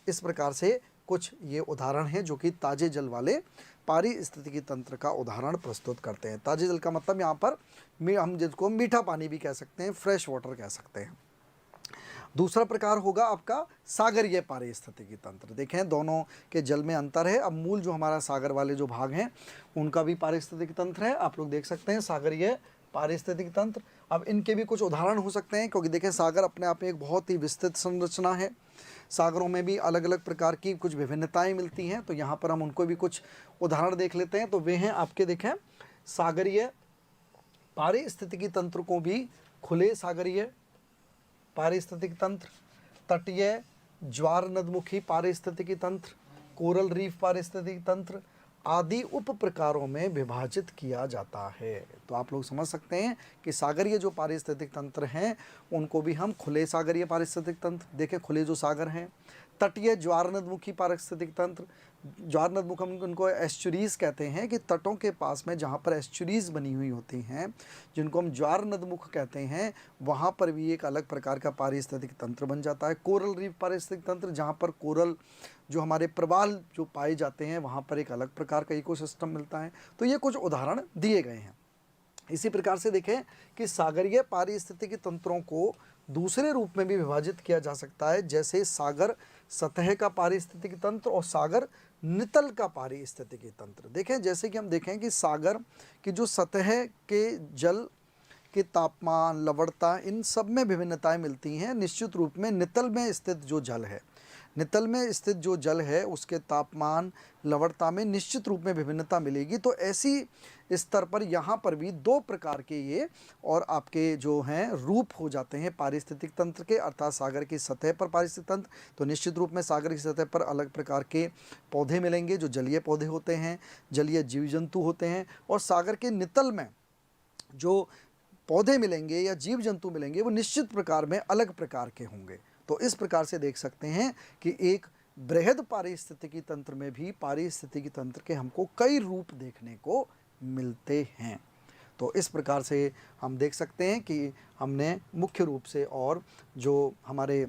इस प्रकार से कुछ ये उदाहरण हैं जो कि ताजे जल वाले पारिस्थितिकी तंत्र का उदाहरण प्रस्तुत करते हैं। ताजे जल का मतलब यहाँ पर हम जिसको मीठा पानी भी कह सकते हैं, फ्रेश वाटर कह सकते हैं। दूसरा प्रकार होगा आपका सागरीय पारिस्थितिकी तंत्र। देखें, दोनों के जल में अंतर है। अब मूल जो हमारा सागर वाले जो भाग हैं उनका भी पारिस्थितिकी तंत्र है, आप लोग देख सकते हैं, सागरीय पारिस्थितिकी तंत्र। अब इनके भी कुछ उदाहरण हो सकते हैं, क्योंकि देखें, सागर अपने आप में एक बहुत ही विस्तृत संरचना है। सागरों में भी अलग अलग प्रकार की कुछ विभिन्नताएं मिलती हैं, तो यहाँ पर हम उनको भी कुछ उदाहरण देख लेते हैं। तो वे हैं आपके, देखें, सागरीय पारिस्थितिकी तंत्र को भी खुले सागरीय पारिस्थितिकी तंत्र, तटीय ज्वार नदमुखी पारिस्थितिकी तंत्र, कोरल रीफ पारिस्थितिकी तंत्र आदि उप प्रकारों में विभाजित किया जाता है। तो आप लोग समझ सकते हैं कि सागरीय जो पारिस्थितिक तंत्र हैं उनको भी हम खुले सागरीय पारिस्थितिक तंत्र, देखें, खुले जो सागर हैं। तटीय ज्वार नदमुखी पारिस्थितिक तंत्र, ज्वार नदमुख हम उनको एस्चुरीज कहते हैं, कि तटों के पास में जहाँ पर एस्चुरीज बनी हुई होती हैं, जिनको हम ज्वार नदमुख कहते हैं, वहाँ पर भी एक अलग प्रकार का पारिस्थितिक तंत्र बन जाता है। कोरल रीफ पारिस्थितिक तंत्र, जहाँ पर कोरल जो हमारे प्रवाल जो पाए जाते हैं, वहाँ पर एक अलग प्रकार का इकोसिस्टम मिलता है। तो ये कुछ उदाहरण दिए गए हैं। इसी प्रकार से देखें कि सागरीय पारिस्थितिकी तंत्रों को दूसरे रूप में भी विभाजित किया जा सकता है, जैसे सागर सतह का पारिस्थितिकी तंत्र और सागर नितल का पारिस्थितिकी तंत्र। देखें, जैसे कि हम देखें कि सागर की जो सतह के जल के तापमान, लवणता, इन सब में विभिन्नताएं मिलती हैं। निश्चित रूप में नितल में स्थित जो जल है, नितल में स्थित जो जल है उसके तापमान, लवणता में निश्चित रूप में विभिन्नता मिलेगी। तो ऐसी स्तर पर यहाँ पर भी 2 प्रकार के ये और आपके जो हैं रूप हो जाते हैं पारिस्थितिक तंत्र के, अर्थात सागर की सतह पर पारिस्थितिक तंत्र। तो निश्चित रूप में सागर की सतह पर अलग प्रकार के पौधे मिलेंगे, जो जलीय पौधे होते हैं, जलीय जीव जंतु होते हैं। और सागर के नितल में जो पौधे मिलेंगे या जीव जंतु मिलेंगे वो निश्चित प्रकार में अलग प्रकार के होंगे। तो इस प्रकार से देख सकते हैं कि एक बृहद पारिस्थितिकी तंत्र में भी पारिस्थितिकी तंत्र के हमको कई रूप देखने को मिलते हैं। तो इस प्रकार से हम देख सकते हैं कि हमने मुख्य रूप से और जो हमारे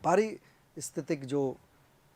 पारिस्थितिक जो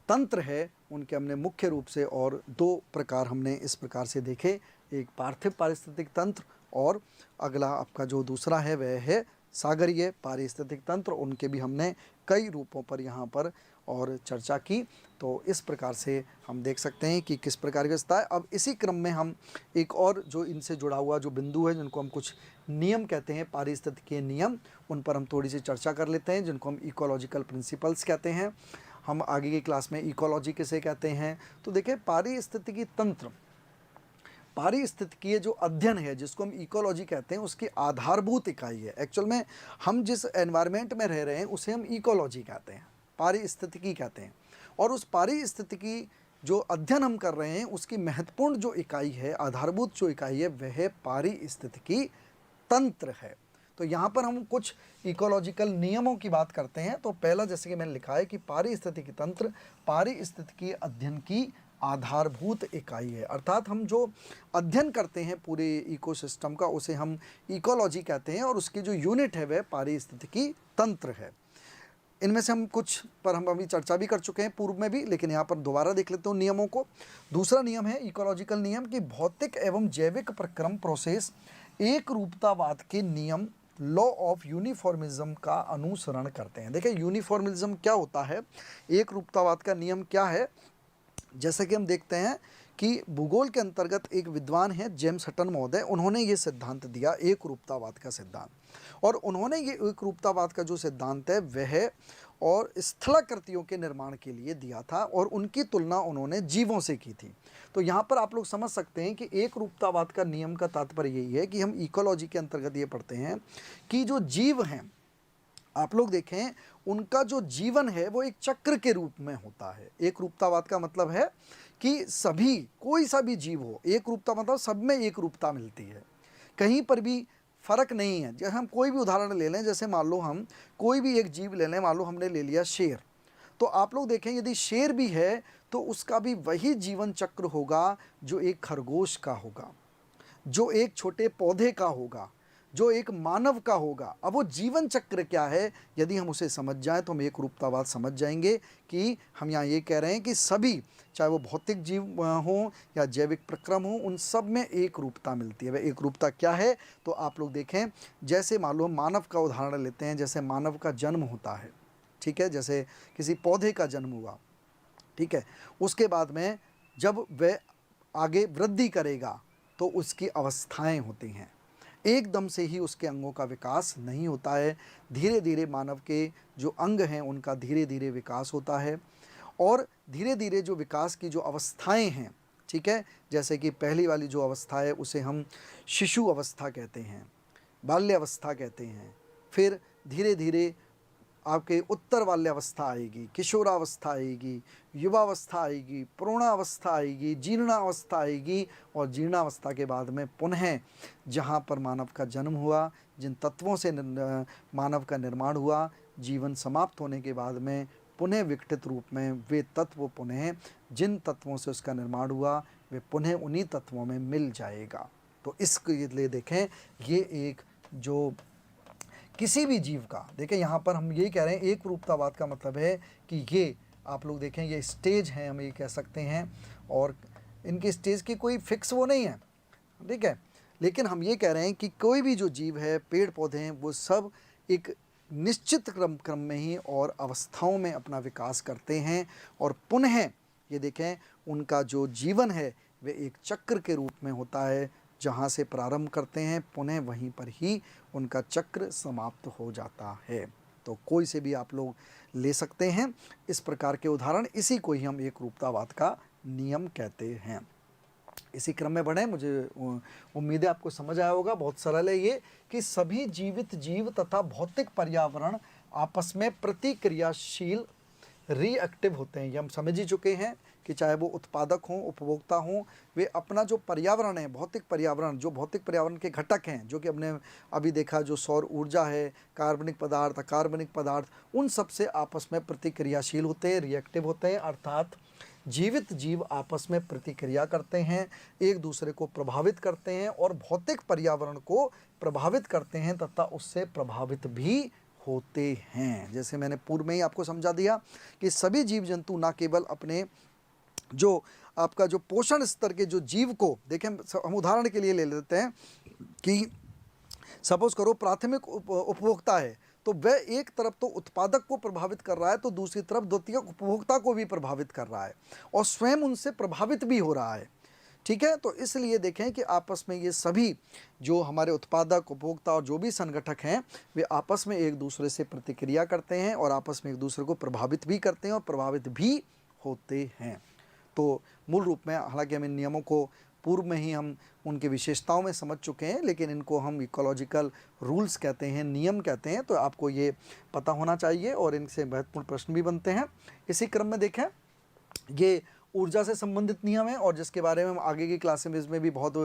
तंत्र है उनके हमने मुख्य रूप से और दो प्रकार हमने इस प्रकार से देखे, एक पार्थिव पारिस्थितिक तंत्र और अगला आपका जो दूसरा है वह है सागरीय पारिस्थितिक तंत्र। उनके भी हमने कई रूपों पर यहाँ पर और चर्चा की। तो इस प्रकार से हम देख सकते हैं कि किस प्रकार की व्यवस्था है। अब इसी क्रम में हम एक और जो इनसे जुड़ा हुआ जो बिंदु है जिनको हम कुछ नियम कहते हैं, पारिस्थितिकीय नियम, उन पर हम थोड़ी सी चर्चा कर लेते हैं, जिनको हम इकोलॉजिकल प्रिंसिपल्स कहते हैं। हम आगे की क्लास में इकोलॉजी किसे कहते हैं। तो देखिए पारिस्थितिकी तंत्र, पारिस्थितिकीय जो अध्ययन है जिसको हम इकोलॉजी कहते हैं उसकी आधारभूत इकाई है। एक्चुअल में हम जिस एनवायरनमेंट में रह रहे हैं उसे हम इकोलॉजी कहते हैं, पारिस्थितिकी कहते हैं। और उस पारिस्थितिकी जो अध्ययन हम कर रहे हैं उसकी महत्वपूर्ण जो इकाई है, आधारभूत जो इकाई है वह पारिस्थितिकी तंत्र है। तो यहाँ पर हम कुछ इकोलॉजिकल नियमों की बात करते हैं। तो पहला जैसे कि मैंने लिखा है कि पारिस्थितिकी तंत्र पारिस्थितिकी अध्ययन की आधारभूत इकाई है। अर्थात हम जो अध्ययन करते हैं पूरे इकोसिस्टम का उसे हम इकोलॉजी कहते हैं और उसकी जो यूनिट है वह पारिस्थितिकी तंत्र है। इनमें से हम कुछ पर हम अभी चर्चा भी कर चुके हैं पूर्व में भी, लेकिन यहाँ पर दोबारा देख लेते हैं नियमों को। दूसरा नियम है इकोलॉजिकल नियम कि भौतिक एवं जैविक प्रक्रम प्रोसेस एक रूपतावाद के नियम लॉ ऑफ यूनिफॉर्मिज्म का अनुसरण करते हैं। देखिए यूनिफॉर्मिज्म क्या होता है, एक रूपतावाद का नियम क्या है। जैसे कि हम देखते हैं कि भूगोल के अंतर्गत एक विद्वान है जेम्स हटन महोदय, उन्होंने ये सिद्धांत दिया एक रूपतावाद का सिद्धांत। और उन्होंने ये एक रूपतावाद का जो सिद्धांत है वह और स्थलाकृतियों के निर्माण के लिए दिया था और उनकी तुलना उन्होंने जीवों से की थी। तो यहाँ पर आप लोग समझ सकते हैं कि एक रूपतावाद का नियम का तात्पर्य यही है कि हम इकोलॉजी के अंतर्गत ये पढ़ते हैं कि जो जीव हैं, आप लोग देखें उनका जो जीवन है वो एक चक्र के रूप में होता है। एक रूपतावाद का मतलब है कि सभी, कोई सा भी जीव हो, एक रूपता मतलब सब में एक रूपता मिलती है, कहीं पर भी फर्क नहीं है। जैसे हम कोई भी उदाहरण ले लें, जैसे मान लो हम कोई भी एक जीव ले लें, मान लो हमने ले लिया शेर, तो आप लोग देखें यदि शेर भी है तो उसका भी वही जीवन चक्र होगा जो एक खरगोश का होगा, जो एक छोटे पौधे का होगा, जो एक मानव का होगा। अब वो जीवन चक्र क्या है यदि हम उसे समझ जाएं तो हम एक रूपतावाद समझ जाएंगे कि हम यहाँ ये कह रहे हैं कि सभी, चाहे वो भौतिक जीव हों या जैविक प्रक्रम हों, उन सब में एक रूपता मिलती है। वह एक रूपता क्या है तो आप लोग देखें, जैसे मान लो हम मानव का उदाहरण लेते हैं, जैसे मानव का जन्म होता है, ठीक है, जैसे किसी पौधे का जन्म हुआ, ठीक है, उसके बाद में जब वह आगे वृद्धि करेगा तो उसकी अवस्थाएं होती हैं, एकदम से ही उसके अंगों का विकास नहीं होता है, धीरे धीरे मानव के जो अंग हैं उनका धीरे धीरे विकास होता है। और धीरे धीरे जो विकास की जो अवस्थाएं हैं, ठीक है, जैसे कि पहली वाली जो अवस्था है उसे हम शिशु अवस्था कहते हैं, बाल्य अवस्था कहते हैं, फिर धीरे धीरे आपके उत्तर वाली अवस्था आएगी, किशोरावस्था आएगी, युवावस्था आएगी, प्रौढ़ावस्था आएगी, जीर्णावस्था आएगी और जीर्णावस्था के बाद में पुनः जहाँ पर मानव का जन्म हुआ, जिन तत्वों से मानव का निर्माण हुआ, जीवन समाप्त होने के बाद में पुनः विकटित रूप में वे तत्व पुनः जिन तत्वों से उसका निर्माण हुआ वे पुनः उन्हीं तत्वों में मिल जाएगा। तो इसके लिए देखें ये एक जो किसी भी जीव का, देखें यहाँ पर हम यही कह रहे हैं एक रूपतावाद का मतलब है कि ये आप लोग देखें ये स्टेज हैं, हम ये कह सकते हैं, और इनकी स्टेज की कोई फिक्स वो नहीं है, ठीक है, लेकिन हम ये कह रहे हैं कि कोई भी जो जीव है, पेड़ पौधे हैं, वो सब एक निश्चित क्रम में ही और अवस्थाओं में अपना विकास करते हैं और पुनः ये देखें उनका जो जीवन है वे एक चक्र के रूप में होता है, जहाँ से प्रारंभ करते हैं पुनः वहीं पर ही उनका चक्र समाप्त हो जाता है। तो कोई से भी आप लोग ले सकते हैं इस प्रकार के उदाहरण, इसी को ही हम एक रूपतावाद का नियम कहते हैं। इसी क्रम में बढ़ें, मुझे उम्मीद है आपको समझ आया होगा। बहुत सरल है ये कि सभी जीवित जीव तथा भौतिक पर्यावरण आपस में प्रतिक्रियाशील रिएक्टिव होते हैं। ये हम समझ ही चुके हैं कि चाहे वो उत्पादक हों, उपभोक्ता हों, वे अपना जो पर्यावरण है, भौतिक पर्यावरण, जो भौतिक पर्यावरण के घटक हैं, जो कि हमने अभी देखा, जो सौर ऊर्जा है, कार्बनिक पदार्थ, अकार्बनिक पदार्थ, उन सब से आपस में प्रतिक्रियाशील होते हैं, रिएक्टिव होते हैं, अर्थात जीवित जीव आपस में प्रतिक्रिया करते हैं, एक दूसरे को प्रभावित करते हैं और भौतिक पर्यावरण को प्रभावित करते हैं तथा उससे प्रभावित भी होते हैं। जैसे मैंने पूर्व में ही आपको समझा दिया कि सभी जीव जंतु ना केवल अपने जो आपका जो पोषण स्तर के जो जीव को, देखें हम उदाहरण के लिए ले लेते हैं कि सपोज करो प्राथमिक उपभोक्ता है, तो वह एक तरफ तो उत्पादक को प्रभावित कर रहा है, तो दूसरी तरफ द्वितीयक उपभोक्ता को भी प्रभावित कर रहा है और स्वयं उनसे प्रभावित भी हो रहा है। ठीक है, तो इसलिए देखें कि आपस में ये सभी जो हमारे उत्पादक, उपभोक्ता और जो भी संगठक हैं, वे आपस में एक दूसरे से प्रतिक्रिया करते हैं और आपस में एक दूसरे को प्रभावित भी करते हैं और प्रभावित भी होते हैं। तो मूल रूप में, हालांकि हम इन नियमों को पूर्व में ही हम उनके विशेषताओं में समझ चुके हैं, लेकिन इनको हम इकोलॉजिकल रूल्स कहते हैं, नियम कहते हैं, तो आपको ये पता होना चाहिए और इनसे महत्वपूर्ण प्रश्न भी बनते हैं। इसी क्रम में देखें, ये ऊर्जा से संबंधित नियम है और जिसके बारे में हम आगे की क्लासेस में भी बहुत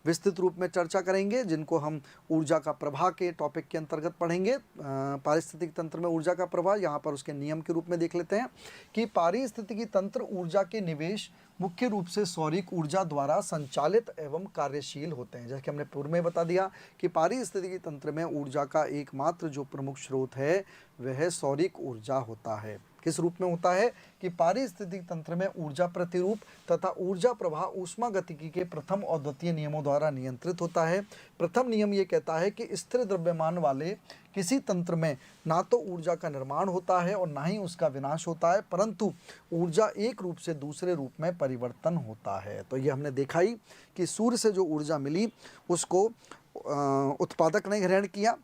विस्तृत रूप में चर्चा करेंगे, जिनको हम ऊर्जा का प्रवाह के टॉपिक के अंतर्गत पढ़ेंगे। पारिस्थितिक तंत्र में ऊर्जा का प्रवाह, यहाँ पर उसके नियम के रूप में देख लेते हैं कि पारिस्थितिकी तंत्र ऊर्जा के निवेश मुख्य रूप से सौरिक ऊर्जा द्वारा संचालित एवं कार्यशील होते हैं। जैसे कि हमने पूर्व में बता दिया कि पारिस्थितिकी तंत्र में ऊर्जा का एकमात्र जो प्रमुख स्रोत है वह सौरिक ऊर्जा होता है। किस रूप में होता है कि पारिस्थितिक तंत्र में ऊर्जा प्रतिरूप तथा ऊर्जा प्रवाह ऊष्मा गतिकी के प्रथम और द्वितीय नियमों द्वारा नियंत्रित होता है। प्रथम नियम ये कहता है कि स्थिर द्रव्यमान वाले किसी तंत्र में ना तो ऊर्जा का निर्माण होता है और ना ही उसका विनाश होता है, परंतु ऊर्जा एक रूप से दूसरे रूप में परिवर्तन होता है। तो ये हमने देखा ही कि सूर्य से जो ऊर्जा मिली उसको उत्पादक ने ग्रहण किया,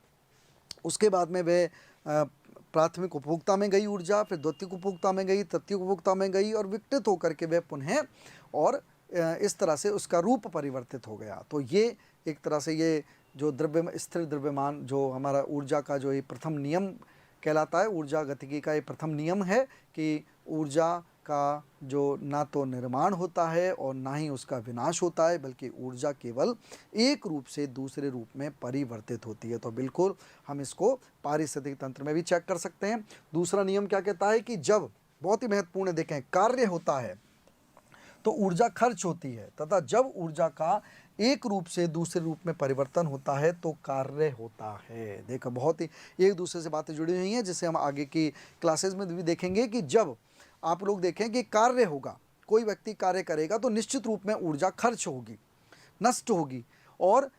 उसके बाद में वे प्राथमिक उपभोक्ता में गई ऊर्जा, फिर द्वितीयक उपभोक्ता में गई, तृतीयक उपभोक्ता में गई और विघटित होकर के वह पुनः और इस तरह से उसका रूप परिवर्तित हो गया। तो ये एक तरह से ये जो स्थिर द्रव्यमान जो हमारा ऊर्जा का जो ये प्रथम नियम कहलाता है, ऊर्जा गतिकी का ये प्रथम नियम है कि ऊर्जा का जो ना तो निर्माण होता है और ना ही उसका विनाश होता है, बल्कि ऊर्जा केवल एक रूप से दूसरे रूप में परिवर्तित होती है। तो बिल्कुल हम इसको पारिस्थितिक तंत्र में भी चेक कर सकते हैं। दूसरा नियम क्या कहता है कि जब, बहुत ही महत्वपूर्ण, देखें, कार्य होता है तो ऊर्जा खर्च होती है, तथा जब ऊर्जा का एक रूप से दूसरे रूप में परिवर्तन होता है तो कार्य होता है। देखो, बहुत ही एक दूसरे से बातें जुड़ी हुई हैं, जिसे हम आगे की क्लासेस में भी देखेंगे कि जब आप लोग देखें कि कार्य होगा, कोई व्यक्ति कार्य करेगा तो निश्चित रूप में ऊर्जा खर्च होगी, नष्ट होगी, और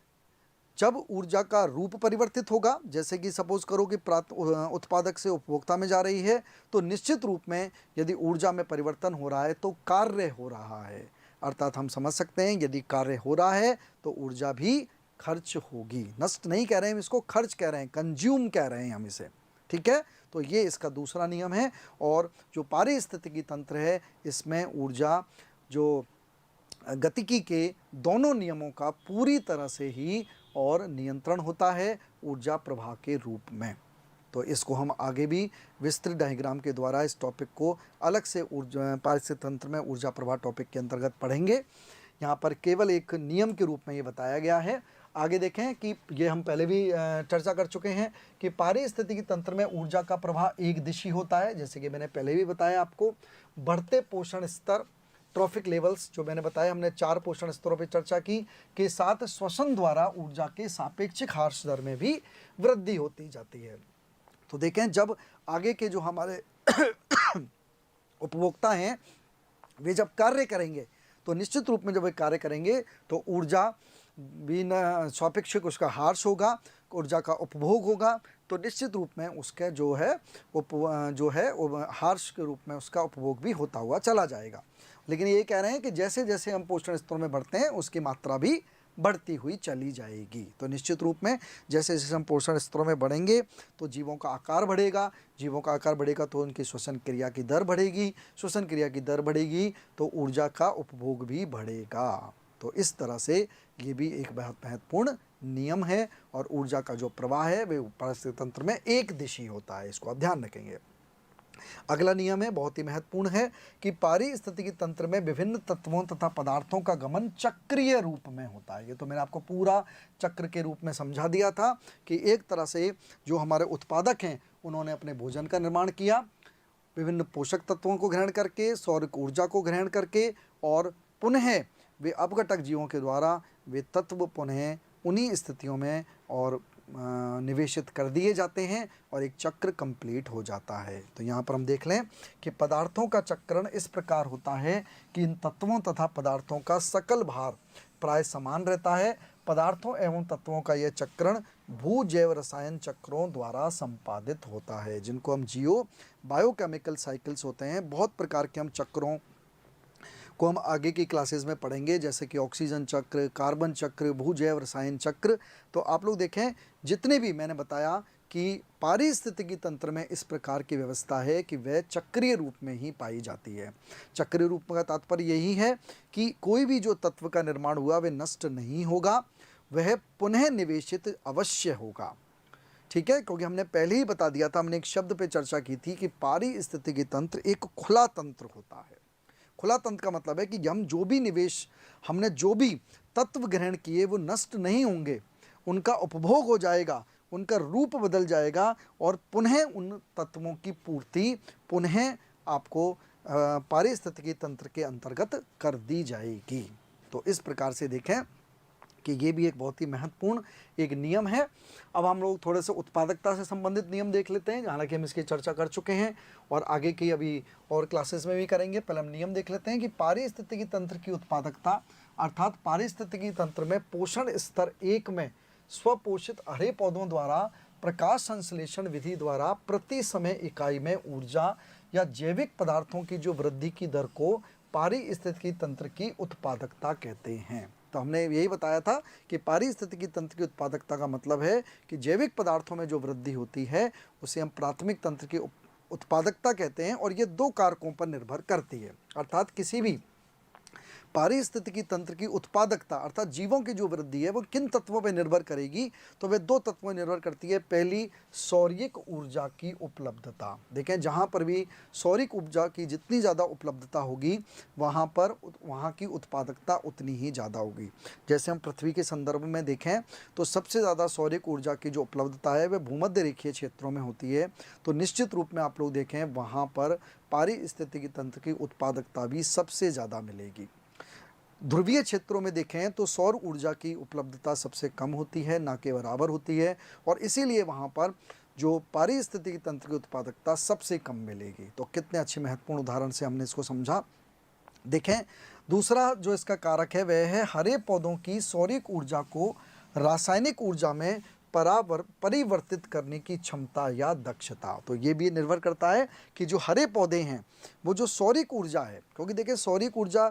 जब ऊर्जा का रूप परिवर्तित होगा, जैसे कि सपोज करो कि उत्पादक से उपभोक्ता में जा रही है, तो निश्चित रूप में यदि ऊर्जा में परिवर्तन हो रहा है तो कार्य हो रहा है। अर्थात हम समझ सकते हैं यदि कार्य हो रहा है तो ऊर्जा भी खर्च होगी। नष्ट नहीं कह रहे हैं, हम इसको खर्च कह रहे हैं, कंज्यूम कह रहे हैं हम इसे। ठीक है, तो ये इसका दूसरा नियम है। और जो पारिस्थितिकी तंत्र है, इसमें ऊर्जा जो गतिकी के दोनों नियमों का पूरी तरह से ही और नियंत्रण होता है ऊर्जा प्रवाह के रूप में। तो इसको हम आगे भी विस्तृत डायग्राम के द्वारा इस टॉपिक को अलग से ऊर्जा पारिस्थितिक तंत्र में ऊर्जा प्रवाह टॉपिक के अंतर्गत पढ़ेंगे। यहाँ पर केवल एक नियम के रूप में ये बताया गया है। आगे देखें कि ये हम पहले भी चर्चा कर चुके हैं कि पारिस्थितिकी तंत्र में ऊर्जा का प्रवाह एक दिशी होता है, जैसे कि मैंने पहले भी बताया आपको। बढ़ते पोषण स्तर, ट्रॉफिक लेवल्स, जो मैंने बताया, हमने 4 पोषण स्तरों पर चर्चा की, के साथ श्वसन द्वारा ऊर्जा के सापेक्षिक ह्रास दर में भी वृद्धि होती जाती है। तो देखें, जब आगे के जो हमारे उपभोक्ता हैं वे जब कार्य करेंगे तो निश्चित रूप में जब वे कार्य करेंगे तो ऊर्जा बिना सापेक्षिक उसका ह्रास होगा, ऊर्जा का उपभोग होगा, तो निश्चित रूप में उसके जो है ह्रास के रूप में उसका उपभोग भी होता हुआ चला जाएगा। लेकिन ये कह रहे हैं कि जैसे जैसे हम पोषण स्तरों में बढ़ते हैं उसकी मात्रा भी बढ़ती हुई चली जाएगी। तो निश्चित रूप में जैसे जैसे हम पोषण स्तरों में बढ़ेंगे तो जीवों का आकार बढ़ेगा, जीवों का आकार बढ़ेगा तो उनकी श्वसन क्रिया की दर बढ़ेगी, श्वसन क्रिया की दर बढ़ेगी तो ऊर्जा का उपभोग भी बढ़ेगा। तो इस तरह से ये भी एक बहुत महत्वपूर्ण नियम है। और ऊर्जा का जो प्रवाह है वे पारिस्थितिक तंत्र में एक दिशी होता है, इसको आप ध्यान रखेंगे। अगला नियम है, बहुत ही महत्वपूर्ण है, कि पारिस्थितिकी तंत्र में विभिन्न तत्वों तथा पदार्थों का गमन चक्रीय रूप में होता है। ये तो मैंने आपको पूरा चक्र के रूप में समझा दिया था कि एक तरह से जो हमारे उत्पादक हैं उन्होंने अपने भोजन का निर्माण किया, विभिन्न पोषक तत्वों को ग्रहण करके, सौरिक ऊर्जा को ग्रहण करके, और पुनः वे अपघटक जीवों के द्वारा वे तत्व पुनः उन्हीं स्थितियों में और निवेशित कर दिए जाते हैं और एक चक्र कंप्लीट हो जाता है। तो यहाँ पर हम देख लें कि पदार्थों का चक्रण इस प्रकार होता है कि इन तत्वों तथा पदार्थों का सकल भार प्राय समान रहता है। पदार्थों एवं तत्वों का यह चक्रण भू जैव रसायन चक्रों द्वारा संपादित होता है, जिनको हम बायोकेमिकल साइकिल्स होते हैं। बहुत प्रकार के हम चक्रों को हम आगे की क्लासेस में पढ़ेंगे, जैसे कि ऑक्सीजन चक्र, कार्बन चक्र, भू जैव रसायन चक्र। तो आप लोग देखें, जितने भी मैंने बताया कि पारिस्थितिकी तंत्र में इस प्रकार की व्यवस्था है कि वह चक्रीय रूप में ही पाई जाती है। चक्रीय रूप का तात्पर्य यही है कि कोई भी जो तत्व का निर्माण हुआ वह नष्ट नहीं होगा, वह पुनः निवेशित अवश्य होगा। ठीक है, क्योंकि हमने पहले ही बता दिया था, हमने एक शब्द पे चर्चा की थी कि पारिस्थितिकी तंत्र एक खुला तंत्र होता है। खुला तंत्र का मतलब है कि हम जो भी निवेश, हमने जो भी तत्व ग्रहण किए वो नष्ट नहीं होंगे, उनका उपभोग हो जाएगा, उनका रूप बदल जाएगा और पुनः उन तत्वों की पूर्ति पुनः आपको पारिस्थितिकी तंत्र के अंतर्गत कर दी जाएगी। तो इस प्रकार से देखें कि ये भी एक बहुत ही महत्वपूर्ण एक नियम है। अब हम लोग थोड़े से उत्पादकता से संबंधित नियम देख लेते हैं, हालांकि हम इसकी चर्चा कर चुके हैं और आगे की अभी और क्लासेस में भी करेंगे। पहले हम नियम देख लेते हैं कि पारिस्थितिकी तंत्र की उत्पादकता, अर्थात पारिस्थितिकी तंत्र में पोषण स्तर 1 में स्वपोषित हरे पौधों द्वारा प्रकाश संश्लेषण विधि द्वारा प्रति समय इकाई में ऊर्जा या जैविक पदार्थों की जो वृद्धि की दर को पारिस्थितिकी तंत्र की उत्पादकता कहते हैं। तो हमने यही बताया था कि पारिस्थितिकी तंत्र की उत्पादकता का मतलब है कि जैविक पदार्थों में जो वृद्धि होती है उसे हम प्राथमिक तंत्र की उत्पादकता कहते हैं, और ये 2 कारकों पर निर्भर करती है। अर्थात किसी भी पारिस्थितिकी तंत्र की उत्पादकता अर्थात जीवों की जो वृद्धि है वो किन तत्वों पर निर्भर करेगी, तो वे 2 तत्वों पर निर्भर करती है। पहली, सौरिक ऊर्जा की उपलब्धता। देखें, जहाँ पर भी सौरिक ऊर्जा की जितनी ज़्यादा उपलब्धता होगी वहाँ की उत्पादकता उतनी ही ज़्यादा होगी। जैसे हम पृथ्वी के संदर्भ में देखें तो सबसे ज़्यादा सौरिक ऊर्जा की जो उपलब्धता है वह भूमध्य रेखीय क्षेत्रों में होती है। तो निश्चित रूप में आप लोग देखें वहाँ पर पारिस्थितिकी तंत्र की उत्पादकता भी सबसे ज़्यादा मिलेगी। ध्रुवीय क्षेत्रों में देखें तो सौर ऊर्जा की उपलब्धता सबसे कम होती है, ना के बराबर होती है, और इसीलिए वहाँ पर जो पारिस्थितिकी तंत्र की उत्पादकता सबसे कम मिलेगी। तो कितने अच्छे महत्वपूर्ण उदाहरण से हमने इसको समझा। देखें, दूसरा जो इसका कारक है वह है हरे पौधों की सौरिक ऊर्जा को रासायनिक ऊर्जा में परिवर्तित करने की क्षमता या दक्षता। तो ये भी निर्भर करता है कि जो हरे पौधे हैं वो जो सौरिक ऊर्जा है, क्योंकि देखिए सौरिक ऊर्जा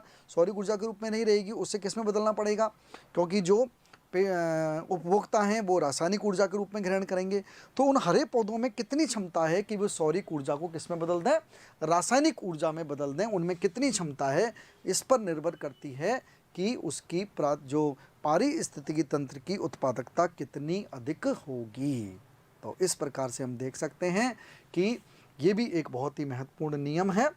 के रूप में नहीं रहेगी, उसे किस में बदलना पड़ेगा, क्योंकि जो उपभोक्ता हैं वो रासायनिक ऊर्जा के रूप में ग्रहण करेंगे। तो उन हरे पौधों में कितनी क्षमता है कि वो सौरिक ऊर्जा को किस में बदल दें, रासायनिक ऊर्जा में बदल दें, उनमें कितनी क्षमता है, इस पर निर्भर करती है कि उसकी जो पारिस्थितिकी तंत्र की उत्पादकता कितनी अधिक होगी। तो इस प्रकार से हम देख सकते हैं कि ये भी एक बहुत ही महत्वपूर्ण नियम है।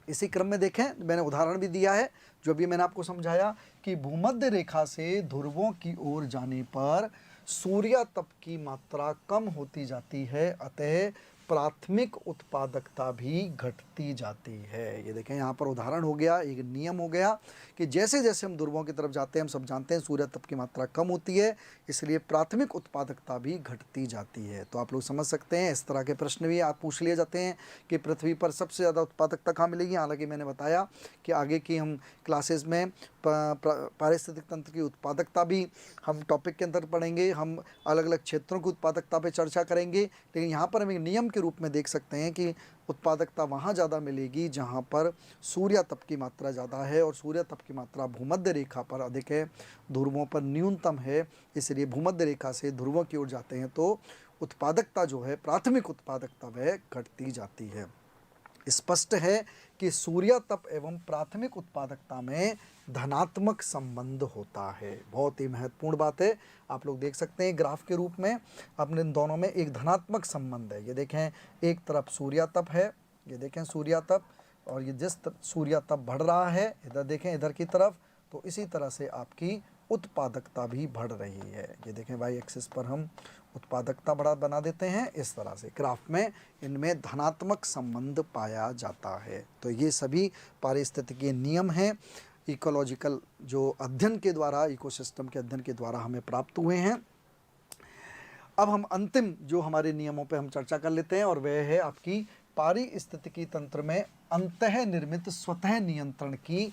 इसी क्रम में देखें, मैंने उदाहरण भी दिया है जो अभी मैंने आपको समझाया कि भूमध्य रेखा से ध्रुवों की ओर जाने पर सूर्य तप की मात्रा कम होती जाती है, अतः प्राथमिक उत्पादकता भी घटती जाती है। ये देखें, यहाँ पर उदाहरण हो गया, एक नियम हो गया कि जैसे जैसे हम ध्रुवों की तरफ जाते हैं, हम सब जानते हैं सूर्य तप की मात्रा कम होती है, इसलिए प्राथमिक उत्पादकता भी घटती जाती है। तो आप लोग समझ सकते हैं, इस तरह के प्रश्न भी आप पूछ लिए जाते हैं कि पृथ्वी पर सबसे ज़्यादा उत्पादकता कहाँ मिलेगी। हालांकि मैंने बताया कि आगे की हम क्लासेस में पारिस्थितिक तंत्र की उत्पादकता भी हम टॉपिक के अंदर पढ़ेंगे, हम अलग अलग क्षेत्रों की उत्पादकता पर चर्चा करेंगे। लेकिन यहाँ पर हम एक नियम के रूप में देख सकते हैं कि उत्पादकता वहाँ ज़्यादा मिलेगी जहाँ पर सूर्य तप की मात्रा ज़्यादा है, और सूर्य तप की मात्रा भूमध्य रेखा पर अधिक है, ध्रुवों पर न्यूनतम है। इसलिए भूमध्य रेखा से ध्रुवों की ओर जाते हैं तो उत्पादकता जो है, प्राथमिक उत्पादकता वह घटती जाती है। स्पष्ट है कि सूर्य तप एवं प्राथमिक उत्पादकता में धनात्मक संबंध होता है। बहुत ही महत्वपूर्ण बात है, आप लोग देख सकते हैं ग्राफ के रूप में अपने दोनों में एक धनात्मक संबंध है। ये देखें, एक तरफ सूर्य तप है ये देखें सूर्यातप, और ये जिस सूर्यातप बढ़ रहा है, इधर देखें इधर की तरफ, तो इसी तरह से आपकी उत्पादकता भी बढ़ रही है। ये देखें वाई एक्सिस पर हम उत्पादकता बना देते हैं इस तरह से। ग्राफ में इनमें धनात्मक संबंध पाया जाता है। तो ये सभी पारिस्थितिकीय नियम हैं, इकोलॉजिकल जो अध्ययन के द्वारा, इकोसिस्टम के अध्ययन के द्वारा हमें प्राप्त हुए हैं। अब हम अंतिम जो हमारे नियमों पे हम चर्चा कर लेते हैं, और वह है आपकी पारिस्थितिकी तंत्र में अंतः निर्मित स्वतः नियंत्रण की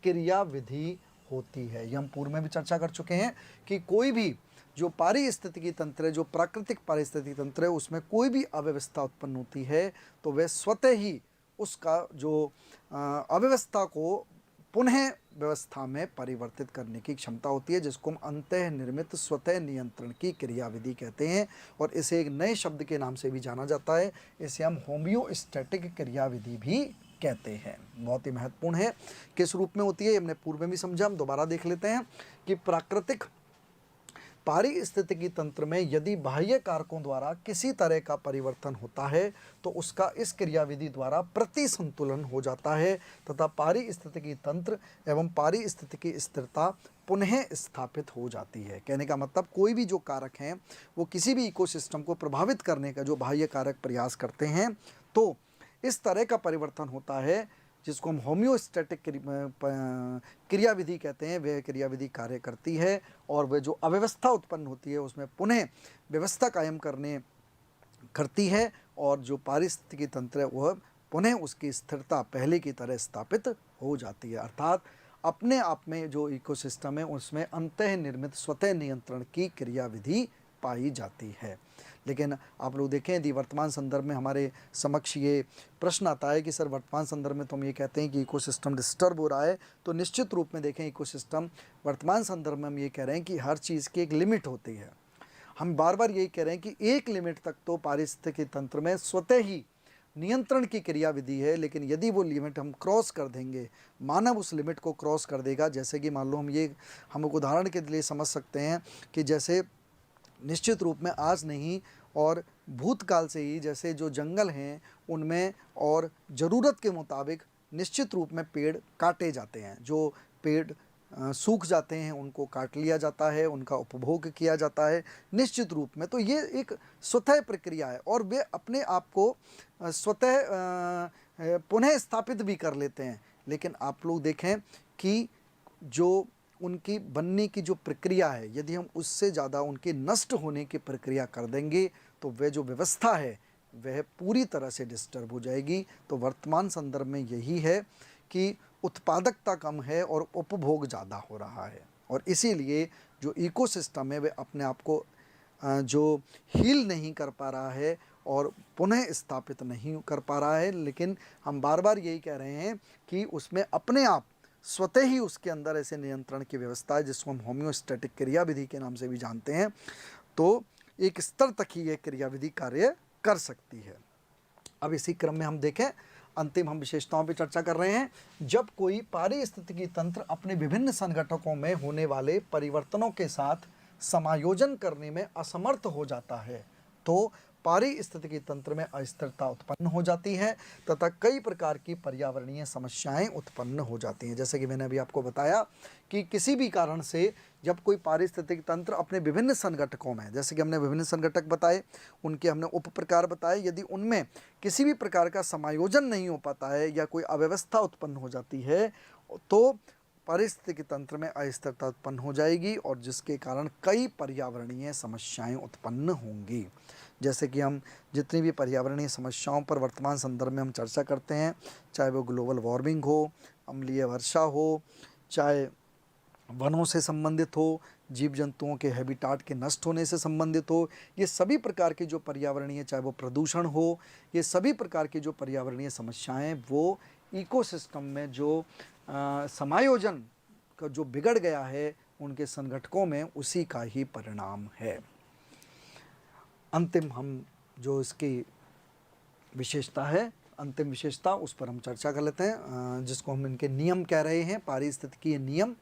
क्रियाविधि होती है। ये हम पूर्व में भी चर्चा कर चुके हैं कि कोई भी जो पारिस्थितिकी तंत्र है, जो प्राकृतिक पारिस्थितिकी तंत्र है, उसमें कोई भी अव्यवस्था उत्पन्न होती है तो वह स्वतः ही उसका जो अव्यवस्था को पुनः व्यवस्था में परिवर्तित करने की क्षमता होती है, जिसको हम अंतः निर्मित स्वतः नियंत्रण की क्रियाविधि कहते हैं। और इसे एक नए शब्द के नाम से भी जाना जाता है, इसे हम होम्योस्टैटिक क्रियाविधि भी कहते हैं। बहुत ही महत्वपूर्ण है। किस रूप में होती है हमने पूर्व में भी समझा, हम दोबारा देख लेते हैं कि प्राकृतिक पारिस्थितिकी तंत्र में यदि बाह्य कारकों द्वारा किसी तरह का परिवर्तन होता है तो उसका इस क्रियाविधि द्वारा प्रतिसंतुलन हो जाता है तथा पारिस्थितिकी तंत्र एवं पारिस्थितिकी स्थिरता पुनः स्थापित हो जाती है। कहने का मतलब कोई भी जो कारक हैं वो किसी भी इकोसिस्टम को प्रभावित करने का जो बाह्य कारक प्रयास करते हैं, तो इस तरह का परिवर्तन होता है जिसको हम होम्योस्टैटिक क्रियाविधि कहते हैं। वह क्रियाविधि कार्य करती है और वह जो अव्यवस्था उत्पन्न होती है उसमें पुनः व्यवस्था कायम करती है, और जो पारिस्थितिकी तंत्र है वह पुनः उसकी स्थिरता पहले की तरह स्थापित हो जाती है। अर्थात अपने आप में जो इकोसिस्टम है उसमें अंतः निर्मित स्वतः नियंत्रण की क्रियाविधि पाई जाती है। लेकिन आप लोग देखें यदि वर्तमान संदर्भ में हमारे समक्ष ये प्रश्न आता है कि सर वर्तमान संदर्भ में तो हम ये कहते हैं कि इकोसिस्टम डिस्टर्ब हो रहा है, तो निश्चित रूप में देखें इकोसिस्टम वर्तमान संदर्भ में हम ये कह रहे हैं कि हर चीज़ की एक लिमिट होती है। हम बार बार यही कह रहे हैं कि एक लिमिट तक तो पारिस्थितिकी तंत्र में स्वतः ही नियंत्रण की क्रियाविधि है, लेकिन यदि वो लिमिट हम क्रॉस कर देंगे, मानव उस लिमिट को क्रॉस कर देगा, जैसे कि मान लो हम एक उदाहरण के लिए समझ सकते हैं कि जैसे निश्चित रूप में आज नहीं और भूतकाल से ही जैसे जो जंगल हैं उनमें और ज़रूरत के मुताबिक निश्चित रूप में पेड़ काटे जाते हैं। जो पेड़ सूख जाते हैं उनको काट लिया जाता है, उनका उपभोग किया जाता है निश्चित रूप में। तो ये एक स्वतः प्रक्रिया है और वे अपने आप को स्वतः पुनः स्थापित भी कर लेते हैं। लेकिन आप लोग देखें कि जो उनकी बनने की जो प्रक्रिया है, यदि हम उससे ज़्यादा उनके नष्ट होने की प्रक्रिया कर देंगे तो वह जो व्यवस्था है वह पूरी तरह से डिस्टर्ब हो जाएगी। तो वर्तमान संदर्भ में यही है कि उत्पादकता कम है और उपभोग ज़्यादा हो रहा है, और इसीलिए जो इकोसिस्टम है वह अपने आप को जो हील नहीं कर पा रहा है और पुनः स्थापित नहीं कर पा रहा है। लेकिन हम बार बार यही कह रहे हैं कि उसमें अपने आप स्वतः ही उसके अंदर ऐसे नियंत्रण की व्यवस्था है जिसको हम होम्योस्टैटिक क्रियाविधि के नाम से भी जानते हैं। तो एक स्तर तक ही ये क्रियाविधि कार्य कर सकती है। अब इसी क्रम में हम देखें, अंतिम हम विशेषताओं पर चर्चा कर रहे हैं। जब कोई पारिस्थितिकी तंत्र अपने विभिन्न संघटकों में होने वाले परिवर्तनों के साथ समायोजन करने में असमर्थ हो जाता है तो पारिस्थितिकी तंत्र में अस्थिरता उत्पन्न हो जाती है तथा कई प्रकार की पर्यावरणीय समस्याएं उत्पन्न हो जाती हैं। जैसे कि मैंने अभी आपको बताया कि किसी भी कारण से जब कोई पारिस्थितिकी तंत्र अपने विभिन्न संघटकों में, जैसे कि हमने विभिन्न संघटक बताए, उनके हमने उप प्रकार बताए, यदि उनमें किसी भी प्रकार का समायोजन नहीं हो पाता है या कोई अव्यवस्था उत्पन्न हो जाती है तो पारिस्थितिकी तंत्र में अस्थिरता उत्पन्न हो जाएगी और जिसके कारण कई पर्यावरणीय समस्याएं उत्पन्न होंगी। जैसे कि हम जितनी भी पर्यावरणीय समस्याओं पर वर्तमान संदर्भ में हम चर्चा करते हैं, चाहे वो ग्लोबल वार्मिंग हो, अम्लीय वर्षा हो, चाहे वनों से संबंधित हो, जीव जंतुओं के हैबिटाट के नष्ट होने से संबंधित हो, ये सभी प्रकार के जो पर्यावरणीय, चाहे वो प्रदूषण हो, ये सभी प्रकार की जो पर्यावरणीय समस्याएं वो इकोसिस्टम में जो समायोजन का जो बिगड़ गया है उनके संगठकों में, उसी का ही परिणाम है। अंतिम हम जो इसकी विशेषता है, अंतिम विशेषता उस पर हम चर्चा कर लेते हैं, जिसको हम इनके नियम कह रहे हैं, पारिस्थितिकीय नियम।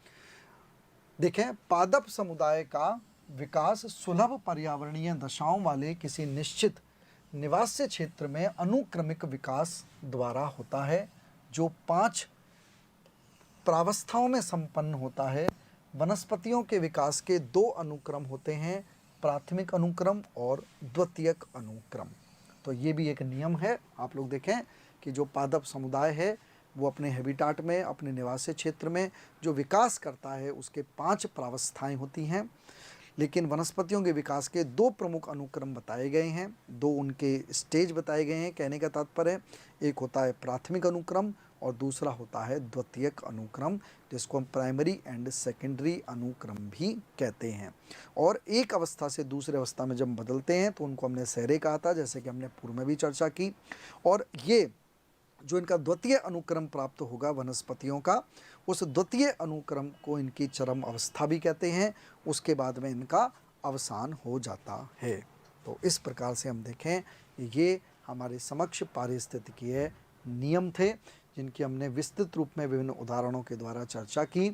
देखें, पादप समुदाय का विकास सुलभ पर्यावरणीय दशाओं वाले किसी निश्चित निवास्य क्षेत्र में अनुक्रमिक विकास द्वारा होता है, जो 5 प्रावस्थाओं में संपन्न होता है। वनस्पतियों के विकास के 2 अनुक्रम होते हैं, प्राथमिक अनुक्रम और द्वितीयक अनुक्रम। तो ये भी एक नियम है। आप लोग देखें कि जो पादप समुदाय है वो अपने हैबिटाट में, अपने निवासी क्षेत्र में जो विकास करता है उसके 5 प्रावस्थाएं होती हैं, लेकिन वनस्पतियों के विकास के 2 प्रमुख अनुक्रम बताए गए हैं, 2 उनके स्टेज बताए गए हैं। कहने का तात्पर्य, एक होता है प्राथमिक अनुक्रम और दूसरा होता है द्वितीयक अनुक्रम, जिसको हम प्राइमरी एंड सेकेंडरी अनुक्रम भी कहते हैं। और एक अवस्था से दूसरे अवस्था में जब बदलते हैं तो उनको हमने सहरे कहा था, जैसे कि हमने पूर्व में भी चर्चा की। और ये जो इनका द्वितीय अनुक्रम प्राप्त होगा वनस्पतियों का, उस द्वितीय अनुक्रम को इनकी चरम अवस्था भी कहते हैं। उसके बाद में इनका अवसान हो जाता है। तो इस प्रकार से हम देखें, ये हमारे समक्ष पारिस्थितिकीय नियम थे, जिनकी हमने विस्तृत रूप में विभिन्न उदाहरणों के द्वारा चर्चा की।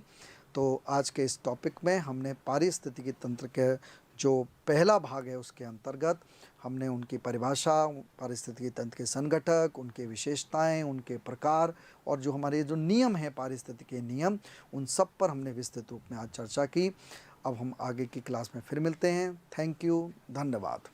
तो आज के इस टॉपिक में हमने पारिस्थितिकी तंत्र के जो पहला भाग है उसके अंतर्गत हमने उनकी परिभाषा, पारिस्थितिकी तंत्र के संगठक, उनके विशेषताएं, उनके प्रकार और जो हमारे जो नियम हैं पारिस्थितिकी नियम, उन सब पर हमने विस्तृत रूप में आज चर्चा की। अब हम आगे की क्लास में फिर मिलते हैं। थैंक यू, धन्यवाद।